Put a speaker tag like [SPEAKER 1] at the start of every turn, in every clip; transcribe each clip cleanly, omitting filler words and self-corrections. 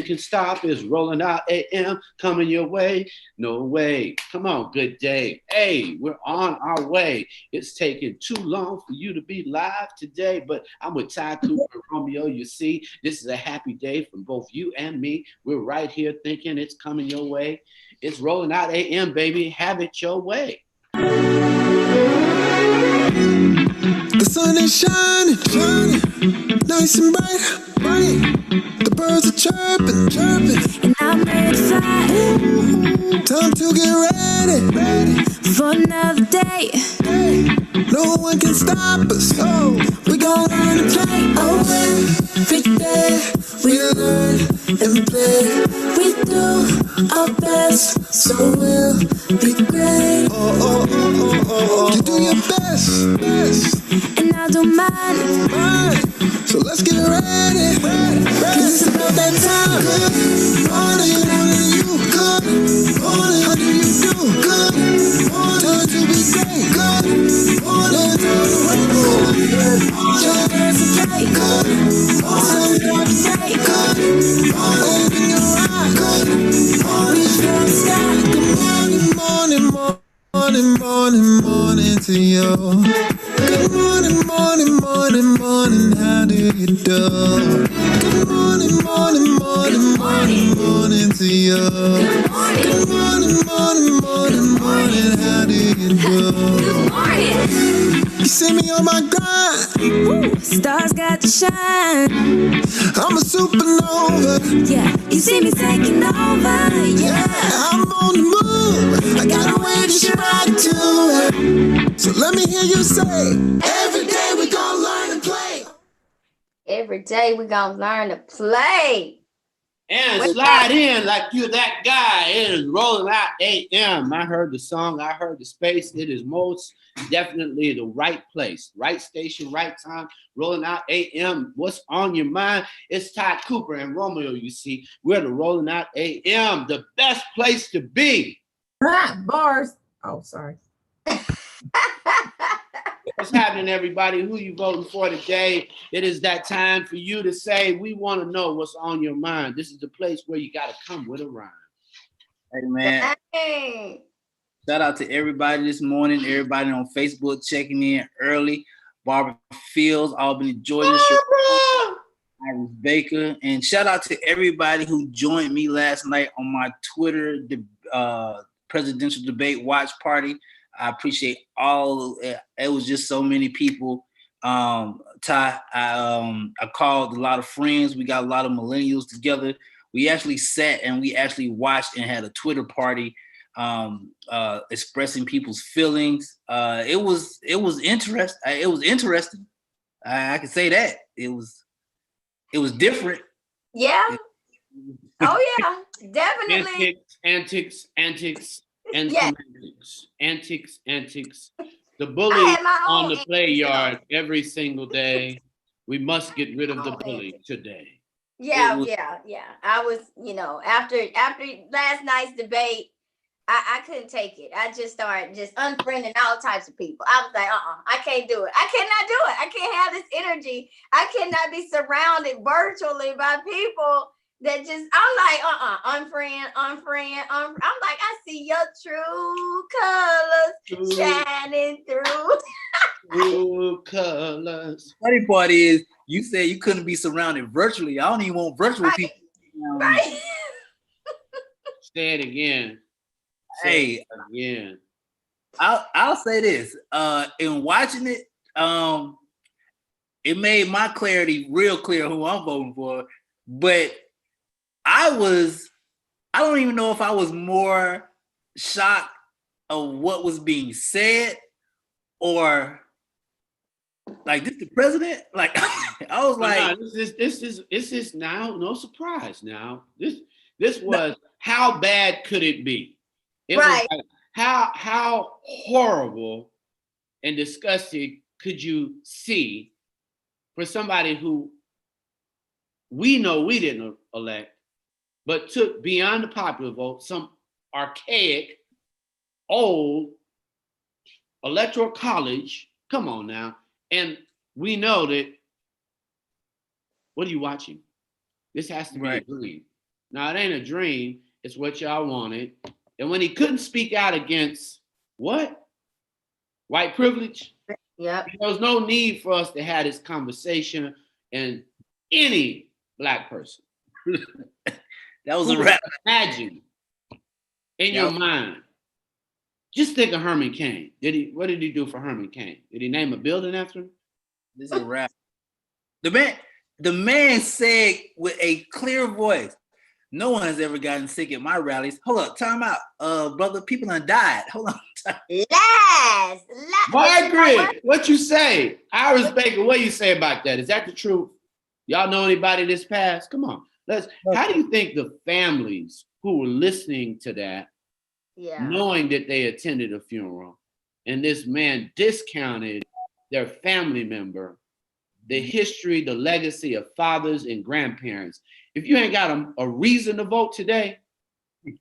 [SPEAKER 1] can stop us. Rolling out AM, coming your way. No way. Come on, good day. Hey, we're on our way. It's taking too long for you to be live today, but I'm with Ty Cooper and Romeo. You see, this is a happy day from both you and me. We're right here thinking it's coming your way. It's rolling out AM, baby. Have it your way.
[SPEAKER 2] The sun is shining, shining, nice and bright, bright. The birds are chirping, chirping,
[SPEAKER 3] and I'm ready to fly.
[SPEAKER 2] Time to get ready, ready
[SPEAKER 3] for another day.
[SPEAKER 2] Hey, no one can stop us. Oh, we gon' learn to play. Oh, every day we learn and play.
[SPEAKER 3] We do our best,
[SPEAKER 2] so we'll be great. Oh, oh, oh, oh, oh. You do your best, best,
[SPEAKER 3] and I do mine.
[SPEAKER 2] So let's get ready, ready, ready. It's about that time. Good morning, morning, you. Good morning, how do you do? Good morning, time to be great. Good morning, time to wake up. Good morning,
[SPEAKER 3] there's a day.
[SPEAKER 2] Good morning,
[SPEAKER 3] day.
[SPEAKER 2] Good morning, open your eyes. Good morning, good morning, morning, morning, morning, morning to you. Good morning, morning, morning, morning, how do you do? Good morning, morning, morning, morning, morning to you. Good morning, morning, morning, morning, how do you do?
[SPEAKER 3] Good morning.
[SPEAKER 2] You see me on my grind.
[SPEAKER 3] Ooh, stars got to shine.
[SPEAKER 2] I'm a supernova.
[SPEAKER 3] Yeah, you see me taking over.
[SPEAKER 2] Yeah, I'm on the move. I got a way to get right to it. So let me hear you say, every day we gonna learn to play.
[SPEAKER 4] Every day we gonna learn to play.
[SPEAKER 1] And slide in like you're that guy. It is rolling out AM. I heard the song. I heard the space. It is most definitely the right place. Right station, right time. Rolling out AM. What's on your mind? It's Ty Cooper and Romeo, you see. We're the Rolling Out AM. The best place to be.
[SPEAKER 5] Bars. Oh, sorry.
[SPEAKER 1] What's happening, everybody? Who you voting for today? It is that time for you to say, we want to know what's on your mind. This is the place where you got to come with a rhyme.
[SPEAKER 6] Hey, man.
[SPEAKER 4] Hey.
[SPEAKER 6] Shout out to everybody this morning. Everybody on Facebook checking in early. Barbara Fields, Albany, Georgia. Iris Baker. And shout out to everybody who joined me last night on my Twitter presidential debate watch party. I appreciate all. It was just so many people. Ty, I called a lot of friends. We got a lot of millennials together. We actually sat and we actually watched and had a Twitter party, expressing people's feelings. It was interesting. It was interesting. I can say that it was different.
[SPEAKER 4] Yeah. Oh yeah, definitely.
[SPEAKER 1] Antics. And
[SPEAKER 4] yes.
[SPEAKER 1] Antics. The bully on the play yard every single day. We must get rid of the bully today.
[SPEAKER 4] Yeah. I was, after last night's debate, I couldn't take it. I just started just unfriending all types of people. I was like, I can't do it. I cannot do it. I can't have this energy. I cannot be surrounded virtually by people that just, I'm like, unfriend. I'm like, I see your true colors shining through.
[SPEAKER 1] True colors.
[SPEAKER 6] Funny part is, you said you couldn't be surrounded virtually. I don't even want virtual people.
[SPEAKER 4] Right.
[SPEAKER 1] Say it again.
[SPEAKER 6] Hey,
[SPEAKER 1] again.
[SPEAKER 6] I'll say this. In watching it, it made my clarity real clear who I'm voting for. But I don't even know if I was more shocked of what was being said or like this the president. Like I was like,
[SPEAKER 1] this is now no surprise. Now this was how bad could it be? It
[SPEAKER 4] right.
[SPEAKER 1] was like, how horrible and disgusting could you see for somebody who we know we didn't elect, but took beyond the popular vote some archaic, old electoral college. Come on now. And we know that, what are you watching? This has to be a dream. Now, it ain't a dream. It's what y'all wanted. And when he couldn't speak out against what? White privilege?
[SPEAKER 4] Yep.
[SPEAKER 1] There was no need for us to have this conversation and any black person.
[SPEAKER 6] That was a wrap.
[SPEAKER 1] Imagine in your mind. Just think of Herman Cain. What did he do for Herman Cain? Did he name a building after him?
[SPEAKER 6] This is a wrap. The man said with a clear voice, no one has ever gotten sick at my rallies. Hold up, time out. Brother, people done died. Hold on.
[SPEAKER 4] Lies.
[SPEAKER 1] Margaret, what you say? Iris Baker, what you say about that? Is that the truth? Y'all know anybody this past? Come on. How do you think the families who were listening to that, knowing that they attended a funeral, and this man discounted their family member, the history, the legacy of fathers and grandparents? If you ain't got a reason to vote today,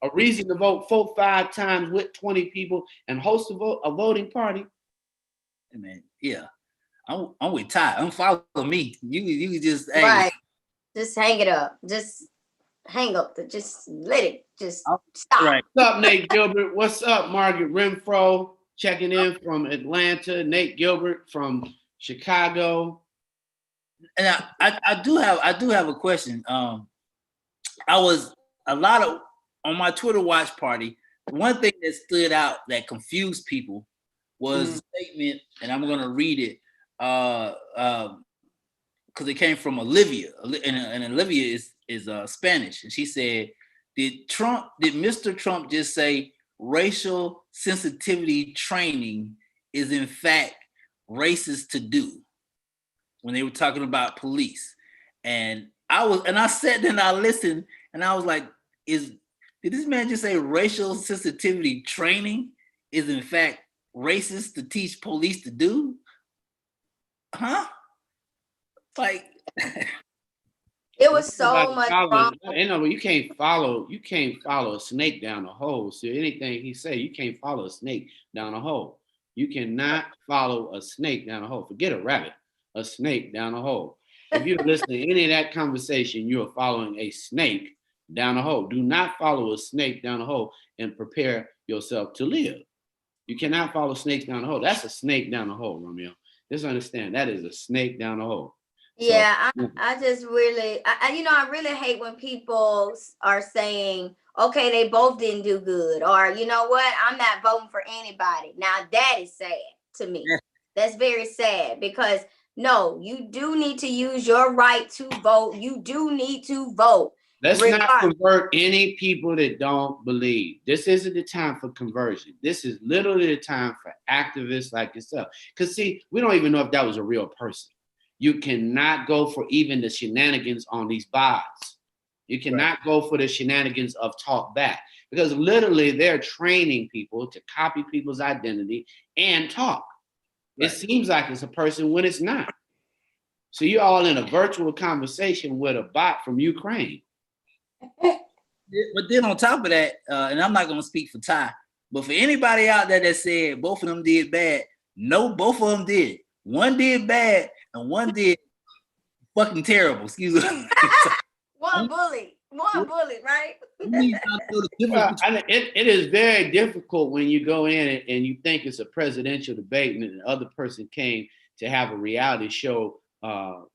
[SPEAKER 1] a reason to vote 4-5 times with 20 people and host a voting party.
[SPEAKER 6] Man, yeah. I'm with Ty. Unfollow me. You just
[SPEAKER 4] right. Just hang it up. Just hang up. Just let it just stop.
[SPEAKER 6] Right.
[SPEAKER 1] What's up, Nate Gilbert? What's up, Margaret Renfro? Checking in from Atlanta. Nate Gilbert from Chicago.
[SPEAKER 6] And I do have a question. I was on my Twitter watch party. One thing that stood out that confused people was a statement, and I'm gonna read it because it came from Olivia, and Olivia is Spanish, and she said, "Did Mr. Trump just say racial sensitivity training is in fact racist to do?" When they were talking about police, and I sat there and I listened, and I was like, did this man just say racial sensitivity training is in fact racist to teach police to do? Huh? Like
[SPEAKER 4] it was so much wrong.
[SPEAKER 1] You can't follow a snake down a hole. So anything he say, you can't follow a snake down a hole. You cannot follow a snake down a hole. Forget a rabbit. A snake down a hole. If you're listening to any of that conversation, you are following a snake down a hole. Do not follow a snake down a hole and prepare yourself to live. You cannot follow snakes down a hole. That's a snake down a hole, Romeo. Just understand that is a snake down a hole.
[SPEAKER 4] Yeah, I just really, I really hate when people are saying, okay, they both didn't do good, or you know what, I'm not voting for anybody. Now that is sad to me. That's very sad because no, you do need to use your right to vote. You do need to vote.
[SPEAKER 1] Let's not convert any people that don't believe. This isn't the time for conversion. This is literally the time for activists like yourself. Because see, we don't even know if that was a real person. You cannot go for even the shenanigans on these bots. You cannot go for the shenanigans of talk back. Because literally they're training people to copy people's identity and talk. It seems like it's a person when it's not. So you're all in a virtual conversation with a bot from Ukraine.
[SPEAKER 6] But then on top of that, and I'm not going to speak for Ty, but for anybody out there that said both of them did bad, no, both of them did. One did bad and one did fucking terrible. Excuse me.
[SPEAKER 4] One bully, right?
[SPEAKER 1] It is very difficult when you go in and you think it's a presidential debate and the other person came to have a reality show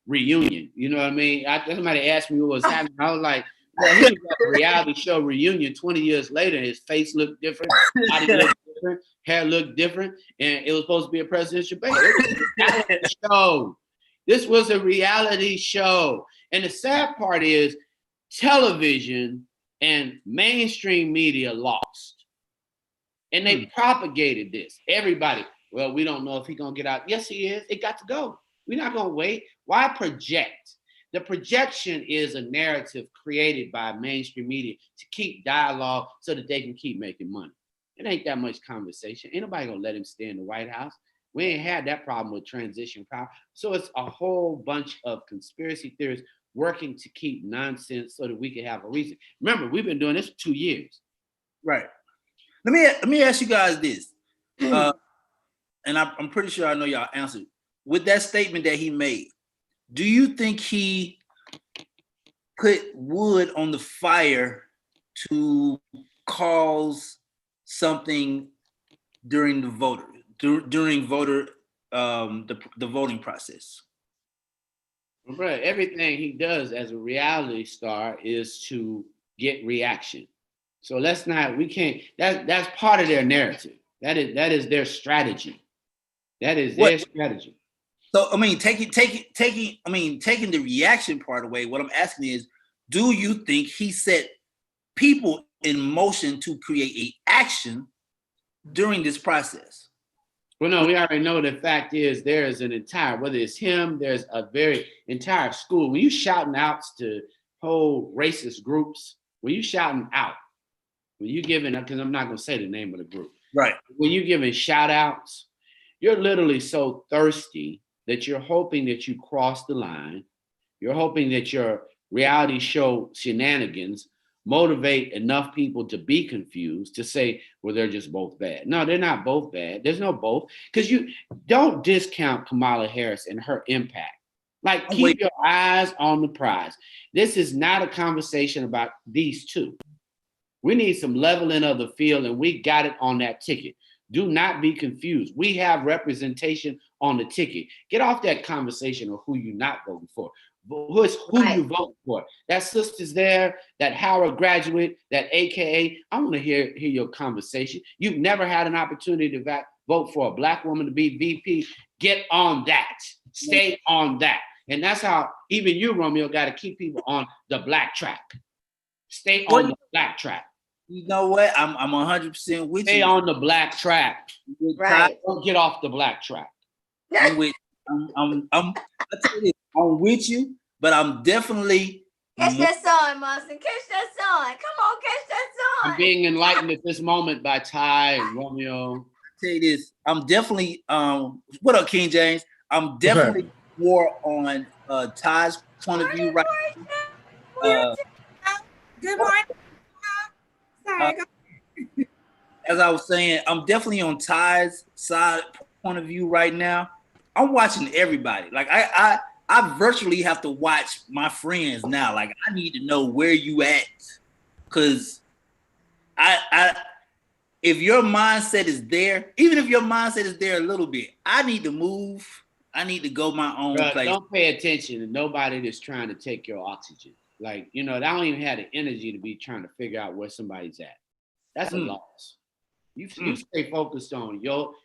[SPEAKER 1] reunion. You know what I mean? Somebody asked me what was happening. I was like, well, he was at a reality show reunion 20 years later. His face looked different, body looked different, hair looked different, and it was supposed to be a presidential debate. It was a reality show. This was a reality show. And the sad part is television and mainstream media lost. And they propagated this. Everybody, well, we don't know if he's going to get out. Yes, he is. It got to go. We're not going to wait. Why project? The projection is a narrative created by mainstream media to keep dialogue so that they can keep making money. It ain't that much conversation. Ain't nobody going to let him stay in the White House. We ain't had that problem with transition power. So it's a whole bunch of conspiracy theories working to keep nonsense so that we can have a reason. Remember, we've been doing this for 2 years.
[SPEAKER 6] Right. Let me ask you guys this. And I'm pretty sure I know y'all answered. With that statement that he made, do you think he put wood on the fire to cause something during the voter the voting process.
[SPEAKER 1] Right. Everything he does as a reality star is to get reaction. So we can't, that's part of their narrative. That is their strategy. That is their strategy.
[SPEAKER 6] So I mean, taking the reaction part away, what I'm asking is, do you think he set people in motion to create a action during this process?
[SPEAKER 1] Well, no, we already know the fact is there is an entire, whether it's him, there's a very entire school. When you shouting out to whole racist groups, when you shouting out, when you giving, because I'm not going to say the name of the group.
[SPEAKER 6] Right.
[SPEAKER 1] When you giving shout outs, you're literally so thirsty that you're hoping that you cross the line. You're hoping that your reality show shenanigans motivate enough people to be confused to say, well, they're just both bad. No, they're not both bad. There's no both. Because you don't discount Kamala Harris and her impact. Like, keep your eyes on the prize. This is not a conversation about these two. We need some leveling of the field, and we got it on that ticket. Do not be confused. We have representation on the ticket. Get off that conversation of who you're not voting for. Who you vote for. That sister's there, that Howard graduate, that AKA. I want to hear your conversation. You've never had an opportunity to vote for a Black woman to be VP. Get on that. Stay on that. And that's how even you, Romeo, got to keep people on the black track. Stay on the black track.
[SPEAKER 6] You know what? I'm 100% with you.
[SPEAKER 1] Stay on the black track.
[SPEAKER 4] Right.
[SPEAKER 1] Don't get off the black track.
[SPEAKER 6] I'm with. I tell you this, I'm with you, but I'm definitely
[SPEAKER 4] catch that sun, Munson. Catch that sun. Come on, catch that sun.
[SPEAKER 1] I'm being enlightened at this moment by Ty and Romeo.
[SPEAKER 6] I'll tell you this. I'm definitely what up, King James? I'm definitely more on Ty's point of view right now.
[SPEAKER 5] Good morning. Sorry.
[SPEAKER 6] As I was saying, I'm definitely on Ty's side point of view right now. I'm watching everybody. Like I virtually have to watch my friends now. Like I need to know where you at, because I if your mindset is there, even if your mindset is there a little bit, I need to move. I need to go my own place.
[SPEAKER 1] Don't pay attention to nobody that's trying to take your oxygen. Like, I don't even have the energy to be trying to figure out where somebody's at. That's a loss. You stay focused on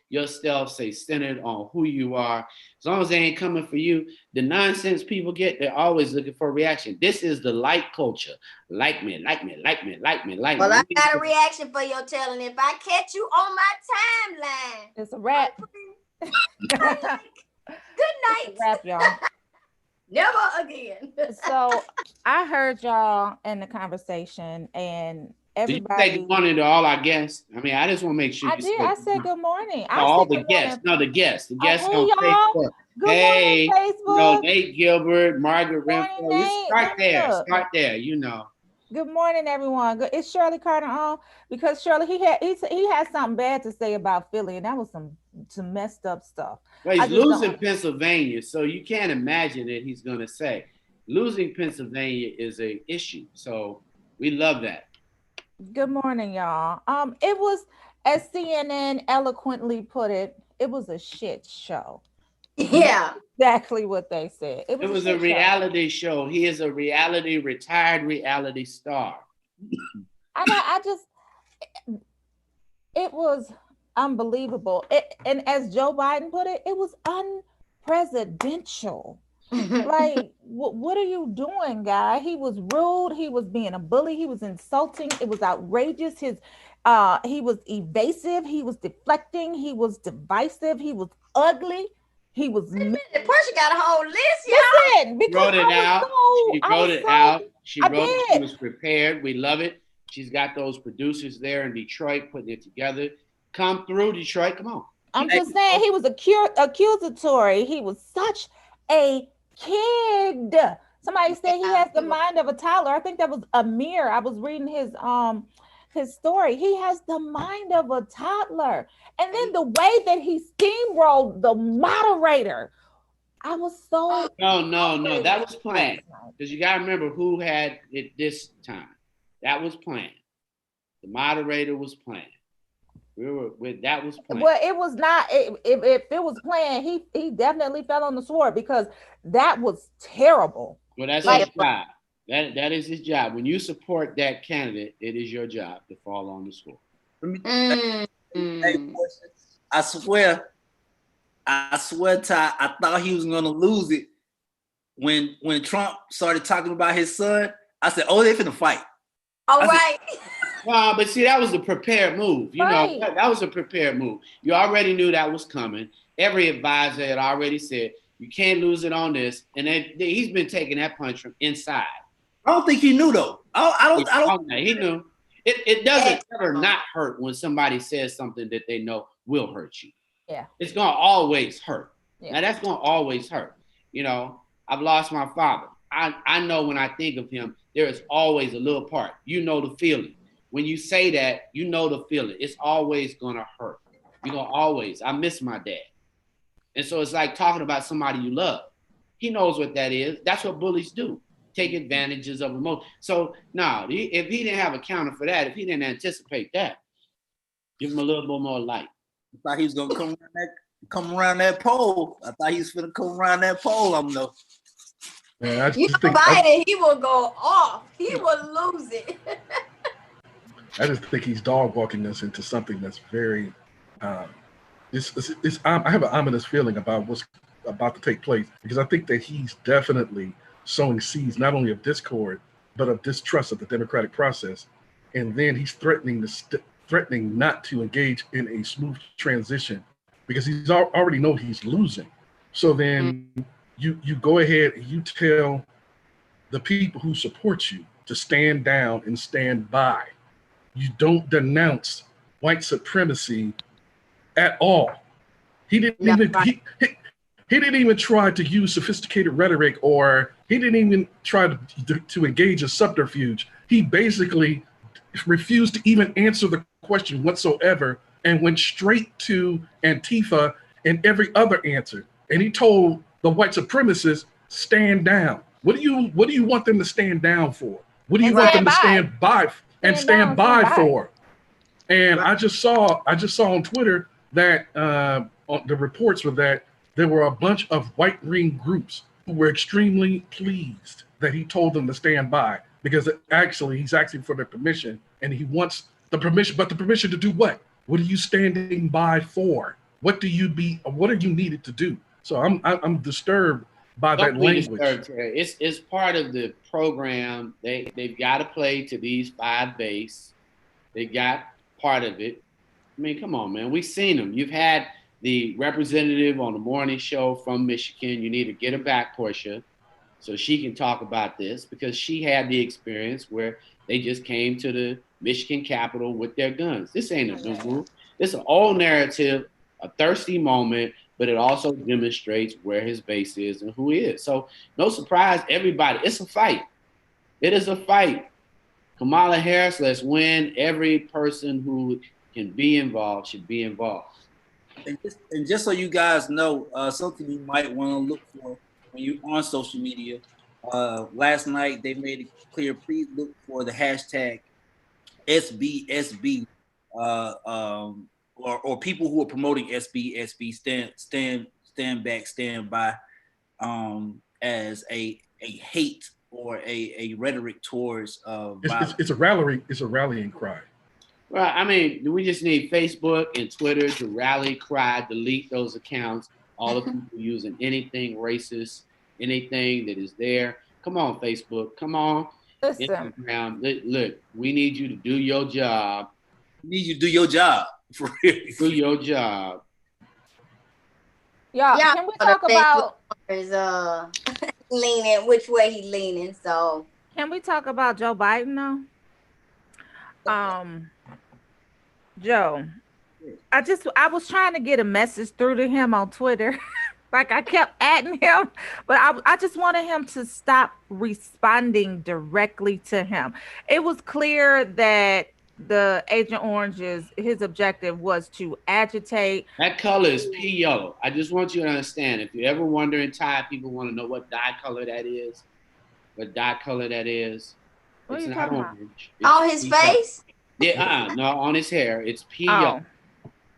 [SPEAKER 1] yourself, stay centered on who you are. As long as they ain't coming for you, the nonsense people get, they're always looking for a reaction. This is the like culture. Like me, like me, like me, like me, like me.
[SPEAKER 4] Well, I got a reaction for your telling. If I catch you on my timeline,
[SPEAKER 5] It's a wrap.
[SPEAKER 4] good night.
[SPEAKER 5] It's a wrap, y'all.
[SPEAKER 4] Never again.
[SPEAKER 5] So I heard y'all in the conversation, and everybody.
[SPEAKER 1] Did you say good morning to all our guests? I mean, I just want to make sure.
[SPEAKER 5] I did. I said good morning.
[SPEAKER 1] All the guests. No, the guests. The guests
[SPEAKER 5] hey,
[SPEAKER 1] on
[SPEAKER 5] y'all.
[SPEAKER 1] Facebook.
[SPEAKER 5] Good
[SPEAKER 1] Hey,
[SPEAKER 5] morning, Facebook.
[SPEAKER 1] Nate Gilbert, Margaret
[SPEAKER 5] Morning,
[SPEAKER 1] Renfro.
[SPEAKER 5] Nate.
[SPEAKER 1] Start there.
[SPEAKER 5] Look.
[SPEAKER 1] Start there.
[SPEAKER 5] Good morning, everyone. Is Shirley Carter on? Because Shirley, he had something bad to say about Philly, and that was some messed up stuff.
[SPEAKER 1] Well, he's losing Pennsylvania, so you can't imagine that he's going to say. Losing Pennsylvania is an issue, so we love that.
[SPEAKER 5] Good morning, y'all. It was, as CNN eloquently put it, it was a shit show.
[SPEAKER 4] Yeah.
[SPEAKER 5] Exactly what they said.
[SPEAKER 1] It was a reality show. He is a retired reality star.
[SPEAKER 5] It was unbelievable. And as Joe Biden put it, it was unpresidential. Like, what are you doing, guy? He was rude. He was being a bully. He was insulting. It was outrageous. He was evasive. He was deflecting. He was divisive. He was ugly. He was.
[SPEAKER 4] Wait a minute, Portia got a whole list, y'all.
[SPEAKER 5] Listen, because
[SPEAKER 1] she wrote it out. She was prepared. We love it. She's got those producers there in Detroit putting it together. Come through, Detroit. Come on.
[SPEAKER 5] I'm just saying, he was accusatory. He was such a kid. Somebody said he has the mind of a toddler. I think that was Amir. I was reading his story. He has the mind of a toddler. And then the way that he steamrolled the moderator, I was so
[SPEAKER 1] No. That was planned.
[SPEAKER 5] last night.
[SPEAKER 1] Because you got to remember who had it this time. That was planned. The moderator was planned. We were with that was planned.
[SPEAKER 5] Well, it was not. If it was planned, he definitely fell on the sword because that was terrible.
[SPEAKER 1] Well, that's
[SPEAKER 4] Like,
[SPEAKER 1] his job. That is his job. When you support that candidate, it is your job to fall on the sword.
[SPEAKER 6] Let me,
[SPEAKER 4] mm,
[SPEAKER 6] hey, I swear, Ty, I thought he was gonna lose it when Trump started talking about his son. I said, "Oh, they finna fight."
[SPEAKER 4] all
[SPEAKER 6] I said-
[SPEAKER 4] right.
[SPEAKER 1] No, but see, that was a prepared move. You
[SPEAKER 5] Right.
[SPEAKER 1] know, that was a prepared move. You already knew that was coming. Every advisor had already said, you can't lose it on this. And then he's been taking that punch from inside.
[SPEAKER 6] I don't think he knew though. I don't.
[SPEAKER 1] He knew. It doesn't ever not hurt when somebody says something that they know will hurt you.
[SPEAKER 5] Yeah.
[SPEAKER 1] It's going to always hurt.
[SPEAKER 5] Yeah.
[SPEAKER 1] Now, that's going to always hurt. You know, I've lost my father. I know when I think of him, there is always a little part. You know the feeling. When you say that, you know the feeling. It's always going to hurt. You're going to always. I miss my dad. And so it's like talking about somebody you love. He knows what that is. That's what bullies do. Take advantages of emotion. So no, if he didn't have a counter for that, if he didn't anticipate that, give him a little bit more light.
[SPEAKER 6] I thought he was gonna come around that pole. I thought he was gonna come around that pole. I'm no.
[SPEAKER 7] Man, I
[SPEAKER 4] You
[SPEAKER 7] just
[SPEAKER 4] know,
[SPEAKER 7] think
[SPEAKER 4] Biden, he will go off. He will lose it.
[SPEAKER 7] I just think he's dog walking us into something that's very. I have an ominous feeling about what's about to take place because I think that he's definitely sowing seeds not only of discord but of distrust of the democratic process, and then he's threatening not to engage in a smooth transition because he's already know he's losing. So then you go ahead and you tell the people who support you to stand down and stand by. You don't denounce white supremacy at all. He didn't even he didn't even try to use sophisticated rhetoric, or he didn't even try to engage a subterfuge. He basically refused to even answer the question whatsoever and went straight to Antifa and every other answer. And he told the white supremacists, stand down. What do you want them to stand down for? What do you want them to stand by for? And I just saw on Twitter that the reports were that there were a bunch of white ring groups who were extremely pleased that he told them to stand by because he's asking for their permission and he wants the permission, but the permission to do what? What are you standing by for? What are you needed to do? So I'm disturbed by that language.
[SPEAKER 1] It's part of the program. They've got to play to these 5 base. They got part of it. I mean, come on, man. We've seen them. You've had the representative on the morning show from Michigan. You need to get her back, Portia, so she can talk about this because she had the experience where they just came to the Michigan Capitol with their guns. This ain't a new move. It's an old narrative, a thirsty moment, but it also demonstrates where his base is and who he is. So no surprise, everybody, it's a fight. It is a fight. Kamala Harris, let's win. Every person who can be involved should be involved.
[SPEAKER 6] And just so you guys know, something you might want to look for when you're on social media. Last night they made it clear. Please look for the hashtag SBSB, or people who are promoting SBSB, stand back, stand by, as a hate or a rhetoric towards violence.
[SPEAKER 7] It's a rallying cry.
[SPEAKER 1] Well, I mean, we just need Facebook and Twitter to rally cry, delete those accounts. All the people using anything racist, anything that is there. Come on, Facebook. Come on.
[SPEAKER 5] Listen.
[SPEAKER 1] Instagram. Look, we need you to do your job.
[SPEAKER 6] We need you to do your job. For real.
[SPEAKER 1] Do your job.
[SPEAKER 5] Y'all, can we talk about
[SPEAKER 4] is leaning which way he leaning? So
[SPEAKER 5] can we talk about Joe Biden though? Joe, I was trying to get a message through to him on Twitter. Like I kept adding him, but I just wanted him to stop responding directly to him. It was clear that the Agent Orange's his objective was to agitate.
[SPEAKER 1] That color is pea yellow. I just want you to understand. If you're ever wondering, Thai people want to know what dye color that is. What dye color that is?
[SPEAKER 5] What are
[SPEAKER 1] It's
[SPEAKER 5] you
[SPEAKER 1] not
[SPEAKER 5] talking about?
[SPEAKER 1] orange. It's
[SPEAKER 4] On his
[SPEAKER 1] pea yellow.
[SPEAKER 4] face?
[SPEAKER 1] Yeah, no, on his hair. It's pea yellow.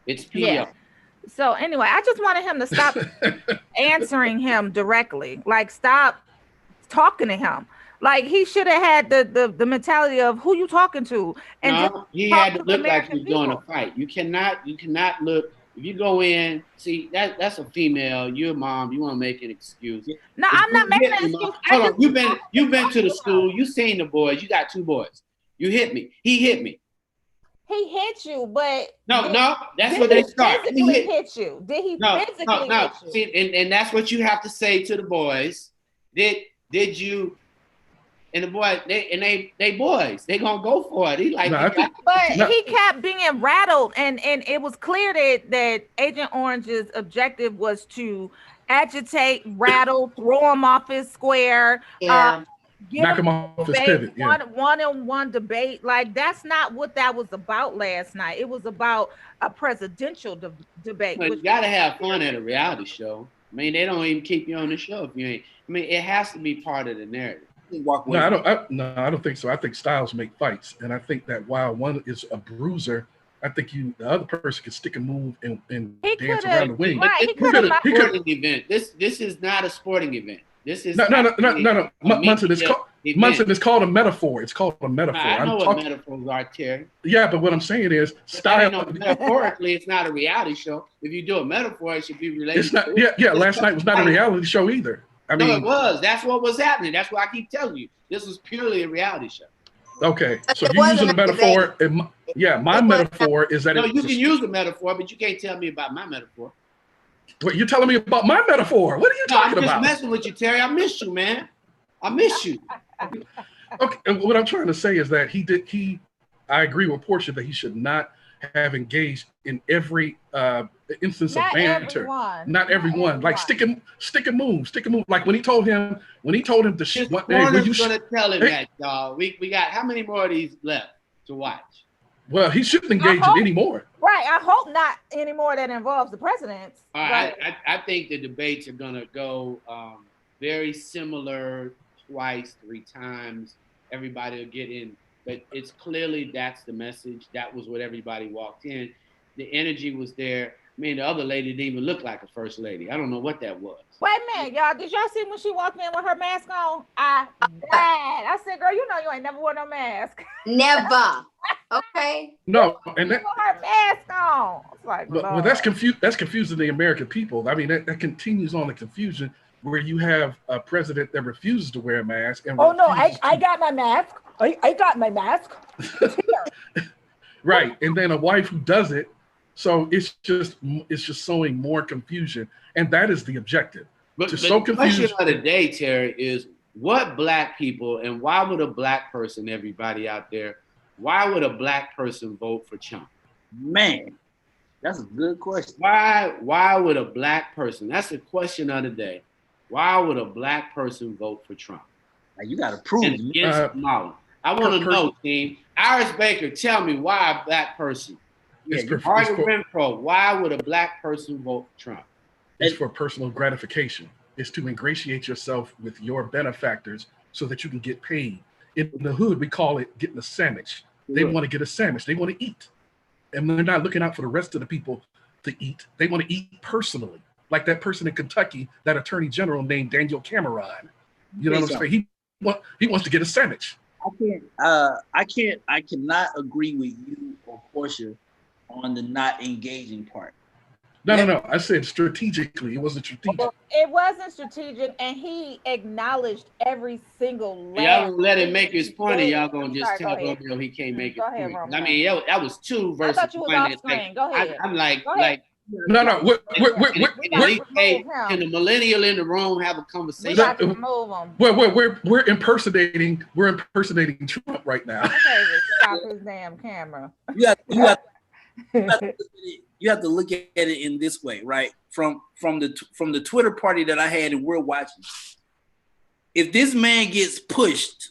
[SPEAKER 1] It's pea
[SPEAKER 5] Yeah.
[SPEAKER 1] yellow.
[SPEAKER 5] So anyway, I just wanted him to stop answering him directly. Like, stop talking to him. Like, he should have had the mentality of who you talking to, and just
[SPEAKER 1] No, he
[SPEAKER 5] talk
[SPEAKER 1] had to
[SPEAKER 5] to the
[SPEAKER 1] look like
[SPEAKER 5] American
[SPEAKER 1] he's doing a
[SPEAKER 5] people.
[SPEAKER 1] fight. You cannot look. If you go in, see that's a female. You're a mom. You want to make an excuse.
[SPEAKER 5] No,
[SPEAKER 1] If
[SPEAKER 5] I'm not
[SPEAKER 1] you
[SPEAKER 5] making
[SPEAKER 1] hit
[SPEAKER 5] an
[SPEAKER 1] me, Mom,
[SPEAKER 5] excuse. I
[SPEAKER 1] hold on.
[SPEAKER 5] just
[SPEAKER 1] You've been to the school. You seen the boys. You got 2 boys. You hit me. He hit me.
[SPEAKER 5] he hit you, but
[SPEAKER 1] No, that's
[SPEAKER 5] did
[SPEAKER 1] what
[SPEAKER 5] he
[SPEAKER 1] they start. He
[SPEAKER 5] physically
[SPEAKER 1] hit.
[SPEAKER 5] hit you? Did he
[SPEAKER 1] No,
[SPEAKER 5] physically
[SPEAKER 1] no.
[SPEAKER 5] hit you?
[SPEAKER 1] See, and that's what you have to say to the boys. Did you? And the boy, they boys. They gonna go for it. He like.
[SPEAKER 7] No, I think
[SPEAKER 5] But
[SPEAKER 7] no.
[SPEAKER 5] he kept being rattled, and it was clear that Agent Orange's objective was to agitate, rattle, throw him off his square,
[SPEAKER 4] Yeah.
[SPEAKER 5] get
[SPEAKER 7] Knock
[SPEAKER 5] him
[SPEAKER 7] him off his
[SPEAKER 5] debate,
[SPEAKER 7] pivot. Yeah.
[SPEAKER 5] one-on-one debate. Like, that's not what that was about last night. It was about a presidential debate.
[SPEAKER 1] But
[SPEAKER 5] Which
[SPEAKER 1] you gotta have fun at a reality show. I mean, they don't even keep you on the show if you ain't. I mean, it has to be part of the narrative.
[SPEAKER 6] Walk away.
[SPEAKER 7] No, I don't think so. I think styles make fights, and I think that while one is a bruiser, I think the other person can stick and move and
[SPEAKER 5] he
[SPEAKER 7] dance
[SPEAKER 5] could
[SPEAKER 7] around
[SPEAKER 5] have,
[SPEAKER 7] the wing.
[SPEAKER 5] right? He
[SPEAKER 1] This
[SPEAKER 5] could
[SPEAKER 1] is
[SPEAKER 5] have.
[SPEAKER 1] a sporting event. This is not a sporting event. This is
[SPEAKER 7] No.
[SPEAKER 1] actually a
[SPEAKER 7] Munson, it's
[SPEAKER 1] media
[SPEAKER 7] called
[SPEAKER 1] event.
[SPEAKER 7] Munson. It's called a metaphor. It's called a
[SPEAKER 1] No,
[SPEAKER 7] metaphor.
[SPEAKER 1] I know
[SPEAKER 7] I'm
[SPEAKER 1] what
[SPEAKER 7] talking.
[SPEAKER 1] metaphors are, Terry.
[SPEAKER 7] Yeah, but what I'm saying is
[SPEAKER 1] That ain't
[SPEAKER 7] style.
[SPEAKER 1] no, metaphorically, it's not a reality show. If you do a metaphor, it should be related.
[SPEAKER 7] It's not.
[SPEAKER 1] to
[SPEAKER 7] Yeah. Last night was not a reality show either. I
[SPEAKER 1] No, it
[SPEAKER 7] mean,
[SPEAKER 1] was. That's what was happening. That's why I keep telling you. This was purely a reality show.
[SPEAKER 7] okay. So
[SPEAKER 4] It
[SPEAKER 7] you're
[SPEAKER 4] wasn't
[SPEAKER 7] using a
[SPEAKER 4] a
[SPEAKER 7] metaphor. And my
[SPEAKER 4] It wasn't
[SPEAKER 7] metaphor is that
[SPEAKER 1] No,
[SPEAKER 7] it's
[SPEAKER 1] you can use the metaphor, but you can't tell me about my metaphor.
[SPEAKER 7] What you're telling me about my metaphor? What are you
[SPEAKER 1] No, I'm
[SPEAKER 7] talking
[SPEAKER 1] just
[SPEAKER 7] about?
[SPEAKER 1] messing with you, Terry. I miss you, man. I miss you.
[SPEAKER 7] Okay, and what I'm trying to say is that I agree with Portia that he should not have engaged in every instance
[SPEAKER 5] Not
[SPEAKER 7] of banter.
[SPEAKER 5] everyone.
[SPEAKER 7] Not everyone. Like stick and move. Like when he told him to
[SPEAKER 1] His
[SPEAKER 7] hey,
[SPEAKER 1] corner's gonna tell him that, y'all. We got how many more of these left to watch?
[SPEAKER 7] well, he shouldn't engage
[SPEAKER 5] hope-
[SPEAKER 7] in any more.
[SPEAKER 5] Right. I hope not anymore that involves the president.
[SPEAKER 1] All right, I think the debates are gonna go very similar twice, 3 times. Everybody will get in, but it's clearly that's the message. That was what everybody walked in. The energy was there. I mean, the other lady didn't even look like a first lady. I don't know what that was.
[SPEAKER 5] Wait a minute, y'all. Did y'all see when she walked in with her mask on? I died. I said, girl, you know you ain't never wore no mask.
[SPEAKER 4] Never. Okay.
[SPEAKER 7] No, and
[SPEAKER 5] With her mask on. It's like,
[SPEAKER 7] well, that's confusing the American people. I mean, that continues on the confusion where you have a president that refuses to wear a mask. And
[SPEAKER 5] oh no,
[SPEAKER 7] refuses
[SPEAKER 5] I
[SPEAKER 7] to-
[SPEAKER 5] got my mask. I got my mask.
[SPEAKER 7] right, and then a wife who does it. So it's just sowing more confusion, and that is the objective.
[SPEAKER 1] But
[SPEAKER 7] To
[SPEAKER 1] the
[SPEAKER 7] sow
[SPEAKER 1] question
[SPEAKER 7] confusion.
[SPEAKER 1] of the day, Terry, is what black people and why would a black person, everybody out there, why would a black person vote for Trump?
[SPEAKER 6] Man, that's a good question.
[SPEAKER 1] Why would a black person? That's the question of the day. Why would a black person vote for Trump?
[SPEAKER 6] Like, you got to prove
[SPEAKER 1] And
[SPEAKER 6] it.
[SPEAKER 1] against Kamala? I want to know, team. Iris Baker, tell me why a black person.
[SPEAKER 7] It's for-
[SPEAKER 1] Harvey
[SPEAKER 7] it's for-
[SPEAKER 1] Renfro, why would a black person vote for Trump?
[SPEAKER 7] It's for personal gratification. It's to ingratiate yourself with your benefactors so that you can get paid. In the hood, we call it getting a sandwich. They want to get a sandwich. They want to eat. And they're not looking out for the rest of the people to eat. They want to eat personally. Like that person in Kentucky, that attorney general named Daniel Cameron. You know what I'm saying? He wants to get a sandwich.
[SPEAKER 6] I cannot agree with you or Portia on the not engaging part.
[SPEAKER 7] No. I said strategically. It wasn't strategic.
[SPEAKER 5] It wasn't strategic, and he acknowledged every single last.
[SPEAKER 1] Y'all gonna let him make his point, and y'all
[SPEAKER 5] Sorry,
[SPEAKER 1] gonna just
[SPEAKER 5] go
[SPEAKER 1] tell
[SPEAKER 5] ahead.
[SPEAKER 1] Romeo he can't make
[SPEAKER 5] Go
[SPEAKER 1] his
[SPEAKER 5] ahead,
[SPEAKER 1] point.
[SPEAKER 5] Romeo.
[SPEAKER 1] I mean, that was 2 versus
[SPEAKER 5] thought you was
[SPEAKER 1] 1.
[SPEAKER 5] off
[SPEAKER 1] It's like-
[SPEAKER 5] screen. Go ahead.
[SPEAKER 1] I'm like,
[SPEAKER 5] Go ahead.
[SPEAKER 7] No. We're
[SPEAKER 1] at least, hey,
[SPEAKER 5] remove him.
[SPEAKER 1] can the millennial in the room have a
[SPEAKER 5] We
[SPEAKER 1] conversation?
[SPEAKER 5] got to remove him.
[SPEAKER 7] we're impersonating Trump right now.
[SPEAKER 5] Okay, stop his damn camera.
[SPEAKER 6] You have to look at it in this way, right? From the Twitter party that I had and we're watching. If this man gets pushed,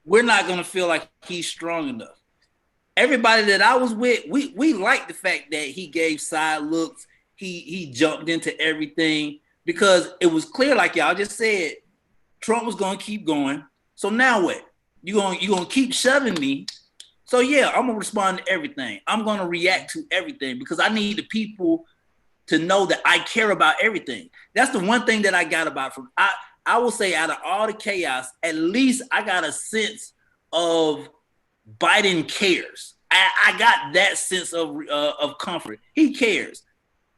[SPEAKER 6] we're not gonna feel like he's strong enough. everybody that I was with, we liked the fact that he gave side looks. He jumped into everything because it was clear, like y'all just said, Trump was gonna keep going. So now what? You gonna keep shoving me? So yeah, I'm gonna respond to everything. I'm gonna react to everything because I need the people to know that I care about everything. That's the one thing that I got about from I will say out of all the chaos, at least I got a sense of Biden cares. I got that sense of comfort. He cares.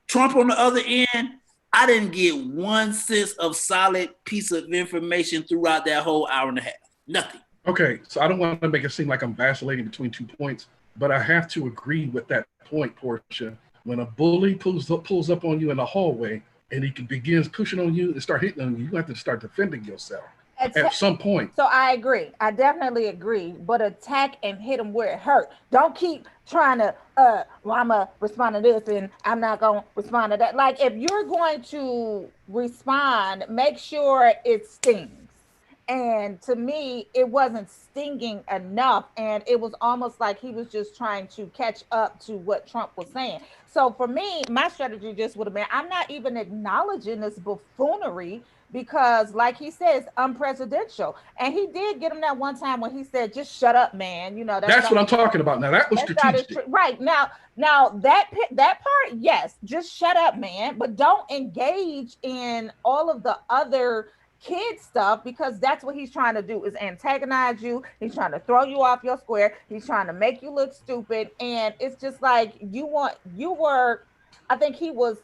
[SPEAKER 6] Trump on the other end, I didn't get one sense of solid piece of information throughout that whole hour and a half. Nothing.
[SPEAKER 7] Okay, so I don't want to make it seem like I'm vacillating between 2 points, but I have to agree with that point, Portia. When a bully pulls up on you in the hallway and he begins pushing on you and start hitting on you, you have to start defending yourself at some point.
[SPEAKER 5] So I agree. I definitely agree. But attack and hit him where it hurt. Don't keep trying to, well, I'm going to respond to this and I'm not going to respond to that. Like, if you're going to respond, make sure it stings. And to me, it wasn't stinging enough. And it was almost like he was just trying to catch up to what Trump was saying. So for me, my strategy just would have been, I'm not even acknowledging this buffoonery because, like he says, unpresidential. And he did get him that one time when he said, just shut up, man. You know,
[SPEAKER 7] that's what I'm talking about. Now, that was strategic.
[SPEAKER 5] Right. Now that part, yes, just shut up, man. But don't engage in all of the other kid stuff because that's what he's trying to do is antagonize you. He's trying to throw you off your square. He's trying to make you look stupid. And it's just like I think he was,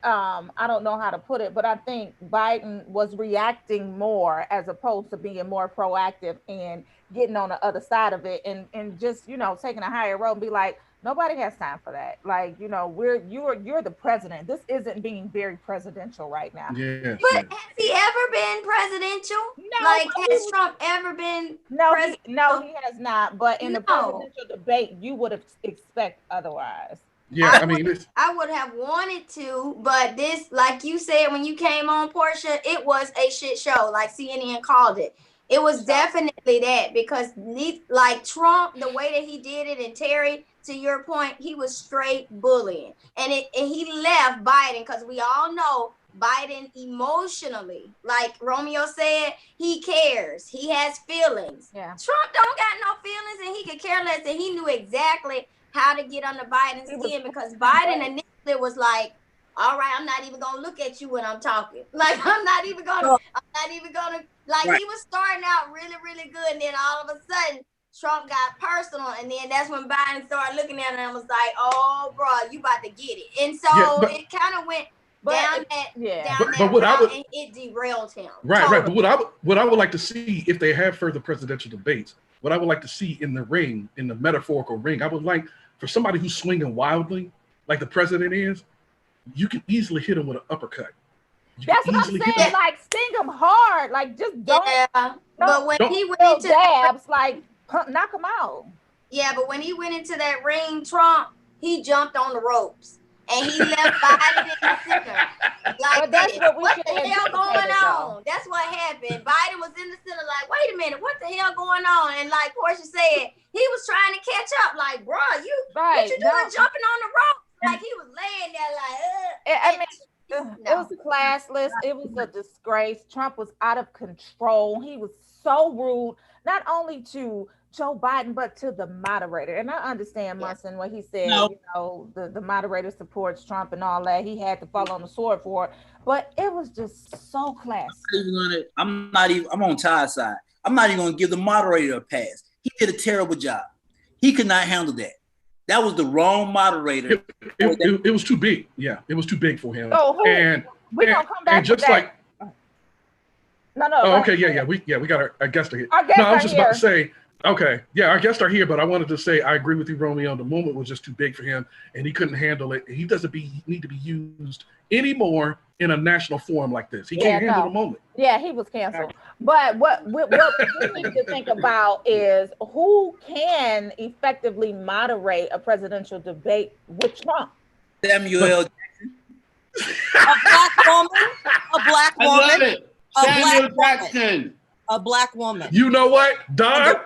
[SPEAKER 5] I don't know how to put it, but I think Biden was reacting more as opposed to being more proactive and getting on the other side of it and just, taking a higher road and be like, nobody has time for that. Like, you're the president. This isn't being very presidential right now.
[SPEAKER 7] Yeah.
[SPEAKER 4] But has he ever been presidential?
[SPEAKER 5] No.
[SPEAKER 4] Like, has Trump ever been
[SPEAKER 5] No, he has not. But in the presidential debate, you would expect otherwise.
[SPEAKER 7] Yeah,
[SPEAKER 4] I would have wanted to, but this, like you said, when you came on, Portia, it was a shit show, like CNN called it. It was definitely that because, like Trump, the way that he did it, and Terry, to your point, he was straight bullying, and he left Biden because we all know Biden emotionally, like Romeo said, he cares, he has feelings.
[SPEAKER 5] Yeah.
[SPEAKER 4] Trump don't got no feelings, and he could care less, and he knew exactly how to get under Biden's skin because Biden initially was like, all right, I'm not even gonna look at you when I'm talking. Like, I'm not even gonna, like, he was starting out really, really good. And then all of a sudden, Trump got personal. And then that's when Biden started looking at him and was like, oh, bro, you about to get it. And so it kind of went down that route, and it derailed him.
[SPEAKER 7] Right,
[SPEAKER 4] totally.
[SPEAKER 7] right. But what I would like to see if they have further presidential debates, what I would like to see in the ring, in the metaphorical ring, I would like for somebody who's swinging wildly, like the president is, you can easily hit him with an uppercut.
[SPEAKER 5] That's what I'm saying. Like, sting him hard. Like, just don't.
[SPEAKER 4] Yeah, but when he went into
[SPEAKER 5] dabs, like, knock him out.
[SPEAKER 4] Yeah, but when he went into that ring, Trump, he jumped on the ropes. And he left Biden in the center. Like, what the hell going on? That's what happened. Biden was in the center like, wait a minute, what the hell going on? And like Portia said, he was trying to catch up. Like, bro, what you doing jumping on the rope? Like, he was laying there like,
[SPEAKER 5] it was classless. It was a disgrace. Trump was out of control. He was so rude, not only to Joe Biden, but to the moderator. And I understand, Munson, what he said, the moderator supports Trump and all that. He had to fall on the sword for it. But it was just so classy.
[SPEAKER 6] I'm on Ty's side. I'm not even going to give the moderator a pass. He did a terrible job. He could not handle that. That was the wrong moderator.
[SPEAKER 7] It was too big. Yeah, it was too big for him.
[SPEAKER 5] So we're going to come back
[SPEAKER 7] and just
[SPEAKER 5] to
[SPEAKER 7] like,
[SPEAKER 5] No.
[SPEAKER 7] Oh, okay, yeah. We got our guest here. No, I was just about to say, okay, yeah, our guests are here, but I wanted to say I agree with you, Romeo. The moment was just too big for him, and he couldn't handle it. He doesn't need to be used anymore in a national forum like this. He can't handle the moment.
[SPEAKER 5] Yeah, he was canceled. But what we need to think about is who can effectively moderate a presidential debate with Trump.
[SPEAKER 6] Samuel L. Jackson.
[SPEAKER 8] A black woman.
[SPEAKER 1] I love it. Samuel Jackson.
[SPEAKER 8] A black woman.
[SPEAKER 7] You know what, Don?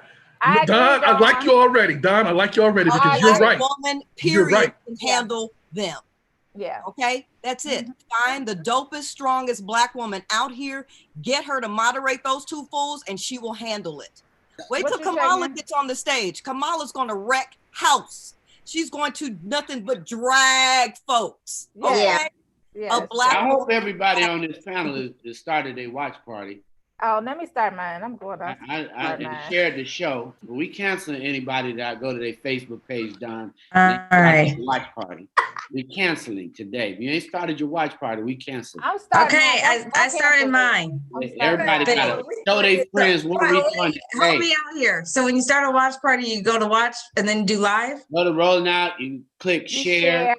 [SPEAKER 5] I agree,
[SPEAKER 7] Don, I like
[SPEAKER 5] Dawn.
[SPEAKER 7] you already. Don, I like you already
[SPEAKER 5] I
[SPEAKER 7] because you're
[SPEAKER 5] agree.
[SPEAKER 7] right.
[SPEAKER 8] Woman,
[SPEAKER 7] You're
[SPEAKER 8] period,
[SPEAKER 7] right.
[SPEAKER 8] can handle them.
[SPEAKER 5] Yeah.
[SPEAKER 8] Okay, that's it. Find the dopest, strongest Black woman out here. Get her to moderate those two fools, and she will handle it. Wait
[SPEAKER 5] What
[SPEAKER 8] till
[SPEAKER 5] you say,
[SPEAKER 8] Kamala
[SPEAKER 5] man?
[SPEAKER 8] gets on the stage. Kamala's going to wreck house. She's going to nothing but drag folks.
[SPEAKER 5] Yes.
[SPEAKER 8] Okay,
[SPEAKER 4] Yeah.
[SPEAKER 5] Yes.
[SPEAKER 8] a Black
[SPEAKER 1] I hope
[SPEAKER 8] woman.
[SPEAKER 1] everybody on this panel has started a watch party.
[SPEAKER 5] Oh, let me start mine. I'm going
[SPEAKER 1] I,
[SPEAKER 5] off.
[SPEAKER 1] I
[SPEAKER 5] Start
[SPEAKER 1] and
[SPEAKER 5] mine.
[SPEAKER 1] shared the show. But we canceling anybody that go to their Facebook page, Don.
[SPEAKER 9] All
[SPEAKER 1] and they
[SPEAKER 9] right.
[SPEAKER 1] start their watch party. We canceling today. If you ain't started your watch party, we canceling.
[SPEAKER 5] I'm starting.
[SPEAKER 9] Okay,
[SPEAKER 5] mine.
[SPEAKER 9] I started
[SPEAKER 5] cancel
[SPEAKER 9] mine.
[SPEAKER 5] I'm starting
[SPEAKER 1] Everybody
[SPEAKER 5] mine.
[SPEAKER 1] gotta show their friends what we on
[SPEAKER 9] Help
[SPEAKER 1] today.
[SPEAKER 9] me out here. So when you start a watch party, you go to watch and then do live?
[SPEAKER 1] Go to rolling out, you click
[SPEAKER 5] You
[SPEAKER 1] share,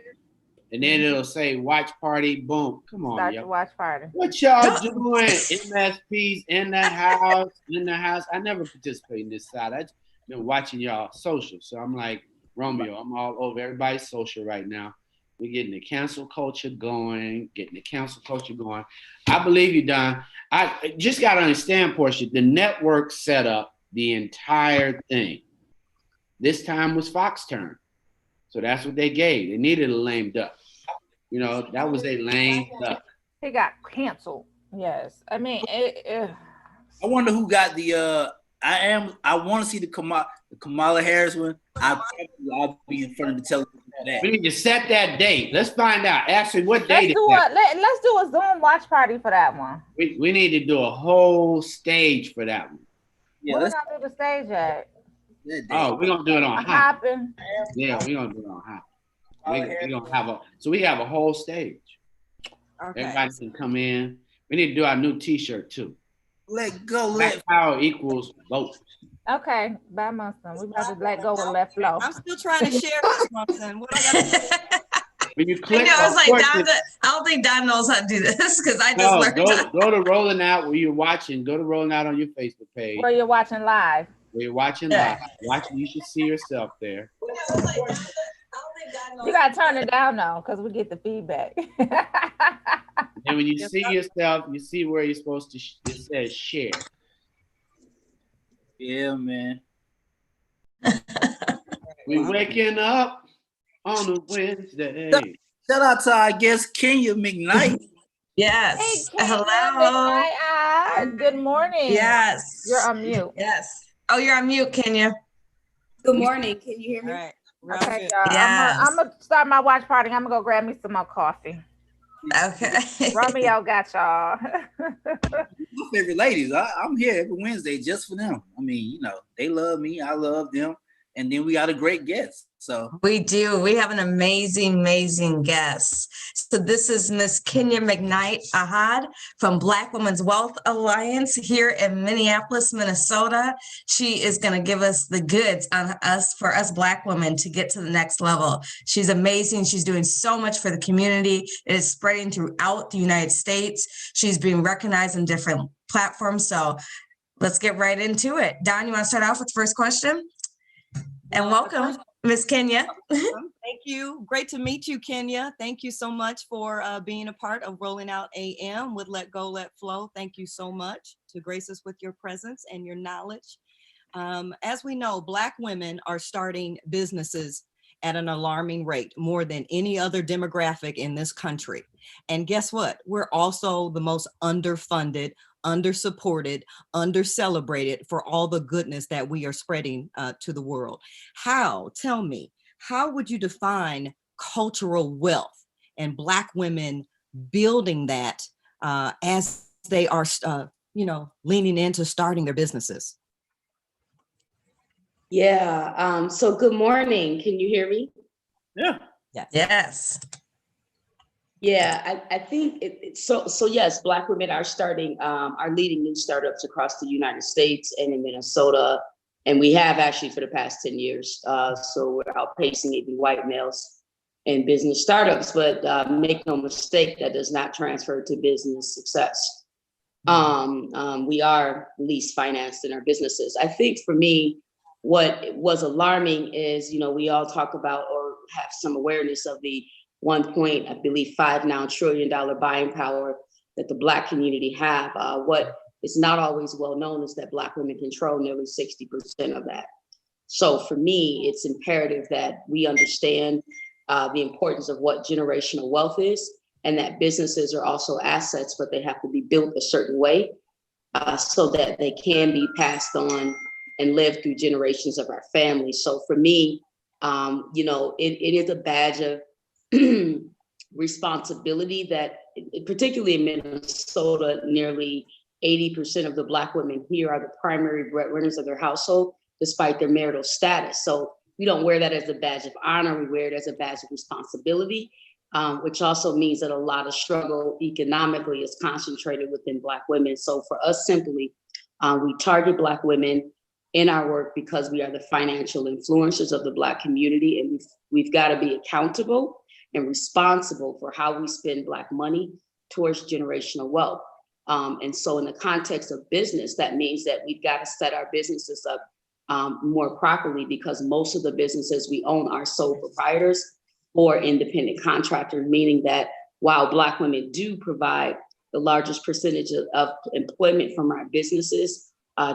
[SPEAKER 1] and then it'll say watch party. Boom. Come on,
[SPEAKER 5] Start your
[SPEAKER 1] y'all.
[SPEAKER 5] watch party.
[SPEAKER 1] What y'all
[SPEAKER 9] Don't-
[SPEAKER 1] doing? MSPs in the house, in the house. I never participate in this side. I've been watching y'all social. So I'm like, Romeo, I'm all over everybody's social right now. We're getting the cancel culture going, I believe you, Don. I just got to understand, Portia, the network set up the entire thing. This time was Fox turn. So that's what they gave. They needed a lame duck. You know, that was a lame duck.
[SPEAKER 5] He got canceled. Yes. I mean,
[SPEAKER 6] I wonder who got the I want to see the Kamala Harris one. I'll be in front of the television for that.
[SPEAKER 1] We need to set that date. Let's find out. Actually, what
[SPEAKER 5] let's
[SPEAKER 1] date
[SPEAKER 5] do
[SPEAKER 1] is that?
[SPEAKER 5] let's do a Zoom watch party for that one.
[SPEAKER 1] We need to do a whole stage for that one.
[SPEAKER 6] Yeah,
[SPEAKER 5] We're
[SPEAKER 6] let's
[SPEAKER 5] gonna do the stage at
[SPEAKER 6] that day.
[SPEAKER 1] Oh, we're gonna do it on hot.
[SPEAKER 5] hopping.
[SPEAKER 1] Yeah, we're gonna do it on hot. We're gonna have we have a whole stage.
[SPEAKER 8] Okay.
[SPEAKER 1] Everybody can come in. We need to do our new T-shirt too.
[SPEAKER 6] Let go.
[SPEAKER 1] Black power equals vote.
[SPEAKER 5] Okay, bye, Munson. We about to let go and let flow.
[SPEAKER 8] I'm still trying to share this, Munson. What I got to do?
[SPEAKER 1] When you
[SPEAKER 9] I
[SPEAKER 1] click,
[SPEAKER 9] know, I was
[SPEAKER 1] on
[SPEAKER 9] like,
[SPEAKER 1] portrait-
[SPEAKER 9] I don't think Don knows how to do this because I just
[SPEAKER 1] no,
[SPEAKER 9] learned.
[SPEAKER 1] go to Rolling Out where you're watching. Go to Rolling Out on your Facebook page
[SPEAKER 5] Where you're watching live.
[SPEAKER 1] where you're watching
[SPEAKER 9] Yeah.
[SPEAKER 1] live. Watching, you should see yourself there.
[SPEAKER 5] You gotta turn it down though, because we get the feedback.
[SPEAKER 1] And when you see yourself, you see where you're supposed to. It says share.
[SPEAKER 6] Yeah, man.
[SPEAKER 1] We waking up on a Wednesday.
[SPEAKER 6] Shout out to our guest Kenya McKnight.
[SPEAKER 9] Yes.
[SPEAKER 5] Kenya,
[SPEAKER 9] Hello.
[SPEAKER 5] Good morning.
[SPEAKER 9] Yes.
[SPEAKER 5] You're on mute.
[SPEAKER 9] Yes. Oh, you're on mute, Kenya.
[SPEAKER 10] Good morning. Can you hear
[SPEAKER 8] All
[SPEAKER 10] me?
[SPEAKER 8] right.
[SPEAKER 5] Okay, y'all.
[SPEAKER 9] Yes.
[SPEAKER 5] I'm gonna start my watch party. I'm gonna go grab me some more coffee.
[SPEAKER 9] Okay.
[SPEAKER 5] Romeo got y'all.
[SPEAKER 6] My favorite ladies. I'm here every Wednesday just for them. I mean, you know, they love me. I love them. And then we got a great guest. So
[SPEAKER 9] We do. We have an amazing guest. So this is Miss Kenya McKnight Ahad from Black Women's Wealth Alliance here in Minneapolis, Minnesota. She is going to give us the goods on for us Black women to get to the next level. She's amazing. She's doing so much for the community. It is spreading throughout the United States. She's being recognized in different platforms. So let's get right into it. Don, you want to start off with the first question? And welcome, Miss Kenya.
[SPEAKER 8] Thank you. Great to meet you, Kenya. Thank you so much for being a part of Rolling Out AM with Let Go, Let Flow. Thank you so much to grace us with your presence and your knowledge. As we know, Black women are starting businesses at an alarming rate, more than any other demographic in this country. And guess what? We're also the most underfunded, under-supported, under-celebrated for all the goodness that we are spreading to the world. Tell me, how would you define cultural wealth and Black women building that as they are, leaning into starting their businesses?
[SPEAKER 10] Yeah. So good morning. Can you hear me?
[SPEAKER 6] yeah.
[SPEAKER 9] Yes.
[SPEAKER 10] Yeah, I think so yes, Black women are leading new startups across the United States and in Minnesota. And we have actually for the past 10 years. So we're outpacing even white males in business startups, but make no mistake, that does not transfer to business success. We are least financed in our businesses. I think for me, what was alarming is, we all talk about or have some awareness of the $1.5 trillion buying power that the Black community have. What is not always well known is that Black women control nearly 60% of that. So for me, it's imperative that we understand the importance of what generational wealth is, and that businesses are also assets, but they have to be built a certain way so that they can be passed on and live through generations of our family. So for me, it is a badge of responsibility that, particularly in Minnesota, nearly 80% of the Black women here are the primary breadwinners of their household, despite their marital status. So we don't wear that as a badge of honor, we wear it as a badge of responsibility, which also means that a lot of struggle economically is concentrated within Black women. So for us, simply, we target Black women in our work because we are the financial influencers of the Black community, and we've got to be accountable and responsible for how we spend Black money towards generational wealth. And so in the context of business, that means that we've got to set our businesses up more properly, because most of the businesses we own are sole proprietors or independent contractors, meaning that while Black women do provide the largest percentage of employment from our businesses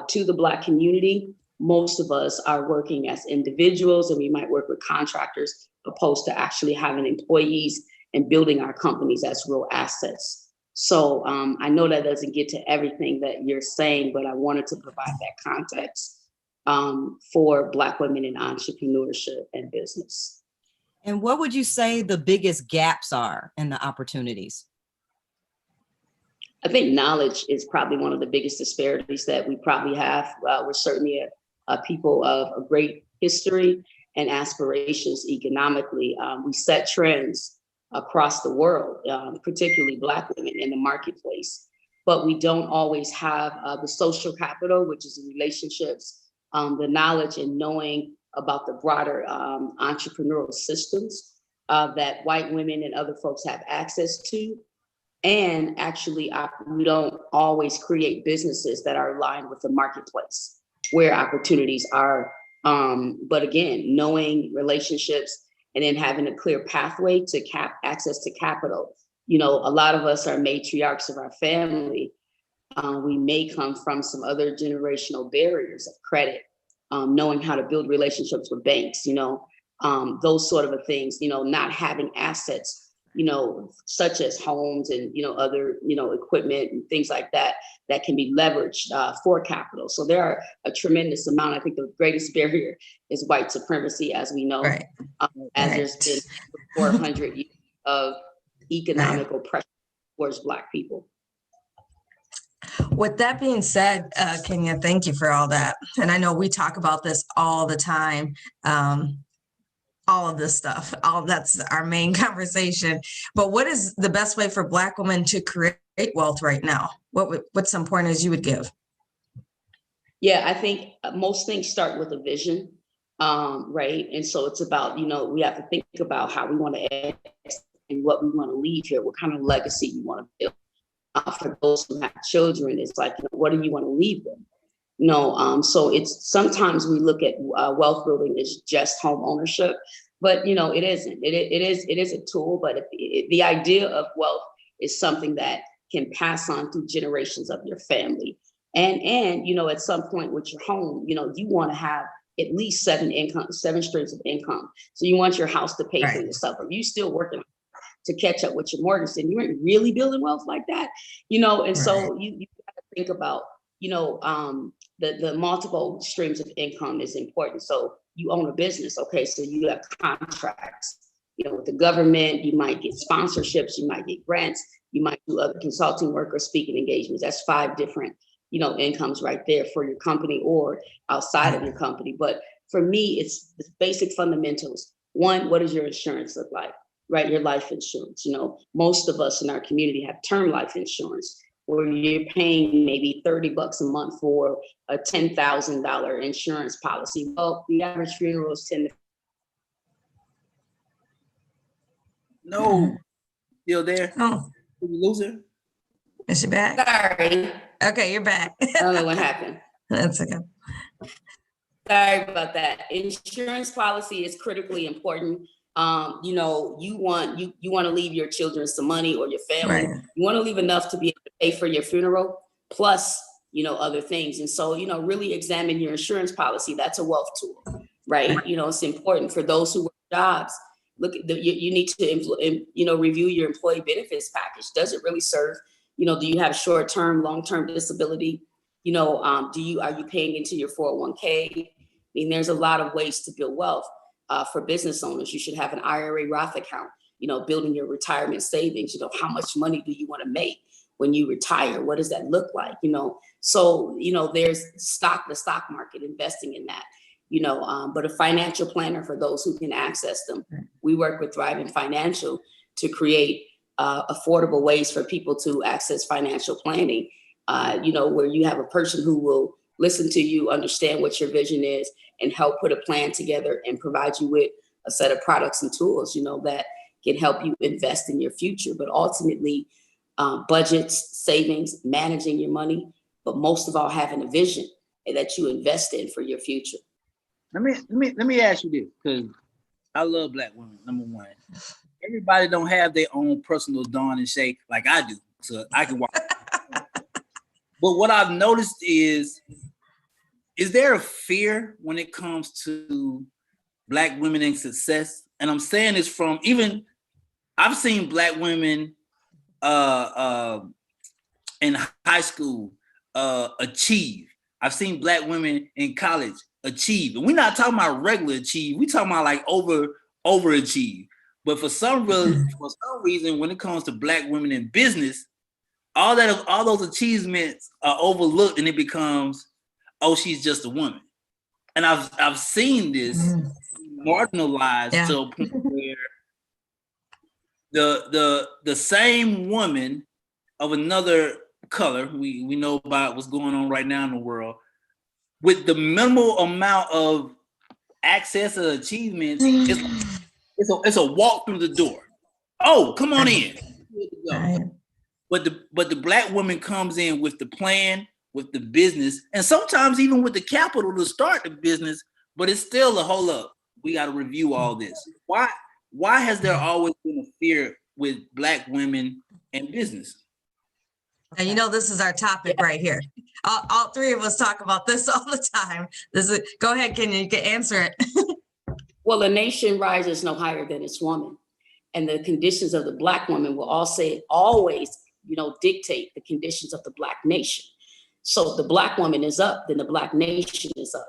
[SPEAKER 10] to the Black community, most of us are working as individuals, and we might work with contractors opposed to actually having employees and building our companies as real assets. So I know that doesn't get to everything that you're saying, but I wanted to provide that context for Black women in entrepreneurship and business.
[SPEAKER 8] And what would you say the biggest gaps are in the opportunities?
[SPEAKER 10] I think knowledge is probably one of the biggest disparities that we probably have. We're certainly a people of a great history and aspirations economically. We set trends across the world, particularly Black women in the marketplace, but we don't always have the social capital, which is the relationships, the knowledge and knowing about the broader entrepreneurial systems that white women and other folks have access to. And actually, we don't always create businesses that are aligned with the marketplace where opportunities are. But again, knowing relationships and then having a clear pathway to access to capital. You know, a lot of us are matriarchs of our family. We may come from some other generational barriers of credit, knowing how to build relationships with banks, those sort of things, not having assets, such as homes and, other, equipment and things like that, that can be leveraged for capital. So there are a tremendous amount. I think the greatest barrier is white supremacy, as we know,
[SPEAKER 9] Right.
[SPEAKER 10] as there's been 400 years of economic oppression towards Black people.
[SPEAKER 9] With that being said, Kenya, thank you for all that. And I know we talk about this all the time. All of this stuff, that's our main conversation. But what is the best way for Black women to create wealth right now? What's some pointers you would give?
[SPEAKER 10] Yeah, I think most things start with a vision, right? And so it's about, we have to think about how we want to add and what we want to leave here, what kind of legacy you want to build. For those who have children, it's like, what do you want to leave them? So it's sometimes we look at wealth building as just home ownership, but it isn't. It is a tool, but the idea of wealth is something that can pass on through generations of your family. And at some point with your home, you want to have at least 7 streams of income. So you want your house to pay for yourself. If you still working to catch up with your mortgage, then you ain't really building wealth like that, and so you got to think about, the multiple streams of income is important. So you own a business, okay, so you have contracts, with the government, you might get sponsorships, you might get grants, you might do other consulting work or speaking engagements. That's 5 different, incomes right there for your company or outside of your company. But for me, it's the basic fundamentals. One, what does your insurance look like, right? Your life insurance. Most of us in our community have term life insurance, where you're paying maybe $30 a month for a $10,000 insurance policy. Well, the average funeral is 10 to.
[SPEAKER 6] No, still there?
[SPEAKER 9] Oh,
[SPEAKER 6] Did we lose her?
[SPEAKER 9] is she back?
[SPEAKER 10] Sorry,
[SPEAKER 9] Okay, you're back.
[SPEAKER 10] I don't know what happened.
[SPEAKER 9] That's okay.
[SPEAKER 10] Sorry about that. Insurance policy is critically important. You want to leave your children some money or your family.
[SPEAKER 9] Right.
[SPEAKER 10] You want to leave enough to be able to pay for your funeral, plus other things. And so, really examine your insurance policy. That's a wealth tool, right? It's important for those who work jobs. Look at you need to, review your employee benefits package. Does it really serve? Do you have short-term, long-term disability? Are you paying into your 401k? I mean, there's a lot of ways to build wealth. For business owners, you should have an IRA Roth account, building your retirement savings. How much money do you want to make when you retire? What does that look like? So, there's the stock market, investing in that, but a financial planner for those who can access them. We work with Thriving Financial to create affordable ways for people to access financial planning, where you have a person who will listen to you, understand what your vision is, and help put a plan together and provide you with a set of products and tools, that can help you invest in your future. But ultimately, budgets, savings, managing your money, but most of all, having a vision that you invest in for your future.
[SPEAKER 6] Let me ask you this, because I love Black women. Number one, everybody don't have their own personal dawn and shake like I do, so I can walk. But what I've noticed is there a fear when it comes to Black women and success? And I'm saying this from I've seen Black women in high school achieve. I've seen Black women in college achieve. And we're not talking about regular achieve. We're talking about like overachieve. But for some reason, when it comes to Black women in business, all those achievements are overlooked, and it becomes, oh, she's just a woman. And I've seen this marginalized to a point where the same woman of another color, we know about what's going on right now in the world, with the minimal amount of access or achievements, it's a walk through the door. Oh, come on in.
[SPEAKER 9] Right.
[SPEAKER 6] But the Black woman comes in with the plan, with the business, and sometimes even with the capital to start the business, but it's still a hold up. We got to review all this. Why has there always been a fear with Black women and business?
[SPEAKER 9] And this is our topic right here. All three of us talk about this all the time. Go ahead, Kenya, you can answer it.
[SPEAKER 10] Well, a nation rises no higher than its woman. And the conditions of the Black woman will always, dictate the conditions of the Black nation. So if the Black woman is up, then the Black nation is up.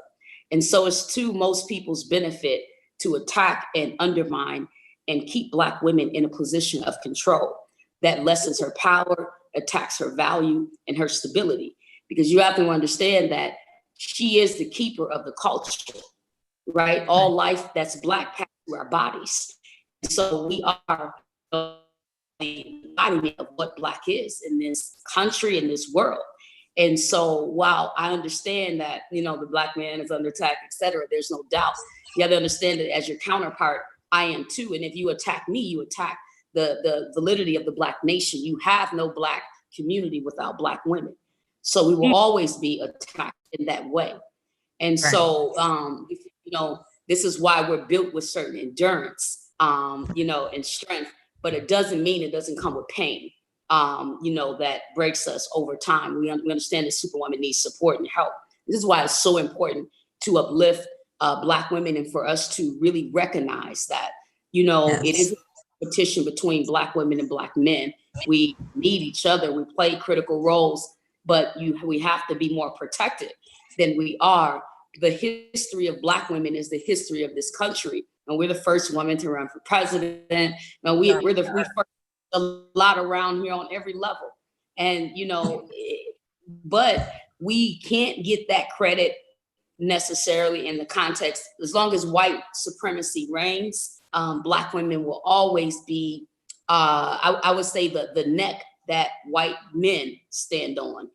[SPEAKER 10] And so it's to most people's benefit to attack and undermine and keep Black women in a position of control that lessens her power, attacks her value and her stability. Because you have to understand that she is the keeper of the culture, right? All life that's Black passes through our bodies. So we are the embodiment of what Black is in this country, in this world. And so while I understand that, the Black man is under attack, et cetera, there's no doubt. You have to understand that as your counterpart, I am too. And if you attack me, you attack the validity of the Black nation. You have no Black community without Black women. So we will always be attacked in that way. And so, this is why we're built with certain endurance, and strength, but it doesn't mean it doesn't come with pain, that breaks us over time. We understand that Superwoman needs support and help. This is why it's so important to uplift Black women and for us to really recognize that, it is a competition between Black women and Black men. We need each other. We play critical roles, but we have to be more protected than we are. The history of Black women is the history of this country. And we're the first woman to run for president. And we first a lot around here on every level. And, but we can't get that credit necessarily in the context, as long as white supremacy reigns, Black women will always be, I would say the neck that white men stand on.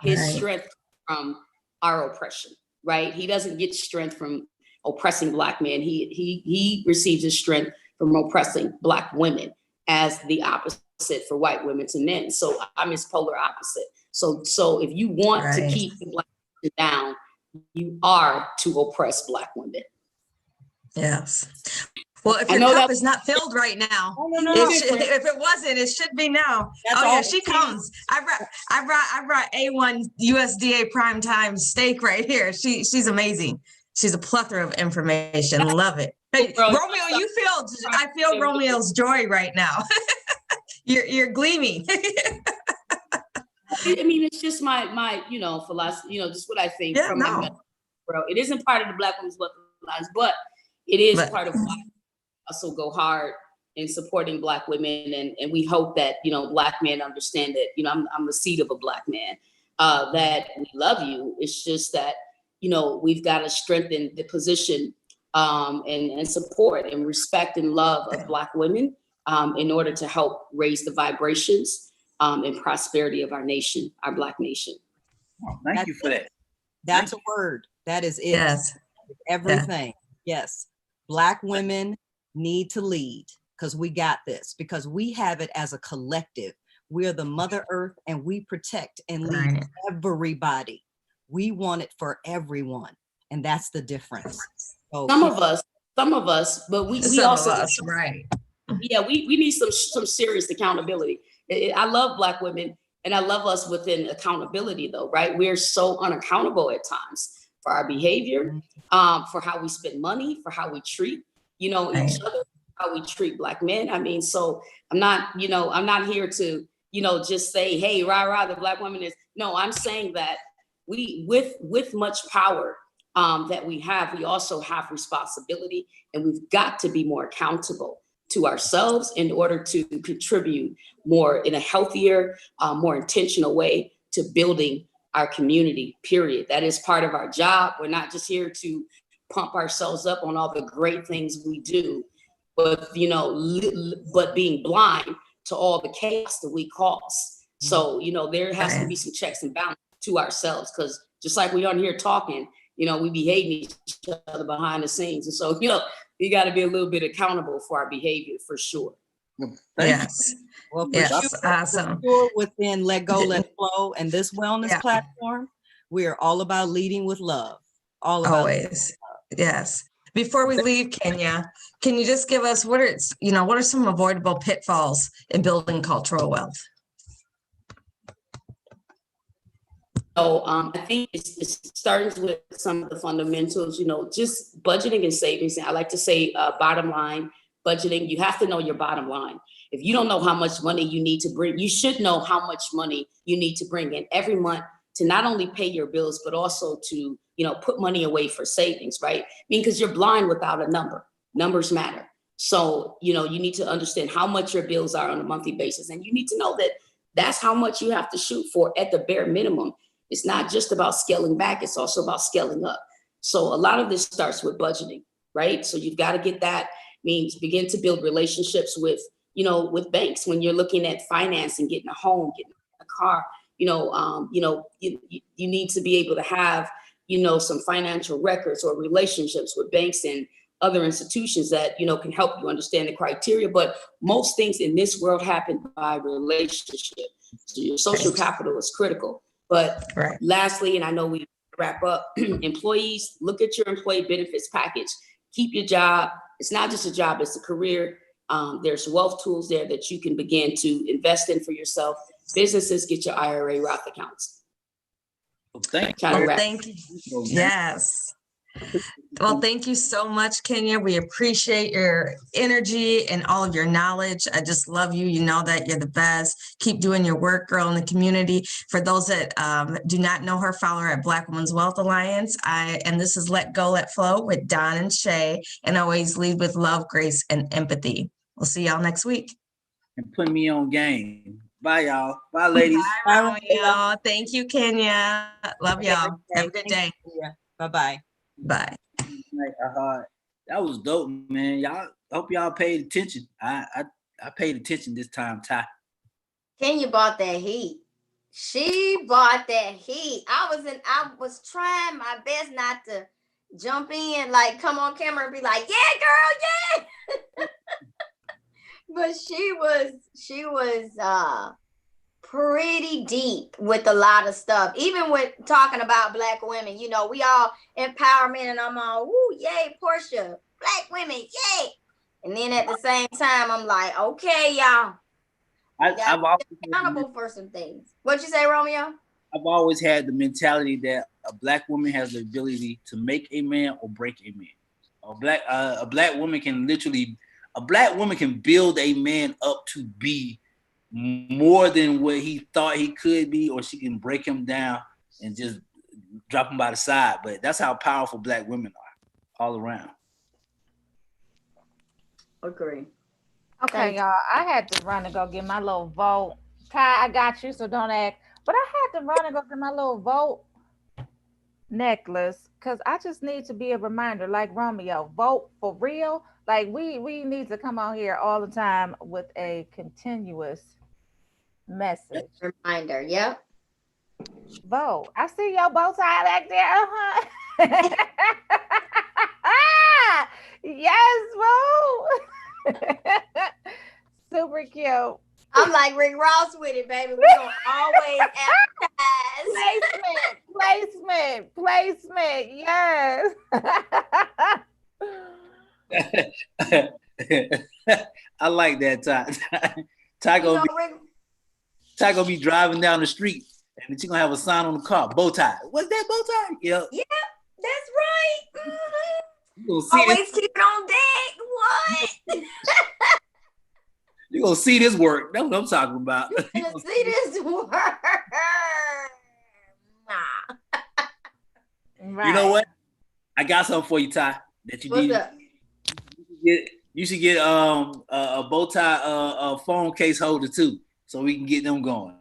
[SPEAKER 10] His strength from our oppression, right? He doesn't get strength from oppressing Black men. He receives his strength from oppressing Black women, as the opposite for white women to men. So I'm his polar opposite. So if you want to keep the Black down, you are to oppress Black women.
[SPEAKER 9] Yes. Well, if
[SPEAKER 1] I
[SPEAKER 9] your
[SPEAKER 1] know
[SPEAKER 9] cup
[SPEAKER 1] that-
[SPEAKER 9] is not filled right now,
[SPEAKER 8] Oh, no,
[SPEAKER 9] if it wasn't, it should be now.
[SPEAKER 8] That's
[SPEAKER 9] Oh yeah,
[SPEAKER 8] all
[SPEAKER 9] she
[SPEAKER 8] it is.
[SPEAKER 9] comes. I brought A1 USDA prime time steak right here. She's amazing. She's a plethora of information. Love it. Hey,
[SPEAKER 1] Bro,
[SPEAKER 9] Romeo, I feel Romeo's joy right now. You're gleaming.
[SPEAKER 10] I mean, it's just my philosophy, just what I think
[SPEAKER 9] Yeah,
[SPEAKER 10] from my
[SPEAKER 9] no.
[SPEAKER 10] mental world. It isn't part of the Black Women's Wealth Alliance, but it is part of why I also go hard in supporting Black women. And we hope that, Black men understand that, I'm the seed of a Black man, that we love you. It's just that, we've got to strengthen the position and support and respect and love of Black women in order to help raise the vibrations and prosperity of our nation, our Black nation.
[SPEAKER 6] Oh, thank you for that.
[SPEAKER 8] That's a word. That is it.
[SPEAKER 9] Yes.
[SPEAKER 8] Everything. Yes. Black women need to lead because we got this, because we have it as a collective. We're the Mother Earth and we protect and lead everybody. We want it for everyone. And that's the difference. So
[SPEAKER 10] Some of us, but we
[SPEAKER 9] Some
[SPEAKER 10] also,
[SPEAKER 9] of us, right.
[SPEAKER 10] yeah, we need some serious accountability. I love Black women and I love us within accountability though, right? We're so unaccountable at times for our behavior, for how we spend money, for how we treat, each other, how we treat Black men. I mean, so I'm not here to, just say, hey, rah, the Black woman is, no, I'm saying that we, with much power that we also have responsibility, and we've got to be more accountable to ourselves in order to contribute more in a healthier, more intentional way to building our community, period. That is part of our job. We're not just here to pump ourselves up on all the great things we do, but, but being blind to all the chaos that we cause. So, there has to be some checks and balances to ourselves, because just like we on here talking, we be hating each other behind the scenes. And so, you got to be a little bit accountable for our behavior, for sure.
[SPEAKER 9] Yes.
[SPEAKER 8] Well, for
[SPEAKER 9] Yes,
[SPEAKER 8] sure,
[SPEAKER 9] awesome.
[SPEAKER 8] for sure within Let Go, Let Flow and this wellness platform, we are all about leading with love. All about
[SPEAKER 9] Always. Yes. Before we leave, Kenya, can you just give us what are some avoidable pitfalls in building cultural wealth?
[SPEAKER 10] So I think it starts with some of the fundamentals, just budgeting and savings. And I like to say bottom line budgeting. You have to know your bottom line. If you don't know how much money you need to bring, you should know how much money you need to bring in every month to not only pay your bills, but also to, put money away for savings, right? I mean, because you're blind without a number. Numbers matter. So, you need to understand how much your bills are on a monthly basis. And you need to know that that's how much you have to shoot for at the bare minimum. It's not just about scaling back. It's also about scaling up. So a lot of this starts with budgeting, right? So you've got to get that, means begin to build relationships with, with banks when you're looking at financing, getting a home, getting a car, you need to be able to have, some financial records or relationships with banks and other institutions that, can help you understand the criteria. But most things in this world happen by relationship. So your social capital is critical. But lastly, and I know we wrap up, employees, look at your employee benefits package. Keep your job. It's not just a job, it's a career. There's wealth tools there that you can begin to invest in for yourself. Businesses, get your IRA Roth accounts.
[SPEAKER 9] Thank you. Yes. Well, thank you so much, Kenya. We appreciate your energy and all of your knowledge. I just love you. You know that you're the best. Keep doing your work, girl, in the community. For those that do not know her, follow her at Black Women's Wealth Alliance. And this is Let Go, Let Flow with Don and Shay. And always lead with love, grace, and empathy. We'll see y'all next week.
[SPEAKER 6] And put me on game. Bye, y'all. Bye, ladies.
[SPEAKER 9] Bye, Romeo. Thank you, Kenya. Love y'all. Have a good day.
[SPEAKER 8] Bye-bye.
[SPEAKER 9] Bye.
[SPEAKER 6] That was dope, man. Y'all, hope y'all paid attention. I paid attention this time, Ty.
[SPEAKER 4] Kenya bought that heat. She bought that heat. I was trying my best not to jump in, like come on camera and be like, yeah, girl, yeah. But she was pretty deep with a lot of stuff, even with talking about Black women. We all empowerment, and I'm all, woo, yay, Portia, Black black women, yay. And then at the same time, I'm like, okay, y'all.
[SPEAKER 6] I've always
[SPEAKER 4] Accountable for some things. What'd you say, Romeo?
[SPEAKER 6] I've always had the mentality that a black woman has the ability to make a man or break a man. A black woman can build a man up to be more than what he thought he could be, or she can break him down and just drop him by the side. But that's how powerful black women are all around.
[SPEAKER 4] Agree.
[SPEAKER 5] Okay, y'all. I had to run and go get my little vote. Ty, I got you, so don't act. But I had to run and go get my little vote necklace because I just need to be a reminder, like Romeo, vote for real. Like we need to come out here all the time with a continuous message.
[SPEAKER 4] Reminder, yep.
[SPEAKER 5] Vote. I see your bow tie back there. Uh-huh. Yes, vote. Super cute.
[SPEAKER 4] I'm like Rick Ross with it, baby. We're gonna always advertise.
[SPEAKER 5] Placement. Yes.
[SPEAKER 6] I like that, Ty. Ty gonna be driving down the street and she's gonna have a sign on the car, bow tie. What's that bow tie? Yep.
[SPEAKER 4] Yeah, that's right. Mm-hmm.
[SPEAKER 6] You gonna see
[SPEAKER 4] Always keep it on deck. What?
[SPEAKER 6] You're gonna see this work. That's what I'm talking about.
[SPEAKER 4] You're gonna see this work.
[SPEAKER 5] Right.
[SPEAKER 6] You know what? I got something for you, Ty. That you need.
[SPEAKER 4] What's up?
[SPEAKER 6] You should get a bow tie phone case holder too, so we can get them going.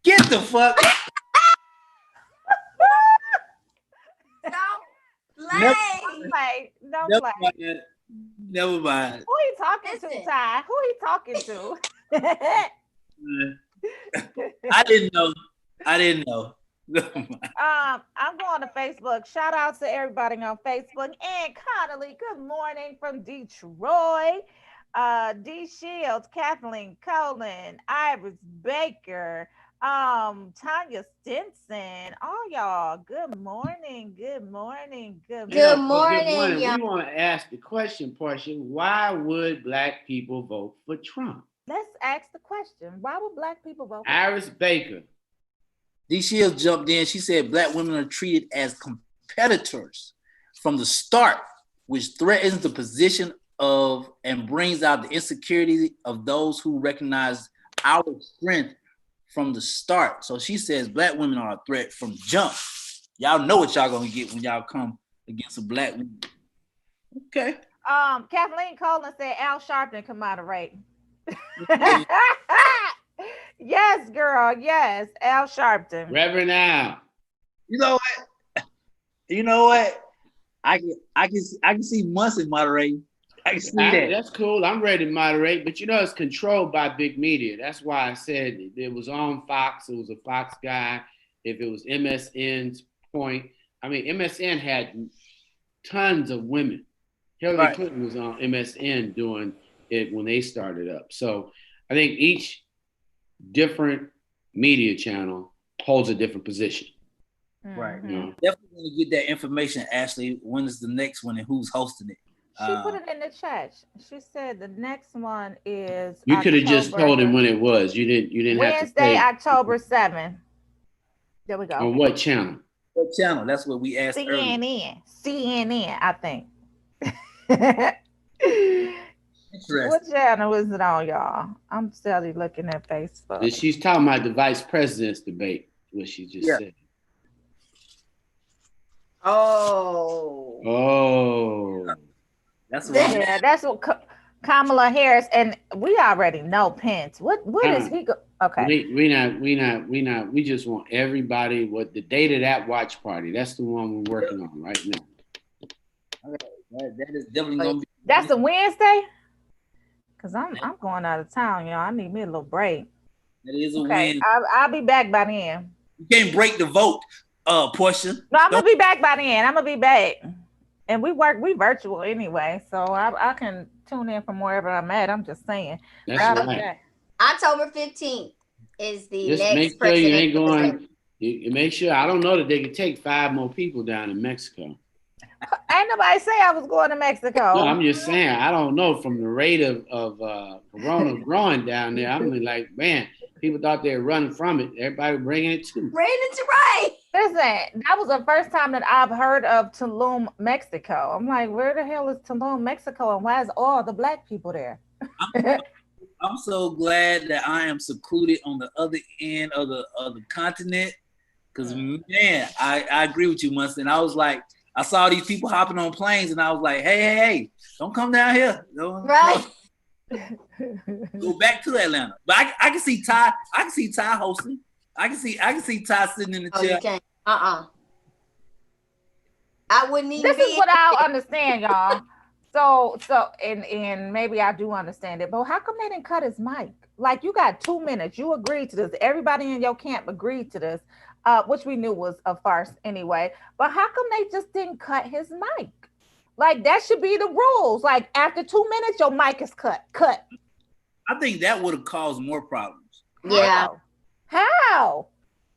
[SPEAKER 6] Get the fuck.
[SPEAKER 5] Don't play.
[SPEAKER 6] Never mind.
[SPEAKER 5] Who he talking to, Ty? Who he talking to?
[SPEAKER 6] I didn't know.
[SPEAKER 5] I'm going to Facebook. Shout out to everybody on Facebook. And Connolly, good morning from Detroit. D Shields, Kathleen Colin, Iris Baker, Tanya Stinson, all y'all. Good morning.
[SPEAKER 4] Good
[SPEAKER 1] Y'all.
[SPEAKER 4] morning.
[SPEAKER 1] We want to ask the question, Portia. Why would black people vote for Trump?
[SPEAKER 5] Let's ask the question. Why would black people vote for
[SPEAKER 1] Iris Baker.
[SPEAKER 6] D Shields jumped in. She said black women are treated as competitors from the start, which threatens the position of and brings out the insecurity of those who recognize our strength from the start. So she says black women are a threat from jump. Y'all know what y'all gonna get when y'all come against a black woman. Okay.
[SPEAKER 5] Kathleen Colin said Al Sharpton can moderate. Yes, girl. Yes, Al Sharpton.
[SPEAKER 1] Reverend Al.
[SPEAKER 6] You know what? I can see Munson moderating. I can see that.
[SPEAKER 1] That's cool. I'm ready to moderate, but it's controlled by big media. That's why I said it was on Fox. It was a Fox guy. If it was MSN's point, MSN had tons of women. Hillary Clinton was on MSN doing it when they started up. So I think each different media channel holds a different position.
[SPEAKER 6] Right. Definitely want to get that information, Ashley. When is the next one and who's hosting it?
[SPEAKER 5] She put it in the chat. She said the next one is.
[SPEAKER 1] You could have just told him when it was. You didn't have to.
[SPEAKER 5] Wednesday, October 7th. There we go.
[SPEAKER 1] On what channel?
[SPEAKER 6] What channel? That's what we asked earlier.
[SPEAKER 5] CNN, I think.
[SPEAKER 6] Interesting.
[SPEAKER 5] What channel is it on, y'all? I'm still looking at Facebook.
[SPEAKER 1] And she's talking about the vice president's debate, what she just said.
[SPEAKER 4] Oh.
[SPEAKER 6] That's what
[SPEAKER 5] Kamala Harris, and we already know Pence. What is he go? Okay.
[SPEAKER 1] We just want everybody what the date of that watch party. That's the one we're working on right now.
[SPEAKER 6] Okay. That is definitely gonna be.
[SPEAKER 5] That's a Wednesday. Cause I'm going out of town, y'all. I need me a little break.
[SPEAKER 6] That is a win.
[SPEAKER 5] I'll be back by then.
[SPEAKER 6] You can't break the vote, portion.
[SPEAKER 5] No, I'm gonna be back by then. I'm gonna be back. And we virtual anyway, so I can tune in from wherever I'm at. I'm just saying.
[SPEAKER 1] That's right.
[SPEAKER 4] October 15th is the
[SPEAKER 1] just
[SPEAKER 4] next
[SPEAKER 1] make sure you ain't going. You make sure. I don't know that they can take 5 more people down in Mexico.
[SPEAKER 5] Ain't nobody say I was going to Mexico.
[SPEAKER 1] No, I'm just saying, I don't know from the rate of corona growing down there. I'm like, man, people thought they were running from it. Everybody bringing it to.
[SPEAKER 4] Ran into right.
[SPEAKER 5] Listen, that was the first time that I've heard of Tulum, Mexico. I'm like, where the hell is Tulum, Mexico, and why is all the black people there?
[SPEAKER 6] I'm so glad that I am secluded on the other end of the continent. Because man, I agree with you, Munson. I was like, I saw these people hopping on planes, and I was like, hey, don't come down here.
[SPEAKER 4] Right.
[SPEAKER 6] Go back to Atlanta. But I can see Ty. I can see Ty hosting. I can see Ty sitting in the
[SPEAKER 4] Oh,
[SPEAKER 6] chair.
[SPEAKER 4] you can't. I wouldn't even.
[SPEAKER 5] This is what I don't understand, y'all. So, and maybe I do understand it, but how come they didn't cut his mic? Like, you got 2 minutes. You agreed to this. Everybody in your camp agreed to this, which we knew was a farce anyway. But how come they just didn't cut his mic? Like, that should be the rules. Like, after 2 minutes, your mic is cut.
[SPEAKER 6] I think that would have caused more problems.
[SPEAKER 4] Yeah.
[SPEAKER 5] How?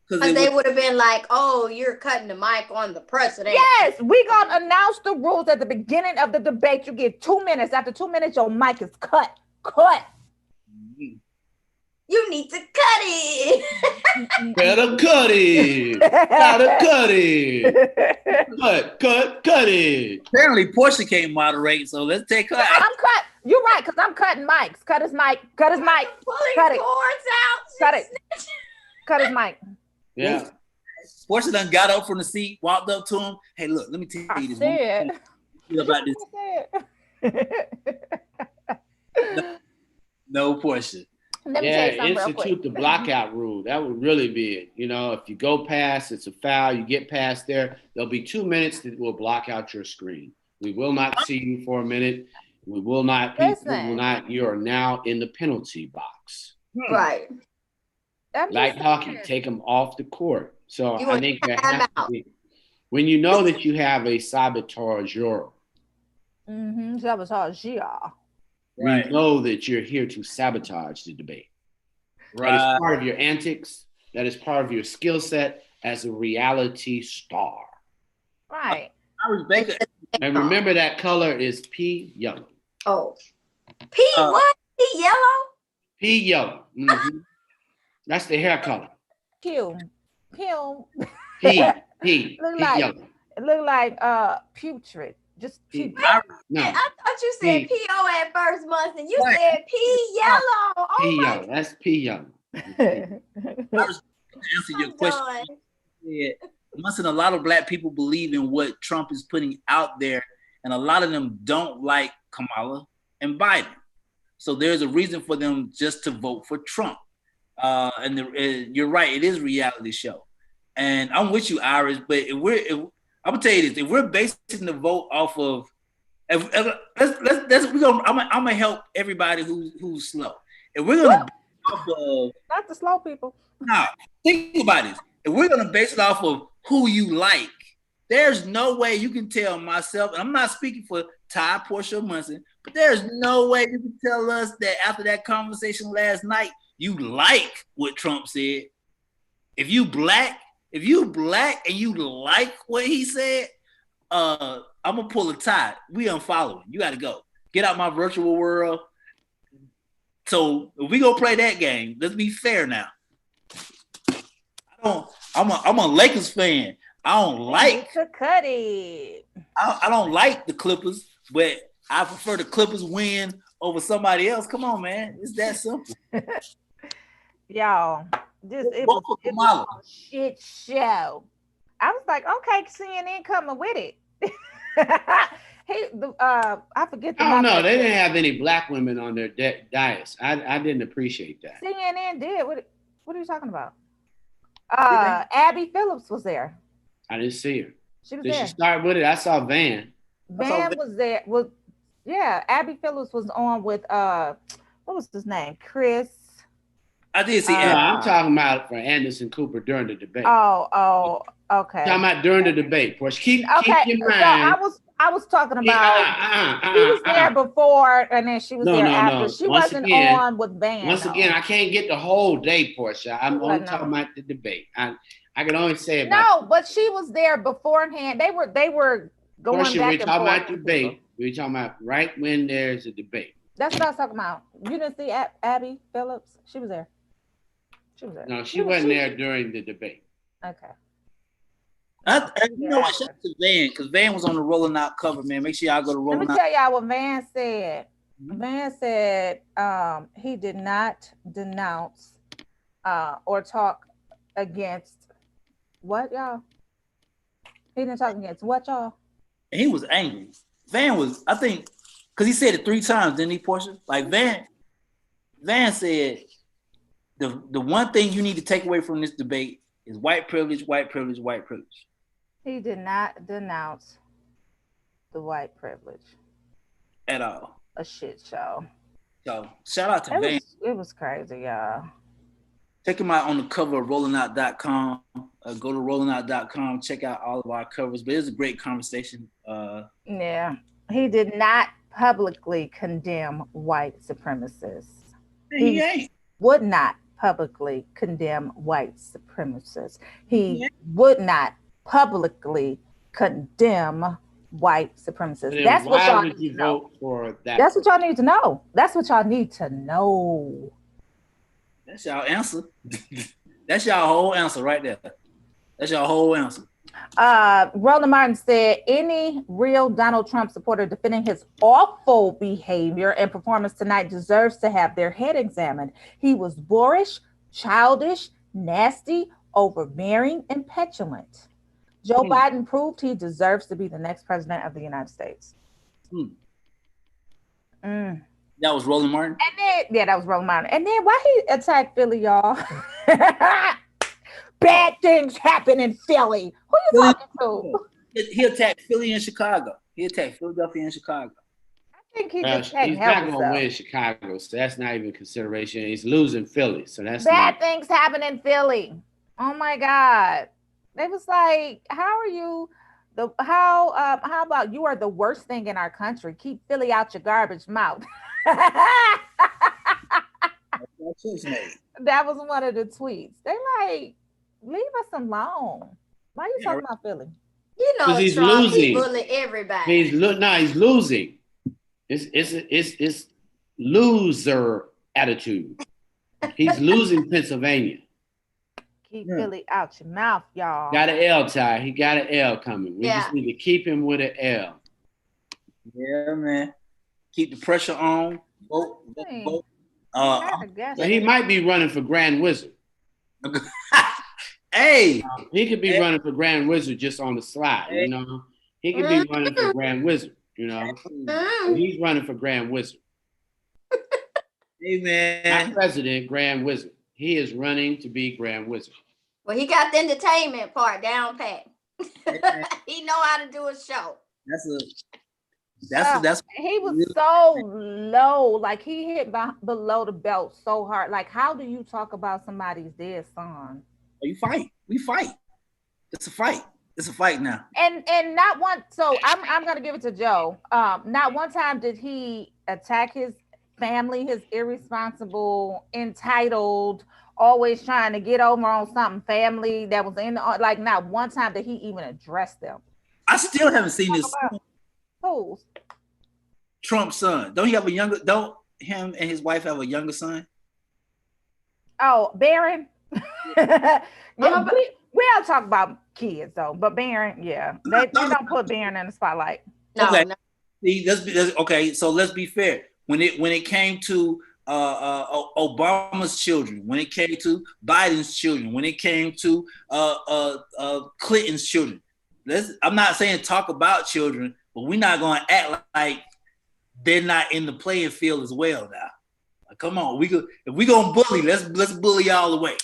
[SPEAKER 4] Because they would have been like, oh, you're cutting the mic on the president.
[SPEAKER 5] Yes, we gonna announce the rules at the beginning of the debate. You get 2 minutes. After 2 minutes, your mic is cut.
[SPEAKER 4] You need to cut it.
[SPEAKER 1] Better cut it. Gotta cut it. Cut it.
[SPEAKER 6] Apparently, Portia can't moderate, so let's take her out.
[SPEAKER 5] I'm cut. You're right, because I'm cutting mics. Cut his mic. Cut his mic. Cut it. Cut it. Cut his mic.
[SPEAKER 1] Yeah.
[SPEAKER 6] Portia done got up from the seat, walked up to him. Hey, look, let me tell you this. About this. No, Portia.
[SPEAKER 1] Yeah, institute the blockout rule. That would really be it. You know, if you go past, it's a foul. You get past there, there'll be 2 minutes that will block out your screen. We will not see you for a minute. We will not. You are now in the penalty box.
[SPEAKER 4] Right.
[SPEAKER 1] Like hockey, take them off the court. So I think there has to be, when you know that you have a sabotageur.
[SPEAKER 5] Sabotageur.
[SPEAKER 1] Right. We know that you're here to sabotage the debate. Right. That is part of your antics. That is part of your skill set as a reality star.
[SPEAKER 5] Right.
[SPEAKER 1] And remember that color is pea yellow.
[SPEAKER 4] Oh. Pea what? Pea yellow?
[SPEAKER 1] Pea yellow. Mm-hmm. That's the hair color.
[SPEAKER 5] Pew.
[SPEAKER 1] Pea yellow.
[SPEAKER 5] It look like putrid. Just putrid.
[SPEAKER 1] No.
[SPEAKER 4] I thought you said P.O. at first, Munson. You said pea yellow. Oh
[SPEAKER 1] pea yellow. That's pea yellow.
[SPEAKER 6] I was answer your question. Yeah. Munson, a lot of black people believe in what Trump is putting out there, and a lot of them don't like Kamala and Biden. So there's a reason for them just to vote for Trump. You're right, it is a reality show. And I'm with you, Iris, but I'm gonna tell you this: if we're basing the vote off of, I'm gonna help everybody who's slow. If we're gonna off of,
[SPEAKER 5] not the slow people.
[SPEAKER 6] No, think about this. If we're gonna base it off of who you like, there's no way you can tell myself, and I'm not speaking for Ty, Portia, Munson, but there's no way you can tell us that after that conversation last night, you like what Trump said. If you black and you like what he said, I'm gonna pull a tie. We unfollowing. You gotta go. Get out my virtual world. So if we go play that game, let's be fair now. I'm a Lakers fan. I don't like
[SPEAKER 5] to cut it.
[SPEAKER 6] I don't like the Clippers, but I prefer the Clippers win over somebody else. Come on, man. It's that simple.
[SPEAKER 5] Y'all, it was a shit show. I was like, okay, CNN coming with it. I forget.
[SPEAKER 1] I don't know. They didn't have any black women on their dais. I didn't appreciate that.
[SPEAKER 5] CNN did. What are you talking about? Abby Phillips was there.
[SPEAKER 1] I didn't see her.
[SPEAKER 5] She was
[SPEAKER 1] Did
[SPEAKER 5] there.
[SPEAKER 1] she start with it? I saw Van.
[SPEAKER 5] Van was there. Abby Phillips was on with what was his name? Chris.
[SPEAKER 6] I did see.
[SPEAKER 1] I'm talking about for Anderson Cooper during the debate.
[SPEAKER 5] Oh, okay.
[SPEAKER 1] Talking about during the debate. Keep your mind.
[SPEAKER 5] So I was talking about. She was there before, and then she was there after. She wasn't on with Van.
[SPEAKER 1] Once again, I can't get the whole day, Portia. I'm only talking about the debate. I can only say about.
[SPEAKER 5] No, but she was there beforehand. They were Going
[SPEAKER 1] Portia,
[SPEAKER 5] back
[SPEAKER 1] we're
[SPEAKER 5] and
[SPEAKER 1] talking
[SPEAKER 5] forth
[SPEAKER 1] about
[SPEAKER 5] with
[SPEAKER 1] debate.
[SPEAKER 5] people.
[SPEAKER 1] We're talking about right when there's a debate.
[SPEAKER 5] That's what I was talking about. You didn't see Abby Phillips? She was there. She was there.
[SPEAKER 1] No, she wasn't there during the debate.
[SPEAKER 5] Okay.
[SPEAKER 6] You know what? Shout out to Van, because Van was on the Rolling Out cover, man. Make sure y'all go to
[SPEAKER 5] Let me
[SPEAKER 6] Rolling Out.
[SPEAKER 5] tell y'all what Van said. Van said he did not denounce or talk against what, y'all? He didn't talk against what, y'all?
[SPEAKER 6] And he was angry. Van was, I think, because he said it 3 times, didn't he, Portia? Like Van said, the one thing you need to take away from this debate is white privilege, white privilege, white privilege.
[SPEAKER 5] He did not denounce the white privilege
[SPEAKER 6] at all.
[SPEAKER 5] A shit show.
[SPEAKER 6] So shout out to Van.
[SPEAKER 5] It was crazy, y'all.
[SPEAKER 6] Check him out on the cover of rollingout.com. Go to rollingout.com. Check out all of our covers. But it was a great conversation.
[SPEAKER 5] Yeah. He did not publicly condemn white supremacists.
[SPEAKER 6] He ain't.
[SPEAKER 5] Would not publicly condemn white supremacists. He would not publicly condemn white supremacists. That's what y'all need to know.
[SPEAKER 1] For that?
[SPEAKER 5] That's what y'all need to know. That's what y'all need to know.
[SPEAKER 6] That's y'all answer. That's y'all whole answer right there. That's your whole answer.
[SPEAKER 5] Roland Martin said any real Donald Trump supporter defending his awful behavior and performance tonight deserves to have their head examined. He was boorish, childish, nasty, overbearing, and petulant. Joe Biden proved he deserves to be the next president of the United States.
[SPEAKER 6] That was Roland Martin?
[SPEAKER 5] And then, that was Roland Martin. And then why he attacked Philly, y'all? Bad things happen in Philly. Who you talking to?
[SPEAKER 6] He attacked Philly and Chicago. He attacked Philadelphia and Chicago.
[SPEAKER 5] I think he
[SPEAKER 1] He's not going to win Chicago, so that's not even consideration. He's losing Philly, so that's
[SPEAKER 5] bad things happen in Philly. Oh my God! They was like, "How are you? How about you are the worst thing in our country? Keep Philly out your garbage mouth." That was one of the tweets. They like, leave us alone. Why are you talking about Philly?
[SPEAKER 4] You know,
[SPEAKER 1] he's
[SPEAKER 4] Trump,
[SPEAKER 1] losing.
[SPEAKER 4] he bully everybody.
[SPEAKER 1] He's losing. It's loser attitude. He's losing Pennsylvania.
[SPEAKER 5] Keep Philly out your mouth, y'all.
[SPEAKER 1] Got an L, Ty. He got an L coming. We just need to keep him with an L.
[SPEAKER 6] Yeah, man. Keep the pressure on. Vote.
[SPEAKER 1] So he might be running for Grand Wizard.
[SPEAKER 6] Hey,
[SPEAKER 1] he could be running for Grand Wizard just on the slide. You know, he could be running for Grand Wizard. You know, so he's running for Grand Wizard.
[SPEAKER 6] Hey, man.
[SPEAKER 1] Not president, Grand Wizard. He is running to be Grand Wizard.
[SPEAKER 4] Well, he got the entertainment part down pat. He know how to do a show.
[SPEAKER 6] That's
[SPEAKER 5] he was so low, like he hit below the belt so hard. Like, how do you talk about somebody's dead son?
[SPEAKER 6] You fight. We fight. It's a fight. It's a fight now.
[SPEAKER 5] And not one. So I'm gonna give it to Joe. Not one time did he attack his family, his irresponsible, entitled, always trying to get over on something family that was in the, like, not one time did he even address them.
[SPEAKER 6] I still haven't seen this.
[SPEAKER 5] Who's
[SPEAKER 6] Trump's son? Don't him and his wife have a younger son?
[SPEAKER 5] Oh, Barron. We all talk about kids though, but Barron, they don't put Barron in the spotlight.
[SPEAKER 4] No,
[SPEAKER 6] okay.
[SPEAKER 4] no.
[SPEAKER 6] See, okay, so let's be fair. When it came to Obama's children, when it came to Biden's children, when it came to Clinton's children, I'm not saying talk about children, but we're not going to act like they're not in the playing field as well now. Like, come on, if we gonna bully, let's bully all the way.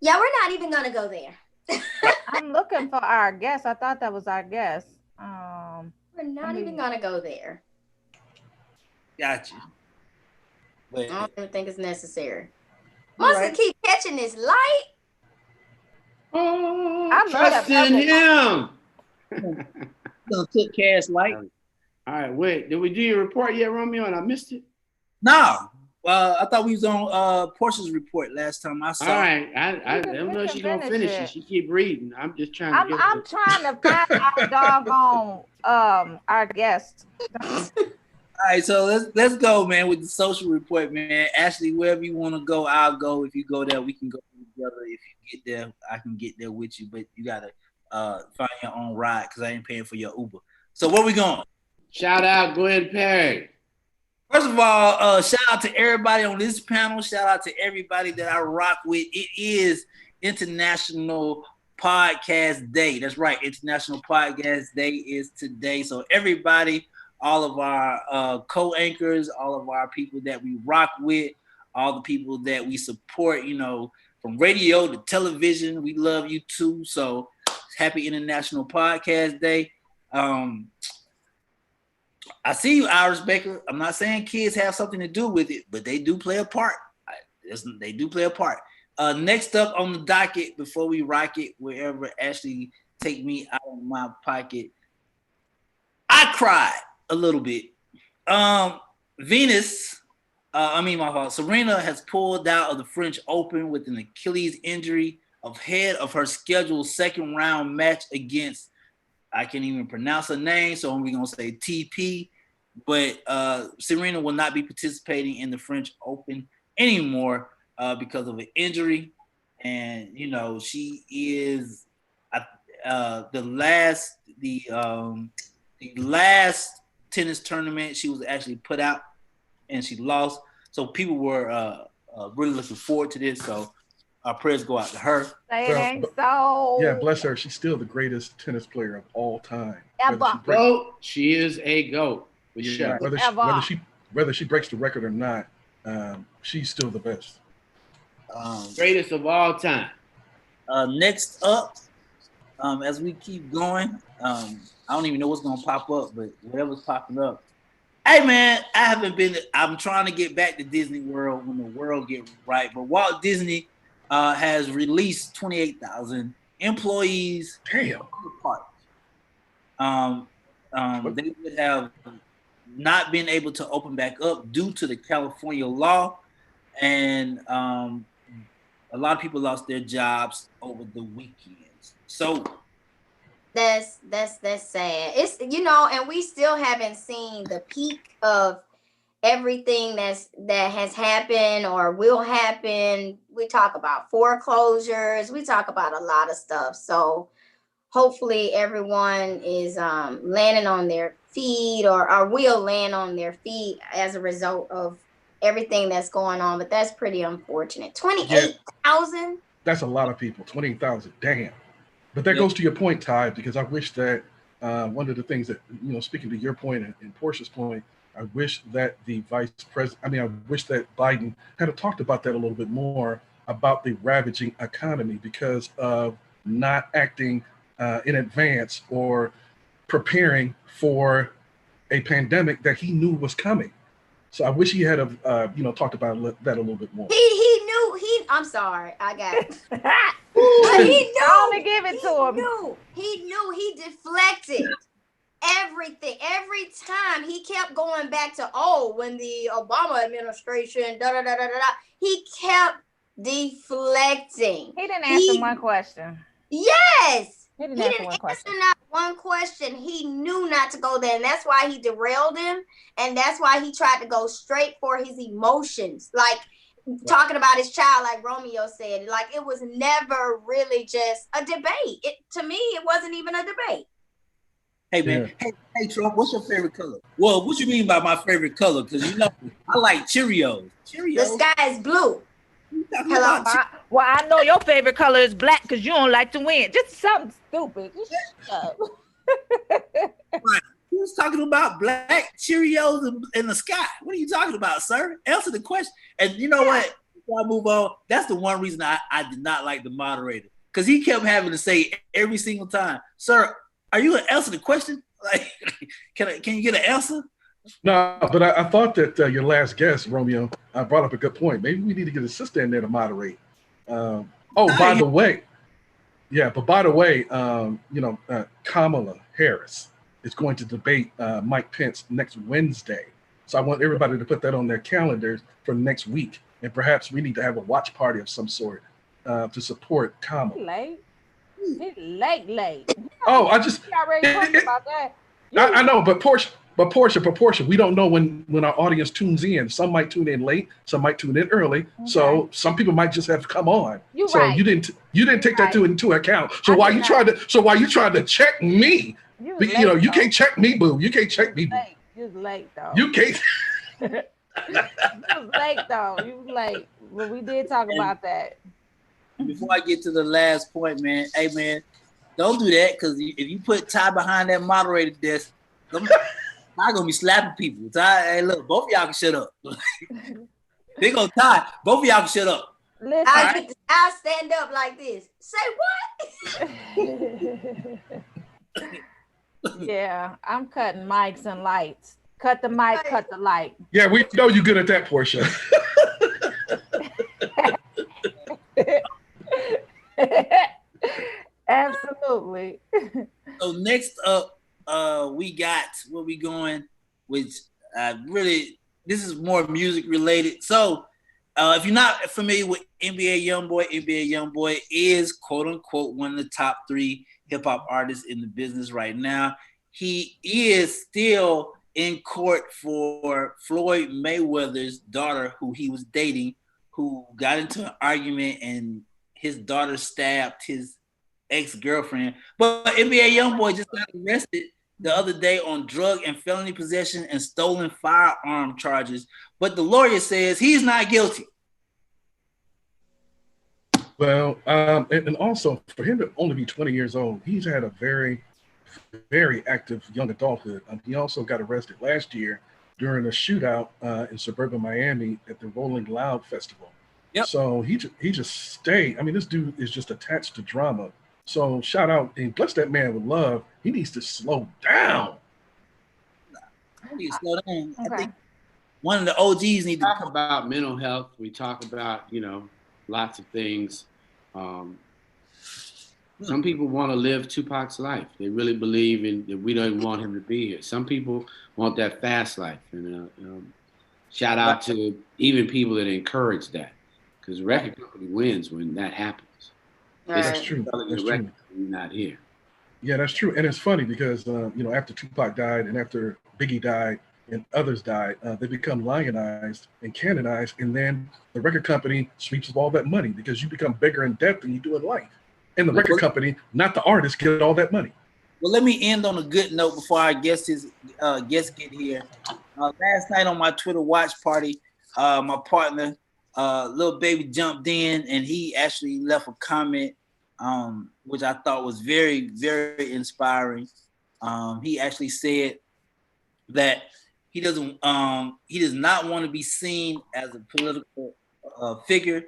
[SPEAKER 4] Yeah, we're not even gonna go there.
[SPEAKER 5] I'm looking for our guest. I thought that was our guest.
[SPEAKER 4] We're not even gonna go there.
[SPEAKER 6] Got you.
[SPEAKER 4] I don't even think it's necessary. Must keep catching this light.
[SPEAKER 1] Oh, trusting him.
[SPEAKER 6] Took Cash light.
[SPEAKER 1] All right, wait. Did we do your report yet, Romeo? And I missed it.
[SPEAKER 6] No. I thought we was on Portia's report last time I saw.
[SPEAKER 1] All right, I
[SPEAKER 5] We can-
[SPEAKER 1] don't
[SPEAKER 5] we
[SPEAKER 1] know if
[SPEAKER 5] can
[SPEAKER 1] she's gonna
[SPEAKER 5] finish
[SPEAKER 1] finish
[SPEAKER 5] it.
[SPEAKER 1] it. She keep reading. I'm just trying to
[SPEAKER 5] I'm
[SPEAKER 1] get.
[SPEAKER 5] I'm trying to find our doggone our guest.
[SPEAKER 6] All right, so let's go, man, with the social report, man. Ashley, wherever you want to go, I'll go. If you go there, we can go together. If you get there, I can get there with you. But you gotta find your own ride because I ain't paying for your Uber. So where we going?
[SPEAKER 1] Shout out Gwen Perry.
[SPEAKER 6] First of all, shout out to everybody on this panel. Shout out to everybody that I rock with. It is International Podcast Day. That's right. International Podcast Day is today. So everybody, all of our co-anchors, all of our people that we rock with, all the people that we support, you know, from radio to television, we love you too. So happy International Podcast Day. I see you, Iris Baker. I'm not saying kids have something to do with it, but they do play a part. They do play a part. Next up on the docket, before we rock it, wherever Ashley take me out of my pocket, I cried a little bit. Serena has pulled out of the French Open with an Achilles injury ahead of her scheduled second round match against, I can't even pronounce her name, so we're going to say TP. But Serena will not be participating in the French Open anymore because of an injury. And, you know, she is the last tennis tournament she was actually put out and she lost. So people were really looking forward to this. So our prayers go out to her.
[SPEAKER 5] Say it ain't so.
[SPEAKER 7] Yeah, bless her. She's still the greatest tennis player of all time.
[SPEAKER 5] Ever.
[SPEAKER 1] She is a GOAT.
[SPEAKER 7] Yeah, whether she breaks the record or not, she's still the best.
[SPEAKER 1] Greatest of all time.
[SPEAKER 6] Next up, as we keep going, I don't even know what's gonna pop up, but whatever's popping up. Hey man, I'm trying to get back to Disney World when the world get right, but Walt Disney has released 28,000 employees.
[SPEAKER 7] Damn.
[SPEAKER 6] They would have not been able to open back up due to the California law, and a lot of people lost their jobs over the weekends. So
[SPEAKER 4] that's sad. It's, you know, and we still haven't seen the peak of everything that has happened or will happen. We talk about foreclosures, we talk about a lot of stuff. So hopefully everyone is landing on their feet or will land on their feet as a result of everything that's going on. But that's pretty unfortunate. 28,000.
[SPEAKER 7] That's a lot of people. 28,000. Damn. But that goes to your point, Ty, because I wish that one of the things that, you know, speaking to your point and Portia's point, I wish that the vice president, I wish that Biden had talked about that a little bit more, about the ravaging economy because of not acting in advance or preparing for a pandemic that he knew was coming. So I wish he had talked about that a little bit more.
[SPEAKER 4] He knew. I'm sorry, I got it. But he knew.
[SPEAKER 5] I'm gonna give it to him.
[SPEAKER 4] He knew. He deflected everything. Every time he kept going back to, when the Obama administration, he kept deflecting.
[SPEAKER 5] He didn't answer one question.
[SPEAKER 4] Yes.
[SPEAKER 5] He didn't answer one question.
[SPEAKER 4] Not one question. He knew not to go there, and that's why he derailed him, and that's why he tried to go straight for his emotions, like talking about his child, like Romeo said. Like, it was never really just a debate. To me, it wasn't even a debate.
[SPEAKER 6] Hey man, hey Trump, what's your favorite color? Well, what you mean by my favorite color? Because you know I like Cheerios.
[SPEAKER 4] The sky is blue.
[SPEAKER 5] Hello. Well, I know your favorite color is black because you don't like to win. Just something stupid. Just shut up.
[SPEAKER 6] Right. He was talking about black Cheerios in the sky. What are you talking about, sir? Answer the question. And you know what? Before I move on, that's the one reason I did not like the moderator, because he kept having to say every single time, "Sir, are you gonna answer the question? Like, can you get an answer?"
[SPEAKER 7] No, but I thought that your last guest, Romeo, brought up a good point. Maybe we need to get a sister in there to moderate. By the way, Kamala Harris is going to debate Mike Pence next Wednesday. So I want everybody to put that on their calendars for next week. And perhaps we need to have a watch party of some sort to support Kamal.
[SPEAKER 5] Late. It's late.
[SPEAKER 7] Oh, I just
[SPEAKER 5] We already talked about that.
[SPEAKER 7] I know, but Portia, we don't know when our audience tunes in. Some might tune in late, some might tune in early.
[SPEAKER 5] Okay.
[SPEAKER 7] So some people might just have come on.
[SPEAKER 5] You're
[SPEAKER 7] so
[SPEAKER 5] right.
[SPEAKER 7] you didn't take that into account. So
[SPEAKER 5] I
[SPEAKER 7] why
[SPEAKER 5] did
[SPEAKER 7] you
[SPEAKER 5] not.
[SPEAKER 7] trying to check me?
[SPEAKER 5] You
[SPEAKER 7] You know, you can't check me, boo. You can't check me, boo.
[SPEAKER 5] You was late though.
[SPEAKER 7] You can't.
[SPEAKER 5] You was late though. You was late. But we did talk about that.
[SPEAKER 6] Before I get to the last point, man, hey man, don't do that, because if you put Ty behind that moderator desk, I'm gonna be slapping people. Ty, hey, look, both of y'all can shut up. They go Ty, both of y'all can shut up.
[SPEAKER 5] Listen,
[SPEAKER 4] I'll stand up like this. Say what?
[SPEAKER 5] yeah, I'm cutting mics and lights. Cut the mic, cut the light.
[SPEAKER 7] Yeah, we know you're good at that, Portia.
[SPEAKER 5] Absolutely.
[SPEAKER 6] So next up, we got where we going, which really, this is more music related. So if you're not familiar with NBA Youngboy is quote unquote one of the top 3 hip hop artists in the business right now. He is still in court for Floyd Mayweather's daughter, who he was dating, who got into an argument and his daughter stabbed his ex-girlfriend. But NBA Youngboy just got arrested the other day on drug and felony possession and stolen firearm charges. But the lawyer says he's not guilty.
[SPEAKER 7] Well, and also for him to only be 20 years old, he's had a very, very active young adulthood. He also got arrested last year during a shootout in suburban Miami at the Rolling Loud Festival.
[SPEAKER 6] Yep.
[SPEAKER 7] So he just stayed. I mean, this dude is just attached to drama. So shout out and bless that man with love. He needs to slow down.
[SPEAKER 6] He needs to slow down.
[SPEAKER 5] Okay.
[SPEAKER 6] I think one of the OGs need to
[SPEAKER 1] Talk about mental health. We talk about, lots of things. Some people want to live Tupac's life. They really believe in that we don't want him to be here. Some people want that fast life. And shout out to even people that encourage that, because the record company wins when that happens.
[SPEAKER 7] That's true. That's true.
[SPEAKER 1] We're not here.
[SPEAKER 7] Yeah, that's true. And it's funny because, after Tupac died and after Biggie died and others died, they become lionized and canonized. And then the record company sweeps up all that money because you become bigger in debt than you do in life. And the record company, not the artist, get all that money.
[SPEAKER 6] Well, let me end on a good note before our guests get here. Last night on my Twitter watch party, my partner, Lil Baby, jumped in and he actually left a comment, which I thought was very, very inspiring. He actually said that he does not want to be seen as a political figure,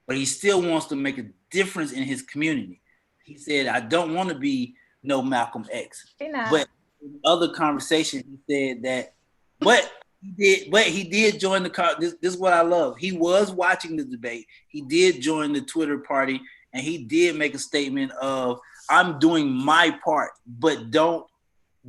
[SPEAKER 6] but he still wants to make a difference in his community. He said, I don't want to be no Malcolm X. But in other conversations, he said that, but he did join the car. This is what I love. He was watching the debate. He did join the Twitter party, and he did make a statement of, I'm doing my part, but don't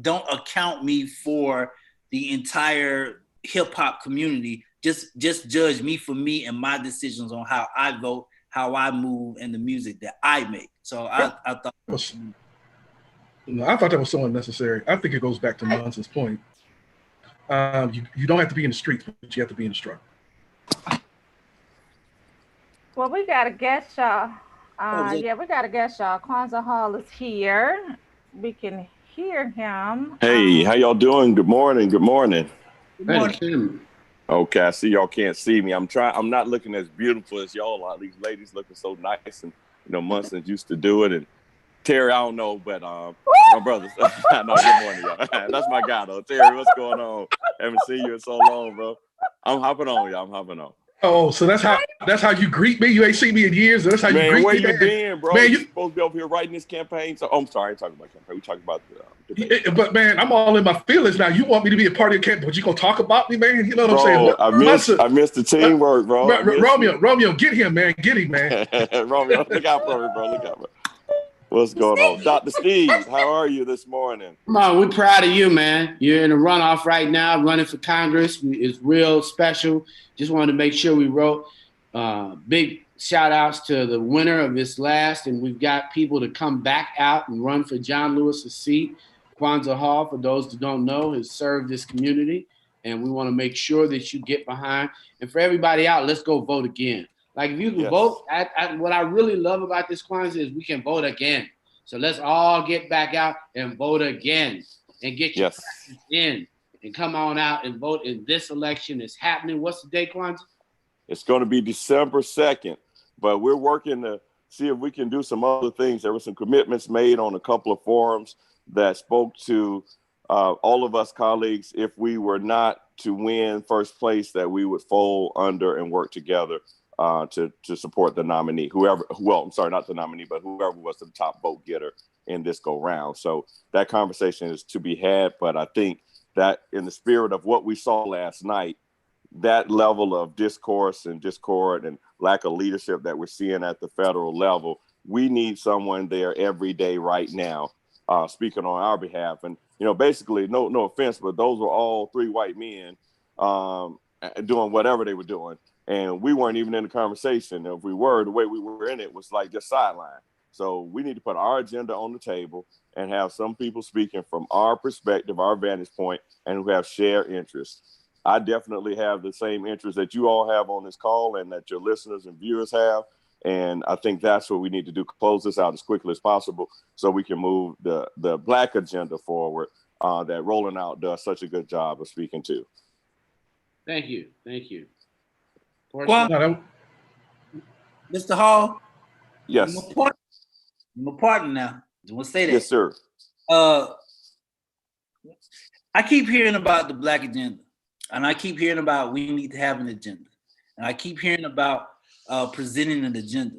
[SPEAKER 6] account me for the entire hip hop community. Just judge me for me and my decisions on how I vote, how I move, and the music that I make. So I thought
[SPEAKER 7] that was so unnecessary. I think it goes back to Monson's point. You don't have to be in the streets, but you have to be in the struggle.
[SPEAKER 5] Well, we got a guest, y'all. We got a guest, y'all. Kwanzaa Hall is here. We can hear him.
[SPEAKER 11] Hey, how y'all doing? Good morning. Good morning.
[SPEAKER 6] Good morning.
[SPEAKER 11] Okay, I see y'all can't see me. I'm not looking as beautiful as y'all are. These ladies looking so nice, and Monson's used to do it. And Terry, I don't know, but my brothers. I know. Good morning, y'all. That's my guy, though. Terry, what's going on? Haven't seen you in so long, bro. I'm hopping on, y'all. I'm hopping on.
[SPEAKER 7] Oh, so that's how you greet me? You ain't seen me in years. So that's how you greet me.
[SPEAKER 11] Where you been, bro?
[SPEAKER 7] Man,
[SPEAKER 11] you supposed to be over here writing this campaign. So, I'm sorry, I ain't talking about campaign. We talking about the debate.
[SPEAKER 7] But man, I'm all in my feelings now. You want me to be a part of the campaign, but you gonna talk about me, man? You know what I'm saying?
[SPEAKER 11] I missed the teamwork, bro.
[SPEAKER 7] Romeo, get him, man. Get him, man.
[SPEAKER 11] Romeo, look out for me, bro. Look out for me. What's going on? Dr. Steve, how are you this morning?
[SPEAKER 1] Come on, we're proud of you, man. You're in a runoff right now, running for Congress. It's real special. Just wanted to make sure we wrote big shout outs to the winner of this last, and we've got people to come back out and run for John Lewis's seat. Kwanzaa Hall, for those that don't know, has served this community, and we want to make sure that you get behind. And for everybody out, let's go vote again. Like if you can vote, what I really love about this Kwanzaa is we can vote again. So let's all get back out and vote again and get your practice in and come on out and vote in this election. It's happening. What's the date, Kwanzaa?
[SPEAKER 11] It's going to be December 2nd, but we're working to see if we can do some other things. There were some commitments made on a couple of forums that spoke to all of us colleagues. If we were not to win first place, that we would fold under and work together to support the nominee, not the nominee, but whoever was the top vote getter in this go round. So that conversation is to be had, but I think that in the spirit of what we saw last night, that level of discourse and discord and lack of leadership that we're seeing at the federal level, we need someone there every day right now, speaking on our behalf. And, basically, no offense, but those were all three white men doing whatever they were doing. And we weren't even in the conversation. If we were, the way we were in it was like just sideline. So we need to put our agenda on the table and have some people speaking from our perspective, our vantage point, and who have shared interests. I definitely have the same interest that you all have on this call and that your listeners and viewers have. And I think that's what we need to do, close this out as quickly as possible so we can move the Black agenda forward that Rolling Out does such a good job of speaking to.
[SPEAKER 1] Thank you. Thank you.
[SPEAKER 6] Well, Mr. Hall.
[SPEAKER 11] Yes.
[SPEAKER 6] I'm a partner now. I want to say that.
[SPEAKER 11] Yes, sir.
[SPEAKER 6] I keep hearing about the Black agenda, and I keep hearing about we need to have an agenda, and I keep hearing about presenting an agenda,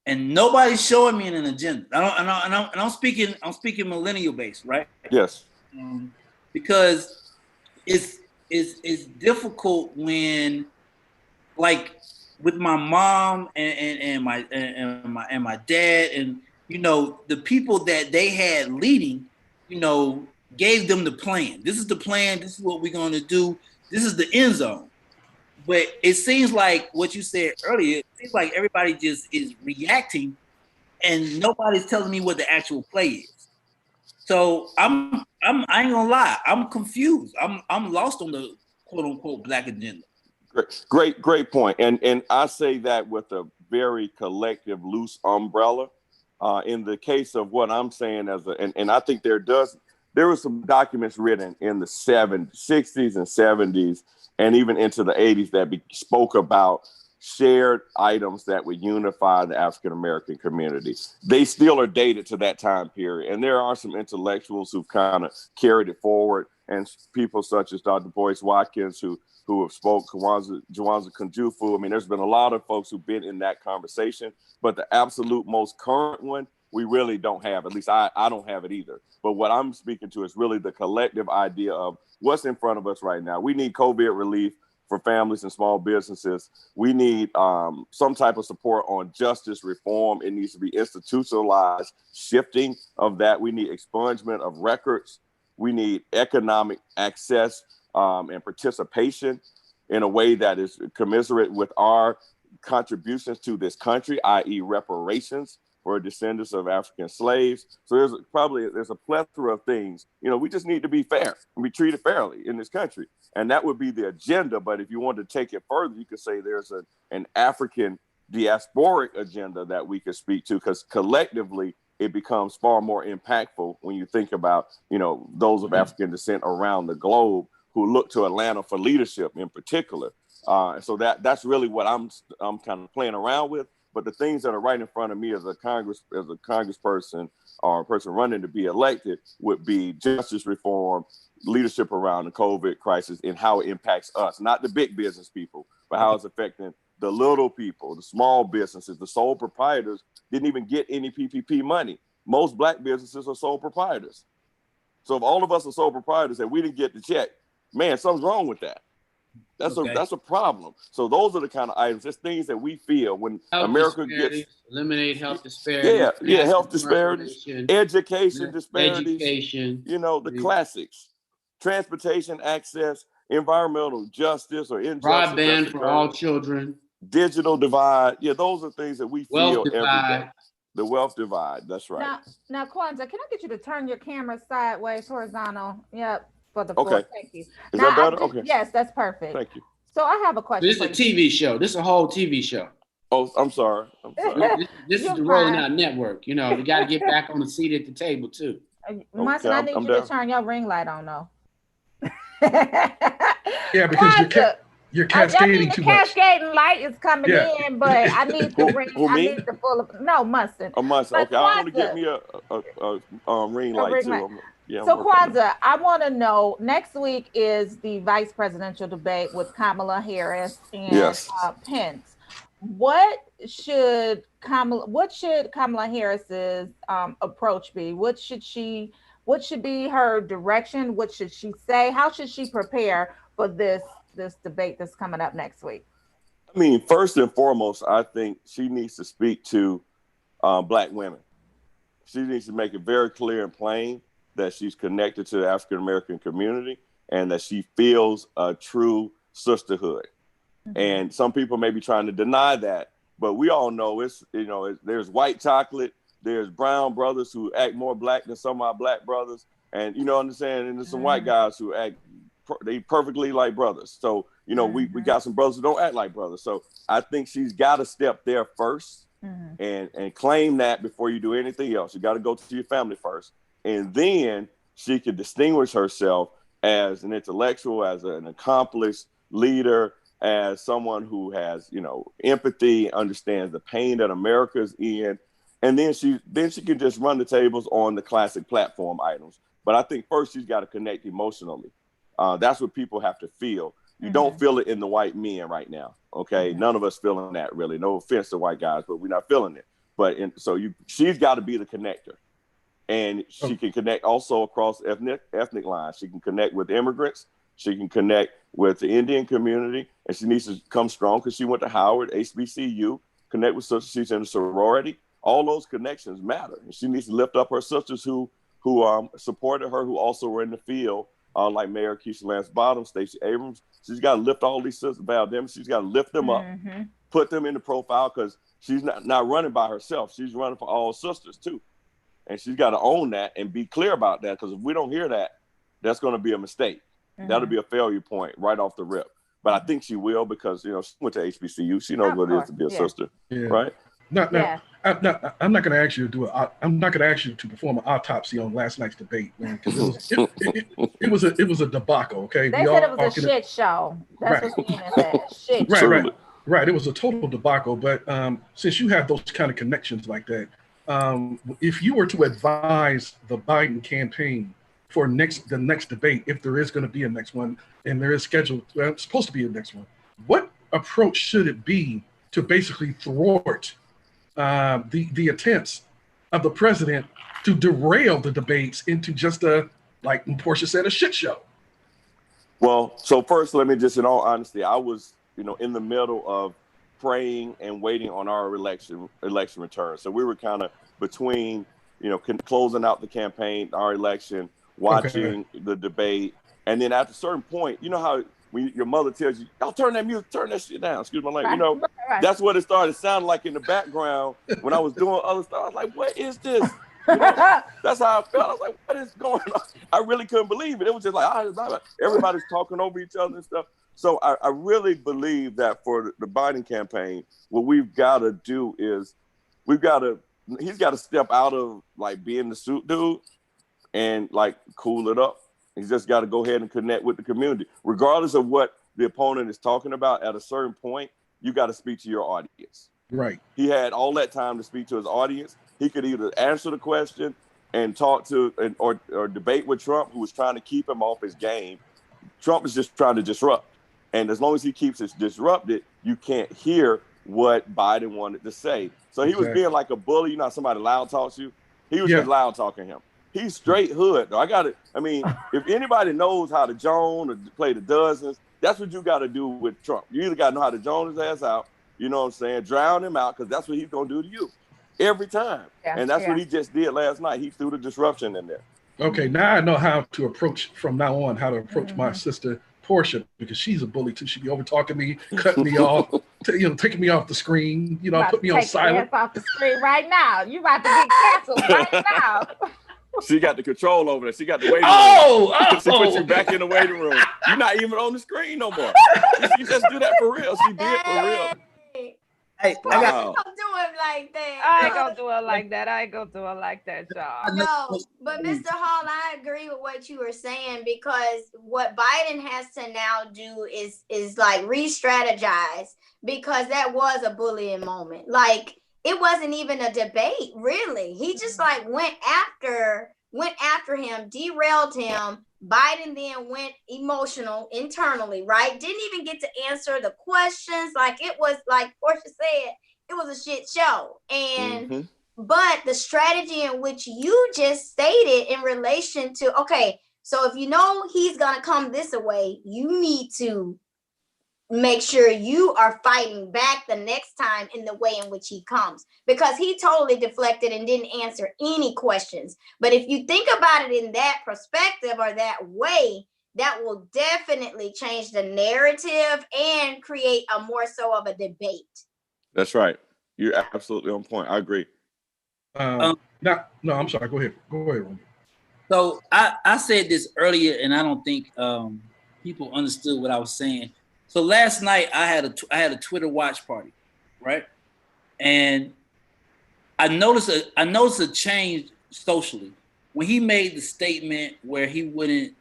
[SPEAKER 6] and nobody's showing me an agenda. I'm speaking millennial based, right?
[SPEAKER 11] Yes.
[SPEAKER 6] Because it's difficult when, like, with my mom and my dad, and the people that they had leading, gave them the plan. This is the plan. This is what we're going to do. This is the end zone. But it seems like what you said earlier. It seems like everybody just is reacting, and nobody's telling me what the actual play is. So I ain't gonna lie. I'm confused. I'm lost on the quote unquote Black agenda.
[SPEAKER 11] Great point. And I say that with a very collective, loose umbrella. In the case of what I'm saying and I think there were some documents written in the 60s and 70s and even into the 80s that spoke about shared items that would unify the African-American community. They still are dated to that time period. And there are some intellectuals who've kind of carried it forward, and people such as Dr. Boyce Watkins, who have spoke, Jawanza Kunjufu. I mean, there's been a lot of folks who've been in that conversation, but the absolute most current one, we really don't have. At least I don't have it either. But what I'm speaking to is really the collective idea of what's in front of us right now. We need COVID relief for families and small businesses. We need some type of support on justice reform. It needs to be institutionalized shifting of that. We need expungement of records. We need economic access and participation in a way that is commensurate with our contributions to this country, i.e. reparations for descendants of African slaves. So there's a plethora of things. We just need to be fair and be treated fairly in this country. And that would be the agenda. But if you want to take it further, you could say there's an African diasporic agenda that we could speak to, because collectively it becomes far more impactful when you think about, those of African descent around the globe who look to Atlanta for leadership in particular. So that's really what I'm kind of playing around with. But the things that are right in front of me as a congressperson or a person running to be elected would be justice reform, leadership around the COVID crisis, and how it impacts us, not the big business people, but how it's affecting the little people, the small businesses, the sole proprietors didn't even get any PPP money. Most Black businesses are sole proprietors. So if all of us are sole proprietors and we didn't get the check, man, something's wrong with that. That's a problem. So those are the kind of items, just things that we feel when
[SPEAKER 1] Health
[SPEAKER 11] America
[SPEAKER 1] disparities,
[SPEAKER 11] gets
[SPEAKER 1] eliminate health disparities.
[SPEAKER 11] health disparities, education disparities,
[SPEAKER 1] education.
[SPEAKER 11] the classics, transportation access, environmental justice or injustice,
[SPEAKER 1] Broadband for all children.
[SPEAKER 11] digital divide. Yeah, those are things that we feel
[SPEAKER 1] Wealth
[SPEAKER 11] every day.
[SPEAKER 1] divide.
[SPEAKER 11] The wealth divide. That's right.
[SPEAKER 5] Now, Kwanzaa, can I get you to turn your camera sideways, horizontal? Yep, for the
[SPEAKER 11] Okay.
[SPEAKER 5] floor. Thank you.
[SPEAKER 11] Is
[SPEAKER 5] Now,
[SPEAKER 11] that better? Okay.
[SPEAKER 5] Yes, that's perfect.
[SPEAKER 11] Thank you.
[SPEAKER 5] So I have a question.
[SPEAKER 1] This is a TV show. This is a whole TV show.
[SPEAKER 11] Oh, I'm sorry.
[SPEAKER 1] This is the Rolling Out Network. You got to get back on the seat at the table too.
[SPEAKER 5] Munson, I need you to turn your ring light on though.
[SPEAKER 7] Yeah, because you're cascading too much.
[SPEAKER 5] Cascading light is coming in, but I need the ring.
[SPEAKER 11] Who,
[SPEAKER 5] I
[SPEAKER 11] me?
[SPEAKER 5] need the full of
[SPEAKER 11] Munson. Okay, I want to get me a ring light too. Yeah,
[SPEAKER 5] so Kwanzaa, I want to know, next week is the vice presidential debate with Kamala Harris and Pence. What should Kamala Harris's approach be? What should be her direction? What should she say? How should she prepare for this debate that's coming up next week?
[SPEAKER 11] I mean, first and foremost, I think she needs to speak to Black women. She needs to make it very clear and plain that she's connected to the African American community and that she feels a true sisterhood. Mm-hmm. And some people may be trying to deny that, but we all know there's white chocolate, there's brown brothers who act more Black than some of our Black brothers, and understand, and there's some white guys who act they perfectly like brothers. So we got some brothers who don't act like brothers. So I think she's got to step there first and claim that before you do anything else. You got to go to your family first, and then she could distinguish herself as an intellectual, as an accomplished leader, as someone who has empathy, understands the pain that America's in, and then she can just run the tables on the classic platform items. But I think first she's got to connect emotionally. That's what people have to feel. You don't feel it in the white men right now. Okay, none of us feeling that really. No offense to white guys, but we're not feeling it. She's got to be the connector, and she can connect also across ethnic lines. She can connect with immigrants. She can connect with the Indian community, and she needs to come strong because she went to Howard, HBCU, connect with sisters. She's in a sorority. All those connections matter. And she needs to lift up her sisters who supported her, who also were in the field, like Mayor Keisha Lance Bottoms, Stacey Abrams. She's got to lift all these sisters about them. She's got to lift them up, put them in the profile, because she's not running by herself. She's running for all sisters too. And she's got to own that and be clear about that, because if we don't hear that, that's going to be a mistake. That'll be a failure point right off the rip. But I think she will, because she went to HBCU. She knows what it is to be a sister, right?
[SPEAKER 7] I'm not going to ask you to I'm not going to ask you to perform an autopsy on last night's debate, man, because it was a debacle. Okay,
[SPEAKER 5] they said it was a shit show. That's what Ian said. Shit show.
[SPEAKER 7] Right. It was a total debacle. But since you have those kind of connections like that, if you were to advise the Biden campaign for the next debate, if there is going to be a next one, and there is scheduled, supposed to be a next one, what approach should it be to basically thwart the attempts of the president to derail the debates into just like Portia said, a shit show?
[SPEAKER 11] Well, so first, let me just, in all honesty, I was, in the middle of praying and waiting on our election return. So we were kind of between, closing out the campaign, our election, watching the debate. And then at a certain point, you know how when your mother tells you, "Y'all turn that music, turn that shit down." Excuse my language. That's what it started sounding like in the background when I was doing other stuff. I was like, "What is this?" That's how I felt. I was like, "What is going on?" I really couldn't believe it. It was just like everybody's talking over each other and stuff. So I really believe that for the Biden campaign, what we've got to do is he's got to step out of like being the suit dude and like cool it up. He's just got to go ahead and connect with the community. Regardless of what the opponent is talking about, at a certain point, you got to speak to your audience.
[SPEAKER 7] Right.
[SPEAKER 11] He had all that time to speak to his audience. He could either answer the question and talk to or debate with Trump, who was trying to keep him off his game. Trump is just trying to disrupt. And as long as he keeps it disrupted, you can't hear what Biden wanted to say. So he was being like a bully. You know how somebody loud talks you? He was just loud talking him. He's straight hood. Though. I mean, if anybody knows how to Joan or play the dozens, that's what you got to do with Trump. You either got to know how to Joan his ass out, you know what I'm saying, drown him out, because that's what he's going to do to you every time.
[SPEAKER 5] Yeah,
[SPEAKER 11] and that's what he just did last night. He threw the disruption in there.
[SPEAKER 7] Okay, now I know how to approach from now on, how to approach my sister Portia, because she's a bully too. She be over talking me, cutting me off, taking me off the screen, put me on silent.
[SPEAKER 5] Off the screen right now. You about to get canceled right now.
[SPEAKER 11] She got the control over that. She got the waiting room. She put you back in the waiting room. You're not even on the screen no more. She just do that for real. She did for real.
[SPEAKER 4] Hey, I don't do it like that.
[SPEAKER 5] I ain't gonna do it like that, y'all.
[SPEAKER 4] No, but Mr. Hall, I agree with what you were saying, because what Biden has to now do is like re-strategize, because that was a bullying moment. Like, it wasn't even a debate, really. He just like went after him, derailed him. Biden then went emotional internally, right? Didn't even get to answer the questions. Like, it was, like Portia said, it was a shit show. And but the strategy in which you just stated in relation to, okay, so if you know he's gonna come this way, you need to make sure you are fighting back the next time in the way in which he comes, because he totally deflected and didn't answer any questions. But if you think about it in that perspective or that way, that will definitely change the narrative and create a more so of a debate.
[SPEAKER 11] That's right. You're absolutely on point. I agree.
[SPEAKER 7] No, I'm sorry. Go ahead, Roman.
[SPEAKER 6] So I said this earlier, and I don't think people understood what I was saying. So last night I had a Twitter watch party, right? And I noticed a change socially when he made the statement where he wouldn't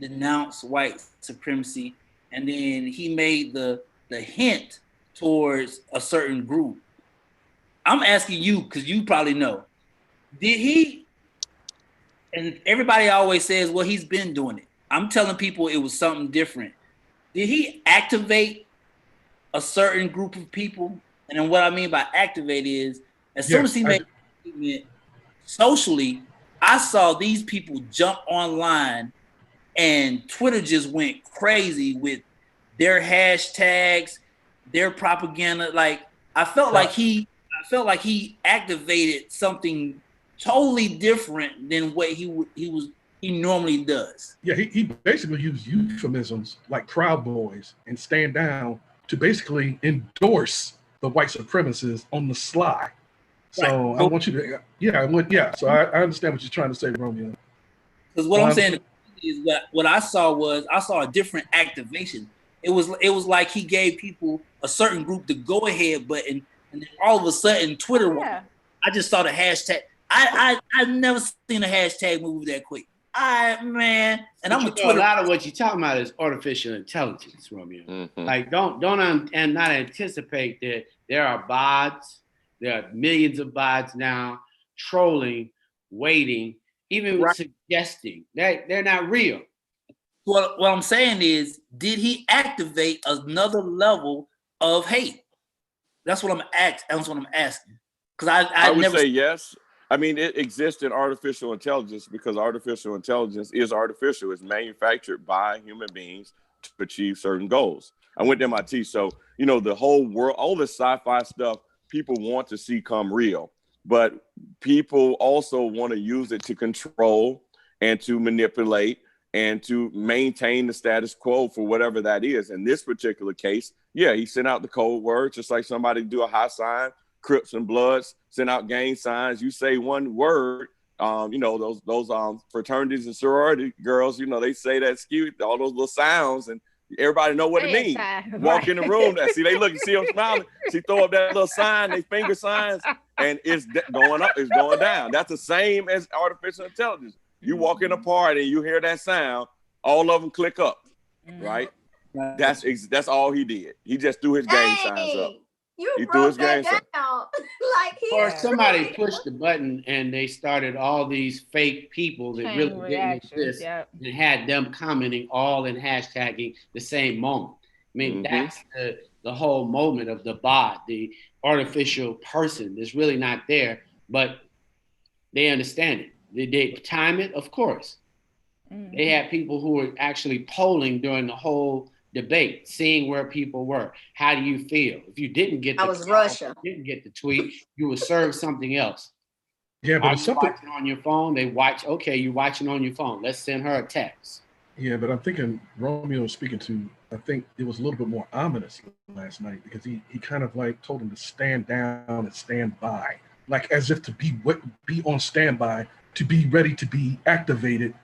[SPEAKER 6] denounce white supremacy, and then he made the hint towards a certain group. I'm asking you, because you probably know, did he? And everybody always says, well, he's been doing it. I'm telling people it was something different. Did he activate a certain group of people? And then what I mean by activate is, as soon as he made a statement socially, I saw these people jump online, and Twitter just went crazy with their hashtags, their propaganda. Like, I felt like he activated something totally different than what he normally does.
[SPEAKER 7] Yeah, he basically used euphemisms like Proud Boys and Stand Down to basically endorse the white supremacists on the sly. So right. I want you to, So I understand what you're trying to say, Romeo.
[SPEAKER 6] Because what I'm saying is what I saw a different activation. It was like he gave people a certain group the go ahead button, and then all of a sudden Twitter. I just saw the hashtag. I've never seen a hashtag move that quick. And I'm a Twitter.
[SPEAKER 1] A lot of what you're talking about is artificial intelligence, Romeo. Mm-hmm. Like, don't not anticipate that there are bots. There are millions of bots now trolling, waiting, even suggesting that they're not real.
[SPEAKER 6] What I'm saying is, did he activate another level of hate? That's what I'm asking. Because I
[SPEAKER 11] would say yes. I mean, it exists in artificial intelligence because artificial intelligence is artificial. It's manufactured by human beings to achieve certain goals. I went to MIT, so, the whole world, all this sci-fi stuff, people want to see come real. But people also want to use it to control and to manipulate and to maintain the status quo for whatever that is. In this particular case, he sent out the code word, just like somebody do a high sign. Crips and Bloods send out gang signs. You say one word, those fraternities and sorority girls, they say that skew, all those little sounds, and everybody know what it means. Walk in the room, see them smiling. She throw up that little sign, they finger signs, and it's going up, it's going down. That's the same as artificial intelligence. You walk in a party and you hear that sound, all of them click up, right? That's all he did. He just threw his gang signs up.
[SPEAKER 4] He threw his game down.
[SPEAKER 1] Or somebody pushed the button and they started all these fake people that really didn't exist and had them commenting all and hashtagging the same moment. I mean, that's the whole moment of the bot, the artificial person that's really not there, but they understand it. Did they time it? Of course. They had people who were actually polling during the whole debate, seeing where people were. How do you feel? If you didn't get
[SPEAKER 4] I
[SPEAKER 1] the
[SPEAKER 4] was
[SPEAKER 1] call,
[SPEAKER 4] Russia.
[SPEAKER 1] didn't get the tweet, you were served something else.
[SPEAKER 7] Yeah, but
[SPEAKER 1] Are
[SPEAKER 7] it's
[SPEAKER 1] you
[SPEAKER 7] something.
[SPEAKER 1] watching on your phone? They watch. Okay, you're watching on your phone. Let's send her a text.
[SPEAKER 7] Yeah, but I'm thinking Romeo was speaking to, I think it was a little bit more ominous last night because he kind of like told him to stand down and stand by, like as if to be on standby, to be ready to be activated,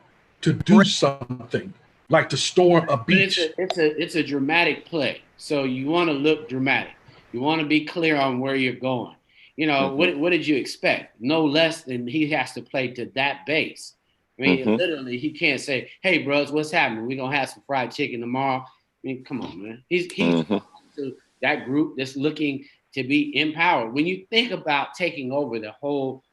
[SPEAKER 7] to do something, like to storm a
[SPEAKER 1] But
[SPEAKER 7] beach.
[SPEAKER 1] it's a dramatic play. So you want to look dramatic. You want to be clear on where you're going. You know, what did you expect? No less than he has to play to that base. I mean, literally, he can't say, "Hey, bros, what's happening? We're gonna have some fried chicken tomorrow." I mean, come on, man. He's to that group that's looking to be empowered. When you think about taking over the whole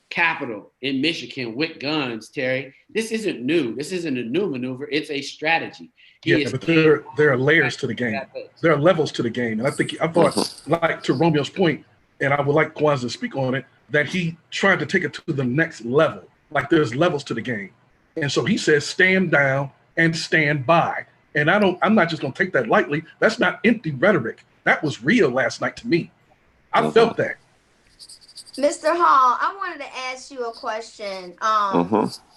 [SPEAKER 1] capital in Michigan with guns, Terry, this isn't new. This isn't a new maneuver. It's a strategy.
[SPEAKER 7] Yeah, but there are layers to the game. There are levels to the game, and I thought, like to Romeo's point, and I would like Kwanzaa to speak on it, that he tried to take it to the next level. Like there's levels to the game, and so he says, "Stand down and stand by." And I'm not just going to take that lightly. That's not empty rhetoric. That was real last night to me. I felt that.
[SPEAKER 4] Mr. Hall, I wanted to ask you a question.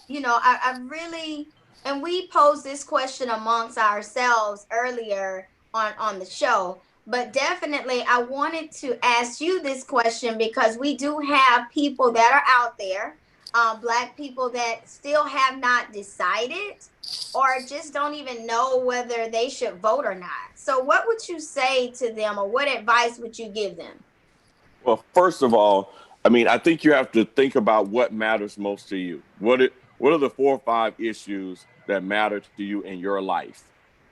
[SPEAKER 4] You know, I really, and we posed this question amongst ourselves earlier on the show, but definitely I wanted to ask you this question because we do have people that are out there, Black people that still have not decided or just don't even know whether they should vote or not. So what would you say to them, or what advice would you give them?
[SPEAKER 11] Well, first of all, I mean, I think you have to think about what matters most to you. What are the 4 or 5 issues that matter to you in your life?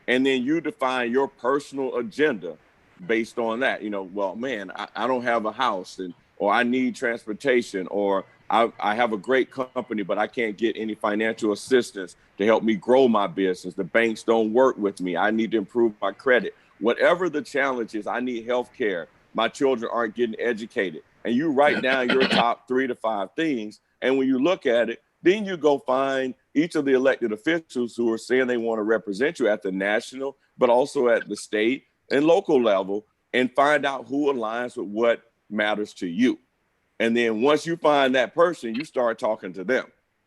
[SPEAKER 11] And then you define your personal agenda based on that. You know, well, man, I don't have a house, or I need transportation, or I have a great company, but I can't get any financial assistance to help me grow my business. The banks don't work with me. I need to improve my credit. Whatever the challenge is, I need health care. My children aren't getting educated. And you write down your top 3 to 5 things. And when you look at it, then you go find each of the elected officials who are saying they want to represent you at the national, but also at the state and local level, and find out who aligns with what matters to you. And then once you find that person, you start talking to them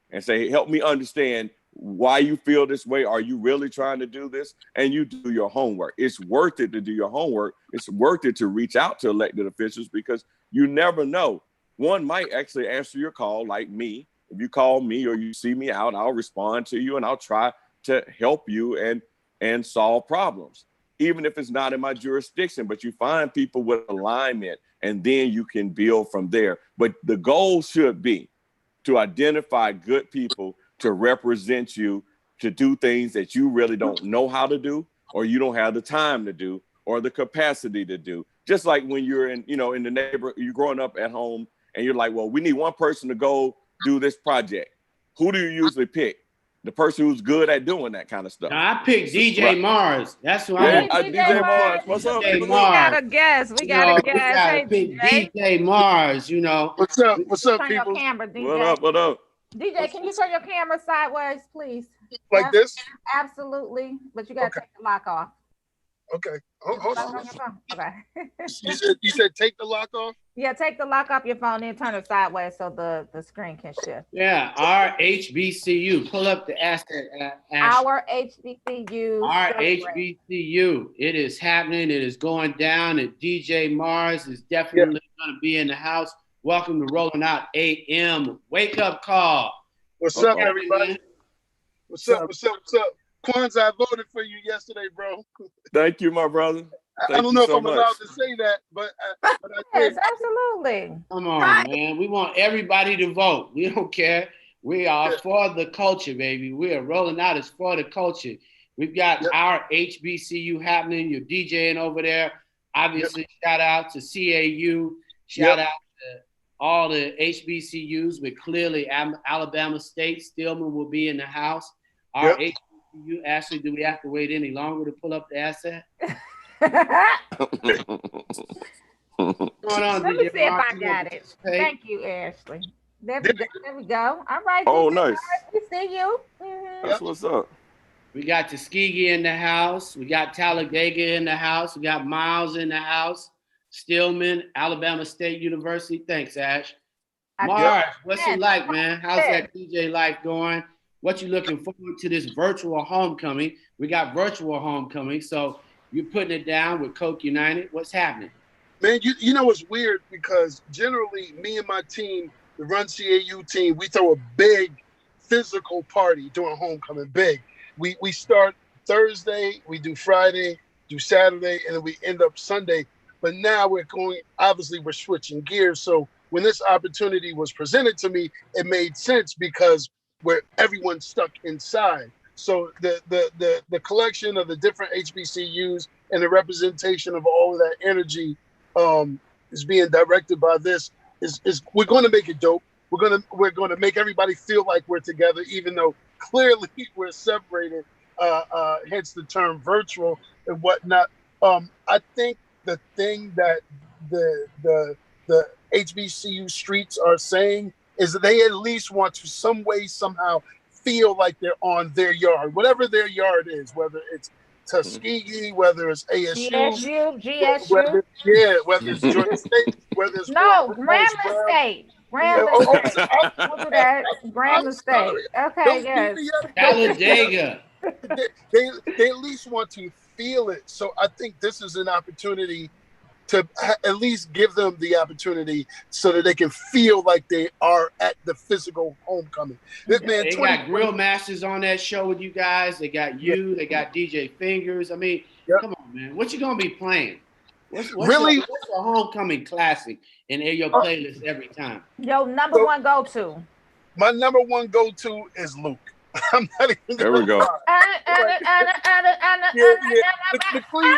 [SPEAKER 11] and say, help me understand why you feel this way. Are you really trying to do this? And you do your homework. It's worth it to do your homework. It's worth it to reach out to elected officials because you never know. One might actually answer your call, like me. If you call me or you see me out, I'll respond to you and I'll try to help you and solve problems, even if it's not in my jurisdiction. But you find people with alignment and then you can build from there. But the goal should be to identify good people to represent you, to do things that you really don't know how to do, or you don't have the time to do, or the capacity to do. Just like when you're in the neighborhood, you're growing up at home and you're like, well, we need one person to go do this project. Who do you usually pick? The person who's good at doing that kind of stuff.
[SPEAKER 1] Now, I picked DJ Mars. That's who
[SPEAKER 11] Yeah,
[SPEAKER 1] I
[SPEAKER 11] DJ Mars. What's up?
[SPEAKER 1] DJ
[SPEAKER 5] We
[SPEAKER 1] Mars.
[SPEAKER 5] got a guest. We got a guest.
[SPEAKER 1] We gotta
[SPEAKER 5] Hey,
[SPEAKER 1] pick
[SPEAKER 5] DJ.
[SPEAKER 1] DJ Mars. You know.
[SPEAKER 12] What's up? What's up,
[SPEAKER 5] Turn your
[SPEAKER 12] people?
[SPEAKER 5] camera, DJ.
[SPEAKER 11] What up? What up?
[SPEAKER 5] DJ, can you turn your camera sideways, please?
[SPEAKER 12] Like this?
[SPEAKER 5] Absolutely. But you got to take the lock off.
[SPEAKER 12] Okay. Hold on.
[SPEAKER 5] Okay.
[SPEAKER 12] You said take the lock off?
[SPEAKER 5] Yeah, take the lock off your phone and turn it sideways so the screen can shift.
[SPEAKER 1] Yeah, our HBCU. Pull up the asset.
[SPEAKER 5] Our HBCU.
[SPEAKER 1] Our HBCU. It is happening. It is going down. And DJ Mars is definitely going to be in the house. Welcome to Rolling Out AM. Wake up call.
[SPEAKER 12] What's up, everybody? What's up? What's up? What's up? Kwanzaa, I voted for you yesterday, bro.
[SPEAKER 11] Thank you, my brother.
[SPEAKER 12] I don't know if I'm allowed to say that, but I
[SPEAKER 5] yes,
[SPEAKER 12] did.
[SPEAKER 5] absolutely.
[SPEAKER 1] Come on, man. We want everybody to vote. We don't care. We are for the culture, baby. We are Rolling Out is for the culture. We've got our HBCU happening. You're DJing over there. Obviously, shout out to CAU. Shout out to all the HBCUs, but clearly Alabama State, Stillman will be in the house. Our HBCU, Ashley, do we have to wait any longer to pull up the asset? What's going on,
[SPEAKER 5] Let me
[SPEAKER 1] DJ
[SPEAKER 5] see if
[SPEAKER 1] Mark?
[SPEAKER 5] I got it. Thank you, Ashley. There we go. There we go. All right,
[SPEAKER 11] Oh,
[SPEAKER 5] DJ
[SPEAKER 11] nice.
[SPEAKER 5] Morris, we see you. Mhm.
[SPEAKER 11] That's what's up.
[SPEAKER 1] We got Tuskegee in the house. We got Talladega in the house. We got Miles in the house. Stillman, Alabama State University. Thanks, Ash. Mars, what's it like, man? How's that DJ life going? What you looking forward to this virtual homecoming? We got virtual homecoming, so you're putting it down with Coke United. What's happening?
[SPEAKER 12] Man, you know it's weird because generally me and my team, the Run CAU team, we throw a big physical party during homecoming. Big. We start Thursday, we do Friday, do Saturday, and then we end up Sunday. But now we're switching gears. So when this opportunity was presented to me, it made sense because everyone's stuck inside. So the collection of the different HBCUs and the representation of all of that energy is being directed by this is we're going to make it dope. We're going to make everybody feel like we're together, even though clearly we're separated. Hence the term virtual and whatnot. I think the thing that the HBCU streets are saying is that they at least want to some way somehow feel like they're on their yard, whatever their yard is, whether it's Tuskegee, whether it's ASU,
[SPEAKER 5] GSU.
[SPEAKER 12] whether it's Georgia State, whether it's
[SPEAKER 5] Grambling State. Grambling State. We'll do that. Grambling State. Okay, yes.
[SPEAKER 1] Talladega.
[SPEAKER 12] They at least want to feel it. So I think this is an opportunity to at least give them the opportunity so that they can feel like they are at the physical homecoming. This man,
[SPEAKER 1] they got Grill Masters on that show with you guys. They got you. They got DJ Fingers. I mean, come on, man. What you gonna be playing? What's your homecoming classic in your playlist every time?
[SPEAKER 5] Your number one go-to.
[SPEAKER 12] My number one go-to is Luke. I'm not even
[SPEAKER 11] there we go.
[SPEAKER 12] The clean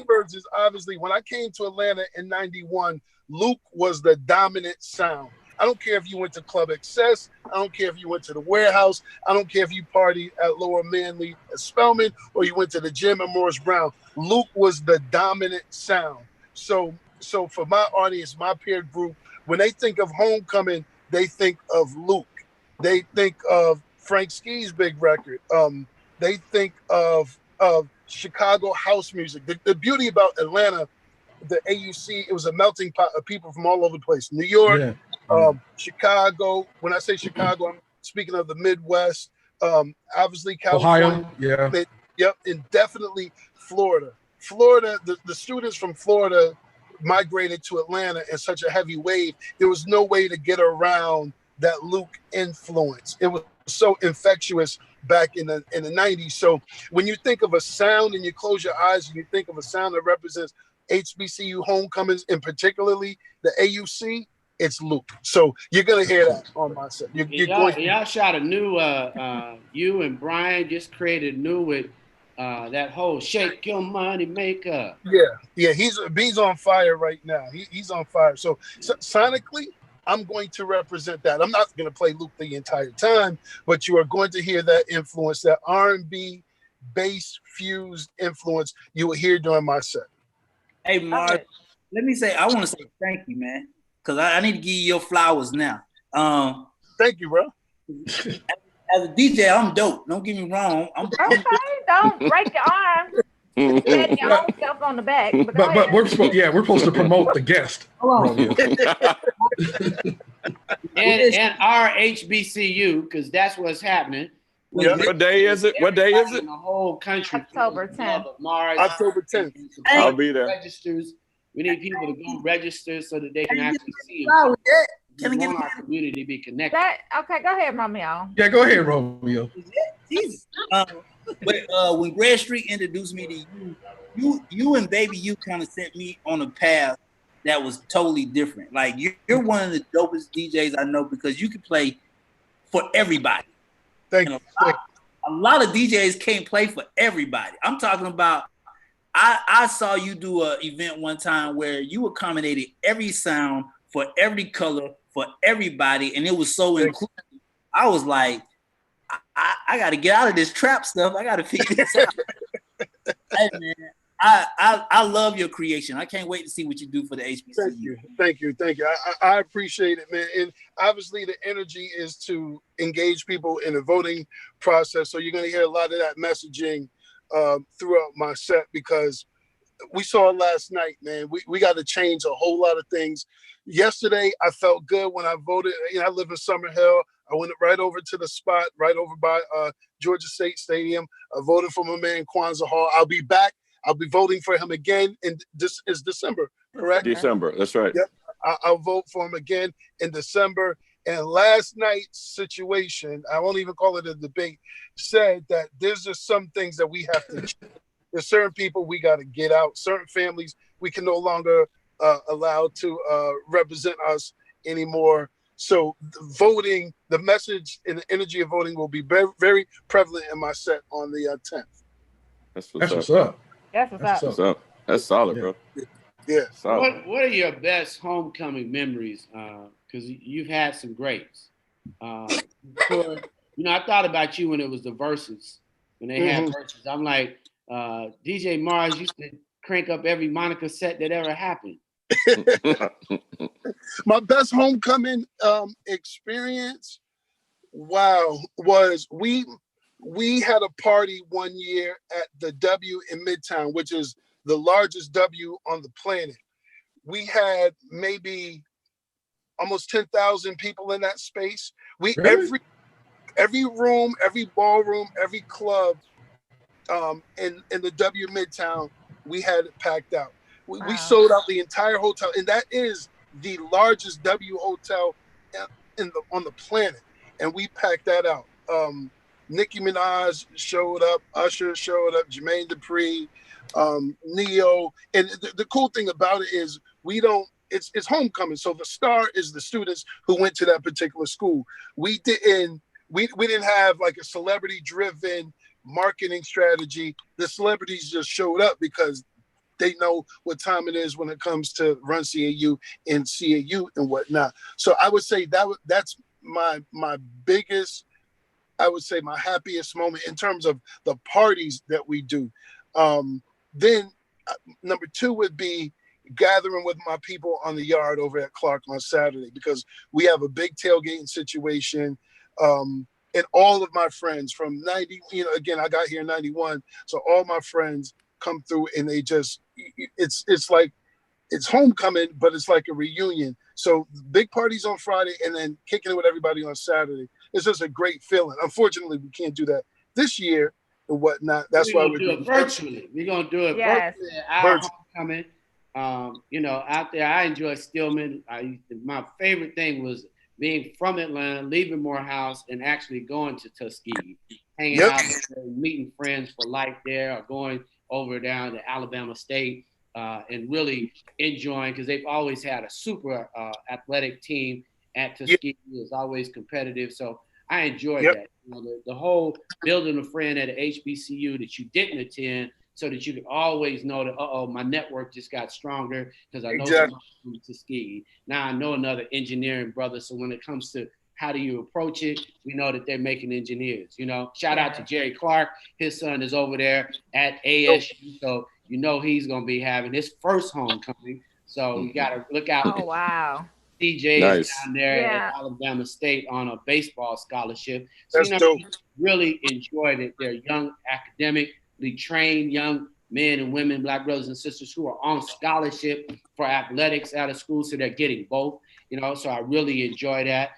[SPEAKER 12] version is obviously when I came to Atlanta in '91, Luke was the dominant sound. I don't care if you went to Club Excess. I don't care if you went to the Warehouse. I don't care if you partied at Lower Manly at Spelman or you went to the gym at Morris Brown. Luke was the dominant sound. So for my audience, my peer group, when they think of homecoming, they think of Luke. They think of Frank Ski's big record. They think of Chicago house music. The beauty about Atlanta, the AUC, it was a melting pot of people from all over the place. New York, Chicago. When I say Chicago, I'm speaking of the Midwest. Obviously California.
[SPEAKER 7] Ohio,
[SPEAKER 12] Yep, and definitely Florida. Florida, the students from Florida migrated to Atlanta in such a heavy wave. There was no way to get around that Luke influence. It was so infectious back in the 90s. So when you think of a sound and you close your eyes and you think of a sound that represents HBCU homecomings and particularly the AUC, it's Luke. So you're gonna hear that on my set.
[SPEAKER 1] Y'all shot a new you and Brian just created new with that whole Shake Your Money Maker.
[SPEAKER 12] Yeah, he's on fire right now. He's on fire. So sonically, I'm going to represent that. I'm not going to play Luke the entire time, but you are going to hear that influence, that R&B bass fused influence you will hear during my set.
[SPEAKER 6] Hey, Mark, let me say, I want to say thank you, man, because I need to give you your flowers now.
[SPEAKER 12] Thank you, bro.
[SPEAKER 6] As a DJ, I'm dope. Don't get me wrong.
[SPEAKER 5] Don't break your arm. Pat your own self on the back.
[SPEAKER 7] But we're supposed to promote the guest.
[SPEAKER 1] and our HBCU, because that's what's happening.
[SPEAKER 11] What day is it? What day is it?
[SPEAKER 1] In the whole country.
[SPEAKER 5] October 10th.
[SPEAKER 12] October 10th.
[SPEAKER 11] I'll be there.
[SPEAKER 1] Registers. We need people to go register so that they can actually see them. We want our community to be connected.
[SPEAKER 5] Okay, go ahead, Romeo.
[SPEAKER 7] Yeah, go ahead, Romeo.
[SPEAKER 6] Jesus. When Greg Street introduced me to you and Baby You kind of sent me on a path that was totally different. Like you're one of the dopest DJs I know because you can play for everybody.
[SPEAKER 12] Thank you.
[SPEAKER 6] A lot of DJs can't play for everybody. I'm talking about, I saw you do an event one time where you accommodated every sound for every color for everybody, and it was so inclusive. I was like, I got to get out of this trap stuff. I got to figure this out. Hey, man, I love your creation. I can't wait to see what you do for the HBCU.
[SPEAKER 12] Thank you. I appreciate it, man. And obviously, the energy is to engage people in the voting process. So you're going to hear a lot of that messaging throughout my set because we saw it last night, man. We got to change a whole lot of things. Yesterday, I felt good when I voted. You know, I live in Summer Hill. I went right over to the spot, right over by Georgia State Stadium. I voted for my man Kwanzaa Hall. I'll be back. I'll be voting for him again. And this is December, correct?
[SPEAKER 11] December. That's right.
[SPEAKER 12] Yep. I'll vote for him again in December. And last night's situation, I won't even call it a debate, said that there's just some things that we have to change. There's certain people we got to get out. Certain families we can no longer allow to represent us anymore. So voting, the message and the energy of voting will be very, very prevalent in my set on the 10th.
[SPEAKER 11] That's what's
[SPEAKER 7] up.
[SPEAKER 5] That's what's up.
[SPEAKER 11] That's solid, bro.
[SPEAKER 12] Yeah.
[SPEAKER 11] Solid.
[SPEAKER 1] What are your best homecoming memories? Because you've had some greats. You know, I thought about you when it was the verses, when they had verses. I'm like, DJ Mars used to crank up every Monica set that ever happened.
[SPEAKER 12] My best homecoming experience, was we had a party one year at the W in Midtown, which is the largest W on the planet. We had maybe almost 10,000 people in that space.
[SPEAKER 7] Really?
[SPEAKER 12] Every room, every ballroom, every club in the W Midtown, we had it packed out. We sold out the entire hotel, and that is the largest W hotel on the planet, and we packed that out. Nicki Minaj showed up, Usher showed up, Jermaine Dupri, Neo, and the cool thing about it is it's homecoming, so the star is the students who went to that particular school. We didn't have like a celebrity driven marketing strategy. The celebrities just showed up because they know what time it is when it comes to Run CAU and CAU and whatnot. So I would say that's my biggest, I would say my happiest moment in terms of the parties that we do. Then number two would be gathering with my people on the yard over at Clark on Saturday, because we have a big tailgating situation. And all of my friends from 90, again, I got here in 91. So all my friends come through and they just, it's like, it's homecoming, but it's like a reunion. So big parties on Friday and then kicking it with everybody on Saturday. It's just a great feeling. Unfortunately, we can't do that this year and whatnot. That's why we're
[SPEAKER 1] doing it virtually. We're going to do it virtually at our homecoming. Out there, I enjoy Stillman. My favorite thing was being from Atlanta, leaving Morehouse, and actually going to Tuskegee, hanging out there, meeting friends for life there, or going over down to Alabama State and really enjoying, because they've always had a super athletic team at Tuskegee. It's always competitive. So I enjoyed that. The whole building a friend at an HBCU that you didn't attend, so that you could always know that, my network just got stronger because I know somebody from Tuskegee. Now I know another engineering brother. So when it comes to how do you approach it, we know that they're making engineers. Shout out to Jerry Clark. His son is over there at ASU. So he's going to be having his first homecoming. So you got to look out.
[SPEAKER 5] Oh, wow.
[SPEAKER 1] DJ's down there at Alabama State on a baseball scholarship. So,
[SPEAKER 12] That's dope.
[SPEAKER 1] Really enjoyed it. They're young, academically trained young men and women, Black brothers and sisters who are on scholarship for athletics out of school. So they're getting both, so I really enjoy that.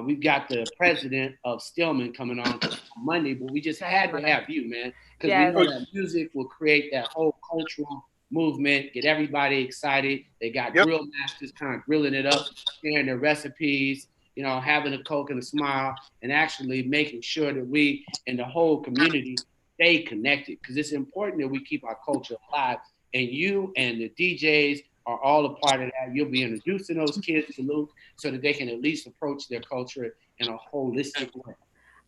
[SPEAKER 1] We've got the president of Stillman coming on Monday, but we just had to have you, man, because we know that music will create that whole cultural movement, get everybody excited. They got grill masters kind of grilling it up, sharing their recipes, having a Coke and a smile, and actually making sure that we and the whole community stay connected, because it's important that we keep our culture alive. And you and the DJs are all a part of that. You'll be introducing those kids to Luke so that they can at least approach their culture in a holistic way.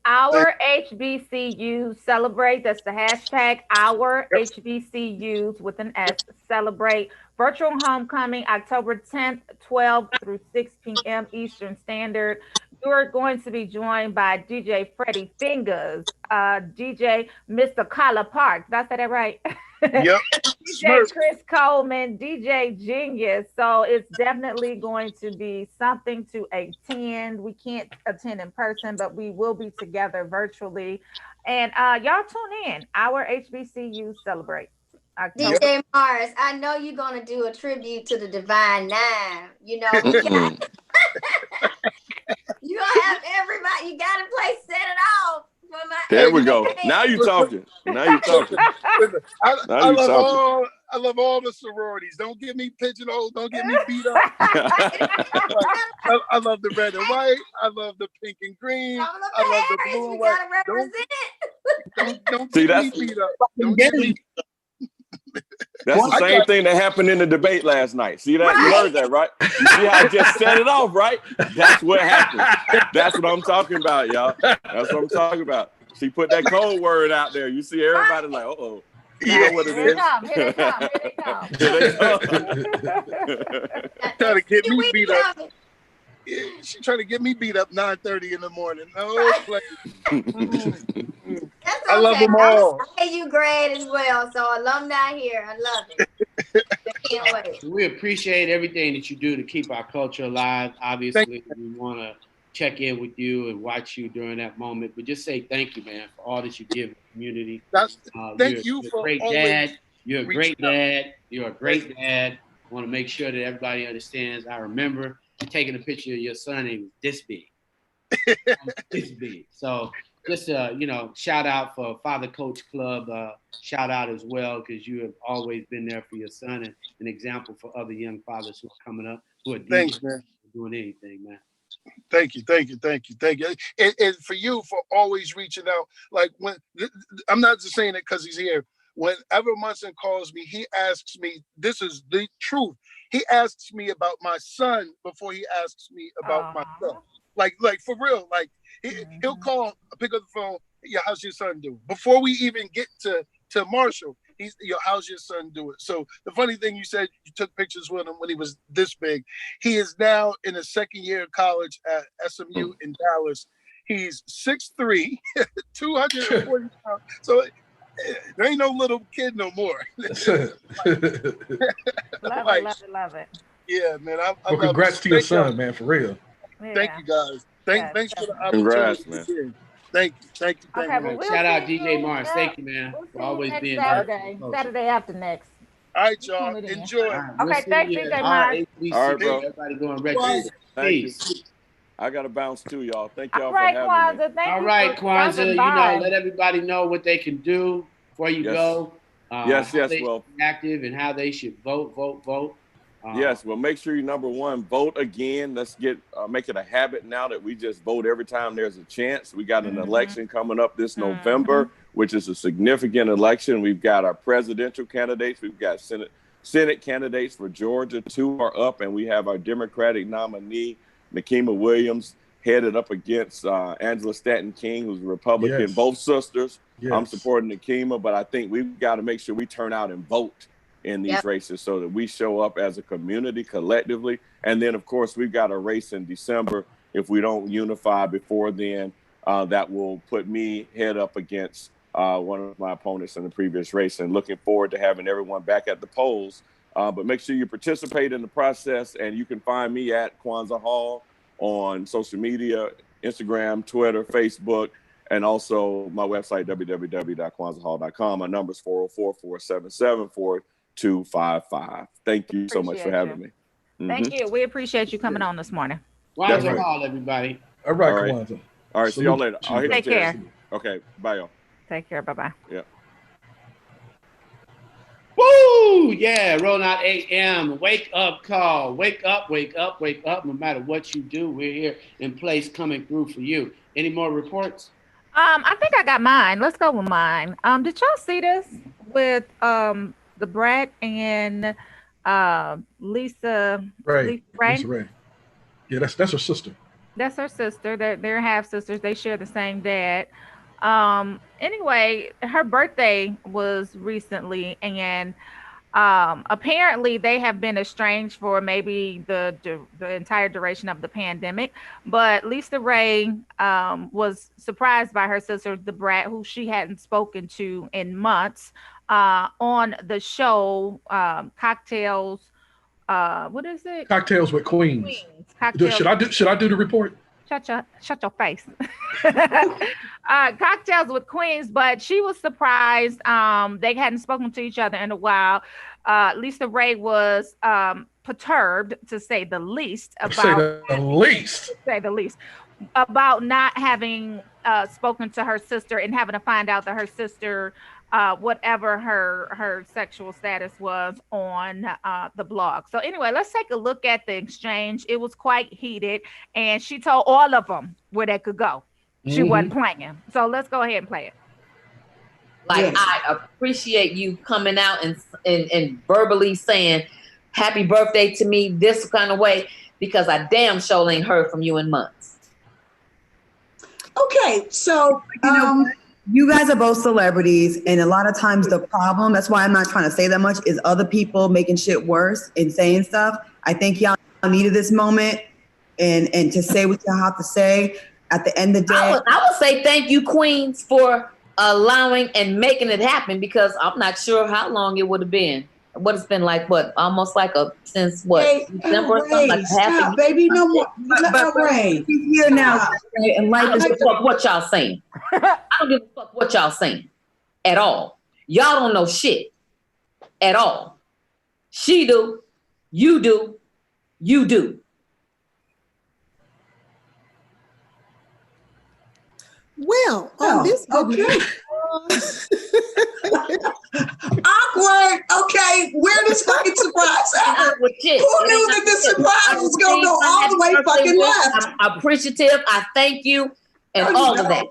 [SPEAKER 5] Our HBCUs celebrate. That's the hashtag. Our HBCUs with an S celebrate. Virtual homecoming, October 10th, 12 through 6 p.m. Eastern Standard. You're going to be joined by DJ Freddie Fingers, DJ Mr. Collar Park. Did I say that right?
[SPEAKER 12] Yep.
[SPEAKER 5] DJ Chris Coleman, DJ Genius. So it's definitely going to be something to attend. We can't attend in person, but we will be together virtually. And y'all tune in. Our HBCU celebrate October.
[SPEAKER 4] DJ Mars, I know you're gonna do a tribute to the Divine Nine. You know, we got you gonna have everybody. You gotta play "Set It Off" for my.
[SPEAKER 11] There we go. Now you talking. Now you talking.
[SPEAKER 12] Listen,
[SPEAKER 11] Now
[SPEAKER 12] I
[SPEAKER 11] you
[SPEAKER 12] love
[SPEAKER 11] talking.
[SPEAKER 12] I love all the sororities. Don't get me pigeonholed. Don't get me beat up. I love the red and white. I love the pink and green. I love the blue and
[SPEAKER 4] We
[SPEAKER 12] white.
[SPEAKER 4] gotta represent.
[SPEAKER 12] Don't
[SPEAKER 11] See,
[SPEAKER 12] get me beat up. Don't get me.
[SPEAKER 11] That's the same thing that happened in the debate last night. See that? You heard that, right? You see how I just set it off, right? That's what happened. That's what I'm talking about, y'all. That's what I'm talking about. She put that code word out there. You see everybody like, uh-oh. You know what it is.
[SPEAKER 5] Here they come. Here they come.
[SPEAKER 12] Trying to get me beat up. She trying to get me beat up 9:30 in the morning. No play.
[SPEAKER 4] That's
[SPEAKER 12] I love them all.
[SPEAKER 4] I you grad as well, so alumni here. I love it. Can't wait.
[SPEAKER 1] We appreciate everything that you do to keep our culture alive. Obviously, we want to check in with you and watch you during that moment. But just say thank you, man, for all that you give the community.
[SPEAKER 12] Thank you for
[SPEAKER 1] a great
[SPEAKER 12] always
[SPEAKER 1] dad. You're a great
[SPEAKER 12] reaching out.
[SPEAKER 1] dad. You're a great dad. I want to make sure that everybody understands. I remember taking a picture of your son, and he was this big. This big. So just shout out for Father Coach Club. Shout out as well, because you have always been there for your son and an example for other young fathers who are coming up, who are
[SPEAKER 12] Thanks, man.
[SPEAKER 1] doing anything, man.
[SPEAKER 12] Thank you. And for you for always reaching out. Like when I'm not just saying it because he's here. Whenever Munson calls me, he asks me, this is the truth. He asks me about my son before he asks me about myself. Like for real. Like he'll call, pick up the phone. Yeah, how's your son doing? Before we even get to Marshall, he's, how's your son doing? So the funny thing, you said you took pictures with him when he was this big. He is now in the second year of college at SMU in Dallas. He's 6'3", 240 pounds. So there ain't no little kid no more.
[SPEAKER 5] Love it.
[SPEAKER 12] Yeah, man. I
[SPEAKER 7] well,
[SPEAKER 12] love
[SPEAKER 7] congrats
[SPEAKER 12] it.
[SPEAKER 7] to your
[SPEAKER 12] Thank
[SPEAKER 7] son,
[SPEAKER 12] y'all.
[SPEAKER 7] man, for real.
[SPEAKER 5] Yeah.
[SPEAKER 12] Thank you, guys. Thanks for the opportunity.
[SPEAKER 11] Congrats, man.
[SPEAKER 12] Thank you.
[SPEAKER 5] Okay, well, we'll
[SPEAKER 1] Shout out
[SPEAKER 5] see
[SPEAKER 1] DJ
[SPEAKER 5] you
[SPEAKER 1] Mars. Thank you, man,
[SPEAKER 5] We'll see
[SPEAKER 1] for
[SPEAKER 5] you
[SPEAKER 1] always
[SPEAKER 5] next
[SPEAKER 1] being
[SPEAKER 5] Saturday.
[SPEAKER 1] there.
[SPEAKER 5] Saturday after next.
[SPEAKER 12] All right, y'all.
[SPEAKER 5] Tune it in.
[SPEAKER 12] Enjoy.
[SPEAKER 5] Okay, thanks, DJ Mars.
[SPEAKER 11] All right, bro.
[SPEAKER 1] Everybody going retro.
[SPEAKER 11] Thank you. I got to bounce too, y'all. Thank y'all
[SPEAKER 5] All
[SPEAKER 11] for
[SPEAKER 5] right,
[SPEAKER 11] having me.
[SPEAKER 5] Kwanzaa. Thank
[SPEAKER 1] All
[SPEAKER 5] you
[SPEAKER 1] right,
[SPEAKER 5] for
[SPEAKER 1] Kwanzaa,
[SPEAKER 5] stopping by.
[SPEAKER 1] let everybody know what they can do before you
[SPEAKER 11] Yes.
[SPEAKER 1] go.
[SPEAKER 11] Yes,
[SPEAKER 1] how they
[SPEAKER 11] well.
[SPEAKER 1] should be active and how they should vote.
[SPEAKER 11] Yes, well, make sure you, number one, vote again. Let's make it a habit now that we just vote every time there's a chance. We got an election coming up this November, which is a significant election. We've got our presidential candidates. We've got Senate candidates for Georgia. 2 are up, and we have our Democratic nominee, Nikema Williams, headed up against Angela Stanton King, who's a Republican.
[SPEAKER 7] Yes.
[SPEAKER 11] Both sisters.
[SPEAKER 7] Yes.
[SPEAKER 11] I'm supporting Nikema, but I think we've got to make sure we turn out and vote in these races so that we show up as a community collectively. And then, of course, we've got a race in December. If we don't unify before then, that will put me head up against one of my opponents in the previous race, and looking forward to having everyone back at the polls. But make sure you participate in the process, and you can find me at Kwanzaa Hall on social media, Instagram, Twitter, Facebook, and also my website, www.kwanzaahall.com. My number is 404-477-4255. Thank you so much for having me.
[SPEAKER 5] Thank you. We appreciate you coming on this morning.
[SPEAKER 1] Kwanzaa Hall, everybody.
[SPEAKER 7] All right, Kwanzaa.
[SPEAKER 11] All right, see y'all later.
[SPEAKER 5] Take care.
[SPEAKER 11] Okay, bye, y'all.
[SPEAKER 5] Take care. Bye-bye.
[SPEAKER 11] Yeah.
[SPEAKER 1] Woo! Yeah, rolling out AM. Wake up call. Wake up. No matter what you do, we're here in place coming through for you. Any more reports?
[SPEAKER 5] I think I got mine. Let's go with mine. Did y'all see this with the Brat and Lisa Ray?
[SPEAKER 7] Lisa Ray. Yeah, that's her sister.
[SPEAKER 5] That's her sister. They're half sisters. They share the same dad. Anyway, her birthday was recently, and Apparently, they have been estranged for maybe the entire duration of the pandemic. But Lisa Ray was surprised by her sister, the brat, who she hadn't spoken to in months, on the show Cocktails. What is it?
[SPEAKER 7] Cocktails with Queens.
[SPEAKER 5] Cocktails.
[SPEAKER 7] Should I do the report?
[SPEAKER 5] Shut your face. Cocktails with Queens, but she was surprised. They hadn't spoken to each other in a while. Lisa Ray was perturbed, to say the least, about not having spoken to her sister and having to find out that her sister, whatever her sexual status was, on the blog. So anyway, let's take a look at the exchange. It was quite heated, and she told all of them where they could go. She wasn't playing. So let's go ahead and play it.
[SPEAKER 13] Like, I appreciate you coming out and verbally saying happy birthday to me this kind of way, because I damn sure ain't heard from you in months.
[SPEAKER 14] Okay, so you guys are both celebrities, and a lot of times the problem, that's why I'm not trying to say that much, is other people making shit worse and saying stuff. I think y'all needed this moment and to say what y'all have to say. At the end of the day,
[SPEAKER 13] I would say thank you, Queens, for allowing and making it happen, because I'm not sure how long it would have been. What it's been like, almost like since December or something, like
[SPEAKER 14] stop, baby, no more.
[SPEAKER 13] He's here now, and life is fuck what y'all saying. I don't give a fuck what y'all saying at all. Y'all don't know shit at all. She do, you do, you do.
[SPEAKER 14] Well, on this awkward. Okay, weirdest fucking surprise ever. Who knew that this surprise was gonna go all the way fucking left?
[SPEAKER 13] I'm appreciative. I thank you, and all of that.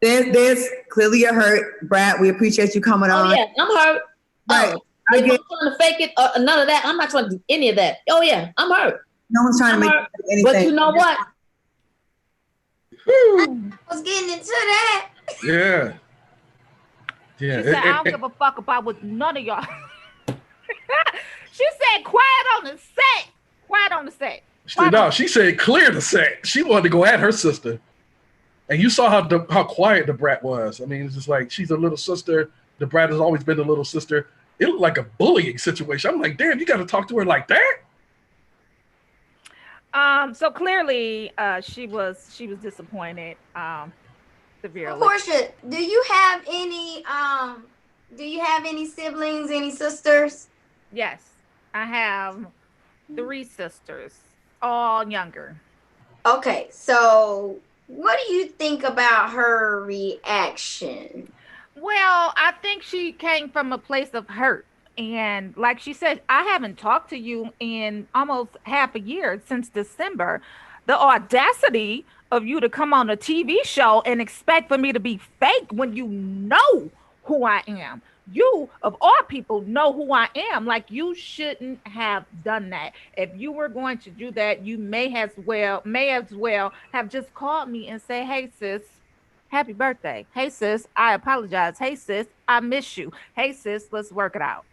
[SPEAKER 14] There's clearly you're hurt, Brad. We appreciate you coming on.
[SPEAKER 13] Oh yeah, I'm hurt.
[SPEAKER 14] Right.
[SPEAKER 13] I'm trying to fake it. None of that. I'm not trying to do any of that. Oh yeah, I'm hurt.
[SPEAKER 14] No one's trying to make anything.
[SPEAKER 13] But you know what?
[SPEAKER 4] I was getting into that.
[SPEAKER 7] Yeah.
[SPEAKER 5] She said, I don't give a fuck about what none of y'all. She said, quiet on the set. Quiet on the set.
[SPEAKER 7] She said clear the set. She wanted to go at her sister. And you saw how quiet the brat was. I mean, it's just like, she's a little sister. The brat has always been a little sister. It looked like a bullying situation. I'm like, damn, you got to talk to her like that?
[SPEAKER 5] So clearly, she was disappointed, severely.
[SPEAKER 4] Portia, do you have any siblings, any sisters?
[SPEAKER 5] Yes, I have 3 sisters, all younger.
[SPEAKER 4] Okay, so what do you think about her reaction?
[SPEAKER 5] Well, I think she came from a place of hurt. And like she said, I haven't talked to you in almost half a year, since December. The audacity of you to come on a TV show and expect for me to be fake when you know who I am. You, of all people, know who I am. Like, you shouldn't have done that. If you were going to do that, you may as well have just called me and say, hey, sis, happy birthday. Hey, sis, I apologize. Hey, sis, I miss you. Hey, sis, let's work it out.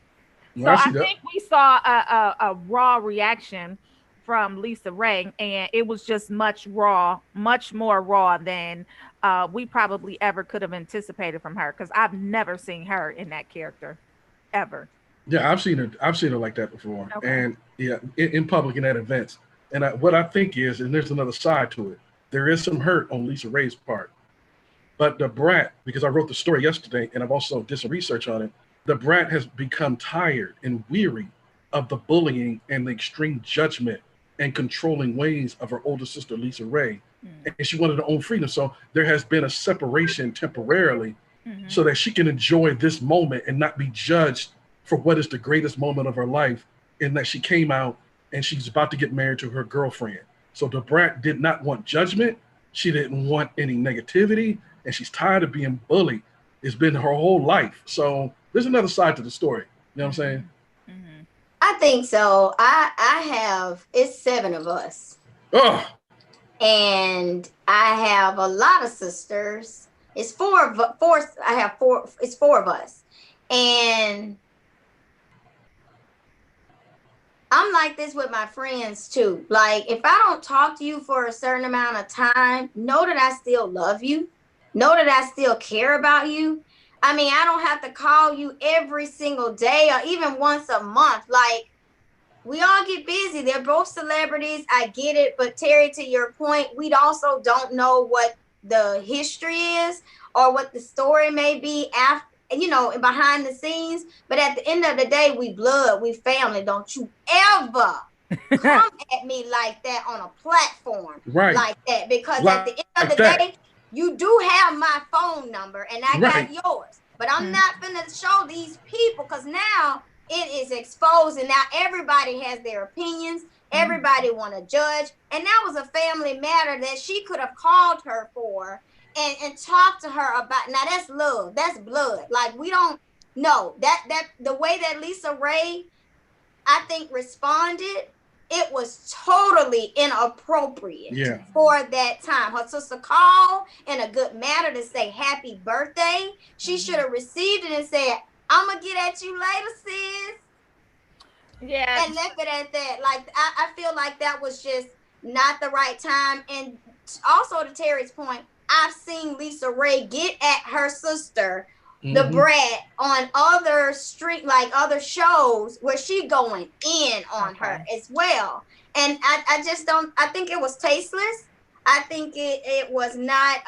[SPEAKER 7] Well,
[SPEAKER 5] so I think we saw a raw reaction from Lisa Ray, and it was just much more raw than we probably ever could have anticipated from her, because I've never seen her in that character ever.
[SPEAKER 7] Yeah, I've seen her like that before. Okay. And yeah, in public and at events. And what I think is, and there's another side to it, there is some hurt on Lisa Ray's part. But the brat, because I wrote the story yesterday and I've also did some research on it, the brat has become tired and weary of the bullying and the extreme judgment and controlling ways of her older sister, Lisa Ray. And she wanted her own freedom. So there has been a separation temporarily so that she can enjoy this moment and not be judged for what is the greatest moment of her life, in that she came out and she's about to get married to her girlfriend. So the brat did not want judgment. She didn't want any negativity, and she's tired of being bullied. It's been her whole life. So there's another side to the story. You know what I'm saying?
[SPEAKER 4] I think so. It's 7 of us.
[SPEAKER 7] Oh.
[SPEAKER 4] And I have a lot of sisters. It's 4 of us. And I'm like this with my friends too. Like, if I don't talk to you for a certain amount of time, know that I still love you. Know that I still care about you. I mean, I don't have to call you every single day or even once a month. Like, we all get busy. They're both celebrities. I get it. But Terry, to your point, we also don't know what the history is or what the story may be after, behind the scenes. But at the end of the day, we blood, we family. Don't you ever come at me like that on a platform
[SPEAKER 7] Right.
[SPEAKER 4] like that. Because
[SPEAKER 7] Like
[SPEAKER 4] at the end of the
[SPEAKER 7] that.
[SPEAKER 4] day, you do have my phone number and I
[SPEAKER 7] Right.
[SPEAKER 4] got yours. But I'm not gonna show these people because now it is exposed and now everybody has their opinions. Everybody want to judge. And that was a family matter that she could have called her for and talked to her about. Now that's love. That's blood. Like, we don't know that the way that Lisa Ray, I think, responded, it was totally inappropriate for that time. Her sister called in a good manner to say happy birthday. She should have received it and said, I'm gonna get at you later, sis.
[SPEAKER 5] Yeah.
[SPEAKER 4] And left it at that. Like, I feel like that was just not the right time. And also, to Terry's point, I've seen Lisa Ray get at her sister, the brat, on other other shows where she going in on her as well. And I just don't, I think it was tasteless. I think it was not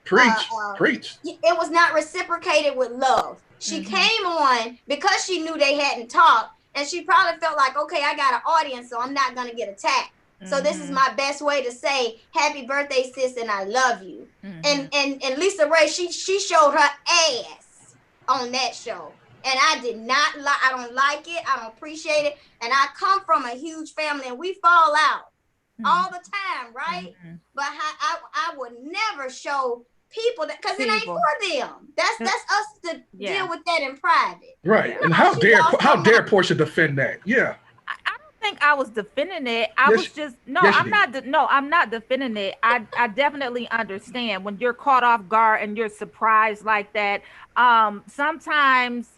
[SPEAKER 7] preach.
[SPEAKER 4] It was not reciprocated with love. She came on because she knew they hadn't talked, and she probably felt like, okay, I got an audience, so I'm not gonna get attacked. So this is my best way to say happy birthday, sis, and I love you. And Lisa Ray, she showed her ass on that show. And I did not like, I don't like it, I don't appreciate it. And I come from a huge family and we fall out all the time, right? But I would never show people that, because it ain't for them. That's us to deal with that in private.
[SPEAKER 7] Right. And how dare Portia defend that? Yeah.
[SPEAKER 5] I don't think I was defending it. I was just I'm not defending it. I definitely understand when you're caught off guard and you're surprised like that. Sometimes,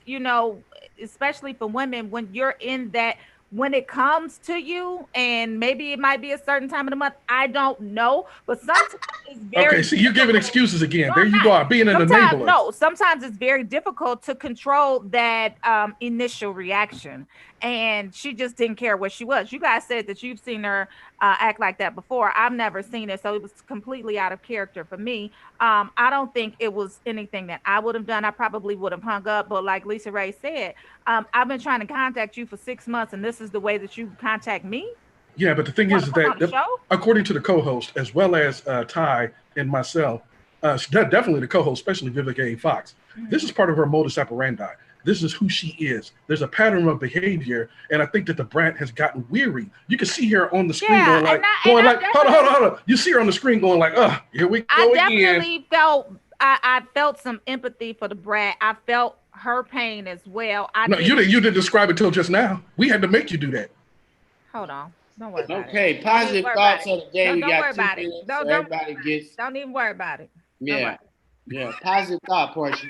[SPEAKER 5] especially for women, when you're in that, when it comes to you, and maybe it might be a certain time of the month, I don't know, but sometimes it's very
[SPEAKER 7] okay. So you're giving excuses again. There you go, being an enabler.
[SPEAKER 5] No, sometimes it's very difficult to control that initial reaction, and she just didn't care what she was. You guys said that you've seen her act like that before. I've never seen it, so it was completely out of character for me. I don't think it was anything that I would have done. I probably would have hung up, but like Lisa Ray said, I've been trying to contact you for 6 months, and this is the way that you contact me?
[SPEAKER 7] Yeah, but the thing is that according to the co-host, as well as Ty and myself, definitely the co-host, especially Vivica A. Fox, this is part of her modus operandi. This is who she is. There's a pattern of behavior, and I think that the brat has gotten weary. You can see her on the screen going like, hold on. You see her on the screen going like, here we go again.
[SPEAKER 5] I definitely felt, I felt some empathy for the brat. I felt her pain as well.
[SPEAKER 7] You didn't describe it till just now. We had to make you do that.
[SPEAKER 5] Hold on. Don't worry about it.
[SPEAKER 1] Okay, positive thoughts of the day. We got 2 minutes, so everybody gets.
[SPEAKER 5] Don't even worry about it.
[SPEAKER 1] Yeah, positive thought, Portia.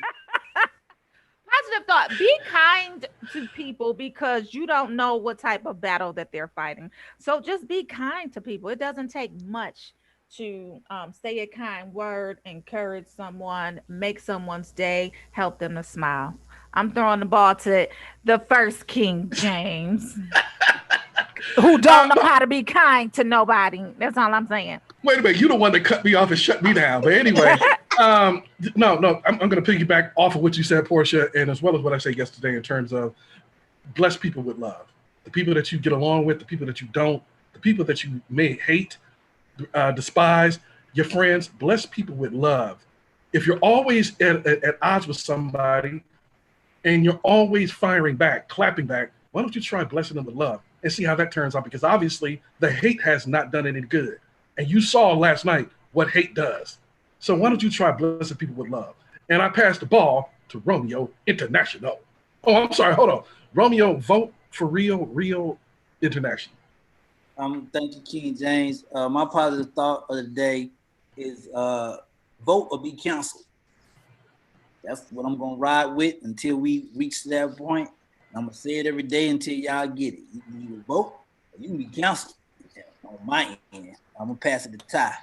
[SPEAKER 5] Positive thought. Be kind to people because you don't know what type of battle that they're fighting. So just be kind to people. It doesn't take much to say a kind word, encourage someone, make someone's day, help them to smile. I'm throwing the ball to the first King James, who don't know how to be kind to nobody. That's all I'm saying.
[SPEAKER 7] Wait a minute, you're the one that cut me off and shut me down. But anyway, no, I'm going to piggyback off of what you said, Portia, and as well as what I said yesterday in terms of bless people with love. The people that you get along with, the people that you don't, the people that you may hate, despise, your friends, bless people with love. If you're always at odds with somebody and you're always firing back, clapping back, why don't you try blessing them with love and see how that turns out? Because obviously the hate has not done any good. And you saw last night what hate does. So why don't you try blessing people with love? And I passed the ball to Romeo International. Oh, I'm sorry. Hold on. Romeo, vote for Rio International.
[SPEAKER 6] Thank you, King James. My positive thought of the day is vote or be canceled. That's what I'm going to ride with until we reach that point. I'm gonna say it every day until y'all get it. You can either vote or you can be canceled. On my end, I'm gonna pass it to Ty.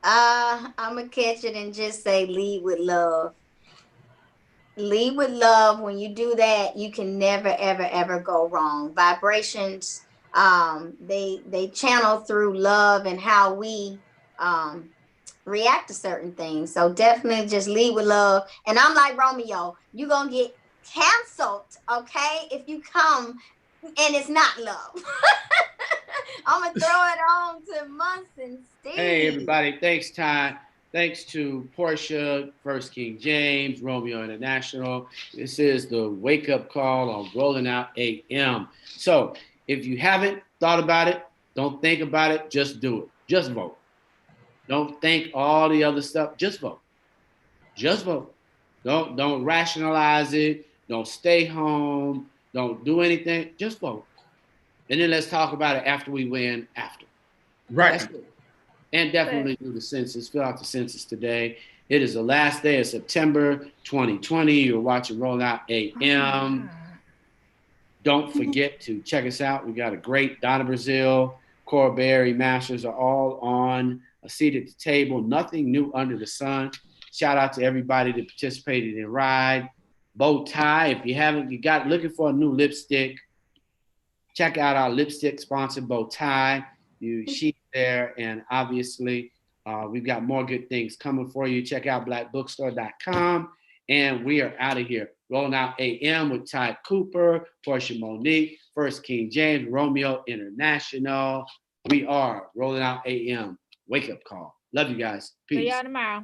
[SPEAKER 4] I'm gonna catch it and just say lead with love. Lead with love. When you do that, you can never, ever, ever go wrong. Vibrations, they channel through love and how we react to certain things. So definitely just lead with love. And I'm like Romeo, you're gonna get canceled, okay, if you come and it's not love. I'm gonna throw it on to Munson Steve.
[SPEAKER 1] Hey, everybody. Thanks, Ty. Thanks to Portia, First King James, Romeo International. This is the wake up call on Rolling Out AM. So if you haven't thought about it, don't think about it, just do it. Just vote. Don't think all the other stuff. Just vote. Just vote. Don't rationalize it. Don't stay home. Don't do anything. Just vote. And then let's talk about it after we win after.
[SPEAKER 7] Right.
[SPEAKER 1] That's it. And definitely do the census. Fill out the census today. It is the last day of September 2020. You're watching Roll Out AM. Don't forget to check us out. We got a great Donna Brazil, Cora Berry, Masters are all on a seat at the table. Nothing new under the sun. Shout out to everybody that participated in Ride. Bow tie. If you haven't, you got looking for a new lipstick, check out our lipstick sponsor, Bow Tie. She's there, and obviously we've got more good things coming for you. Check out blackbookstore.com, and we are out of here. Rolling Out AM with Ty Cooper, Portia Monique, First King James, Romeo International. We are Rolling Out AM. Wake up call. Love you guys. Peace.
[SPEAKER 5] See y'all tomorrow.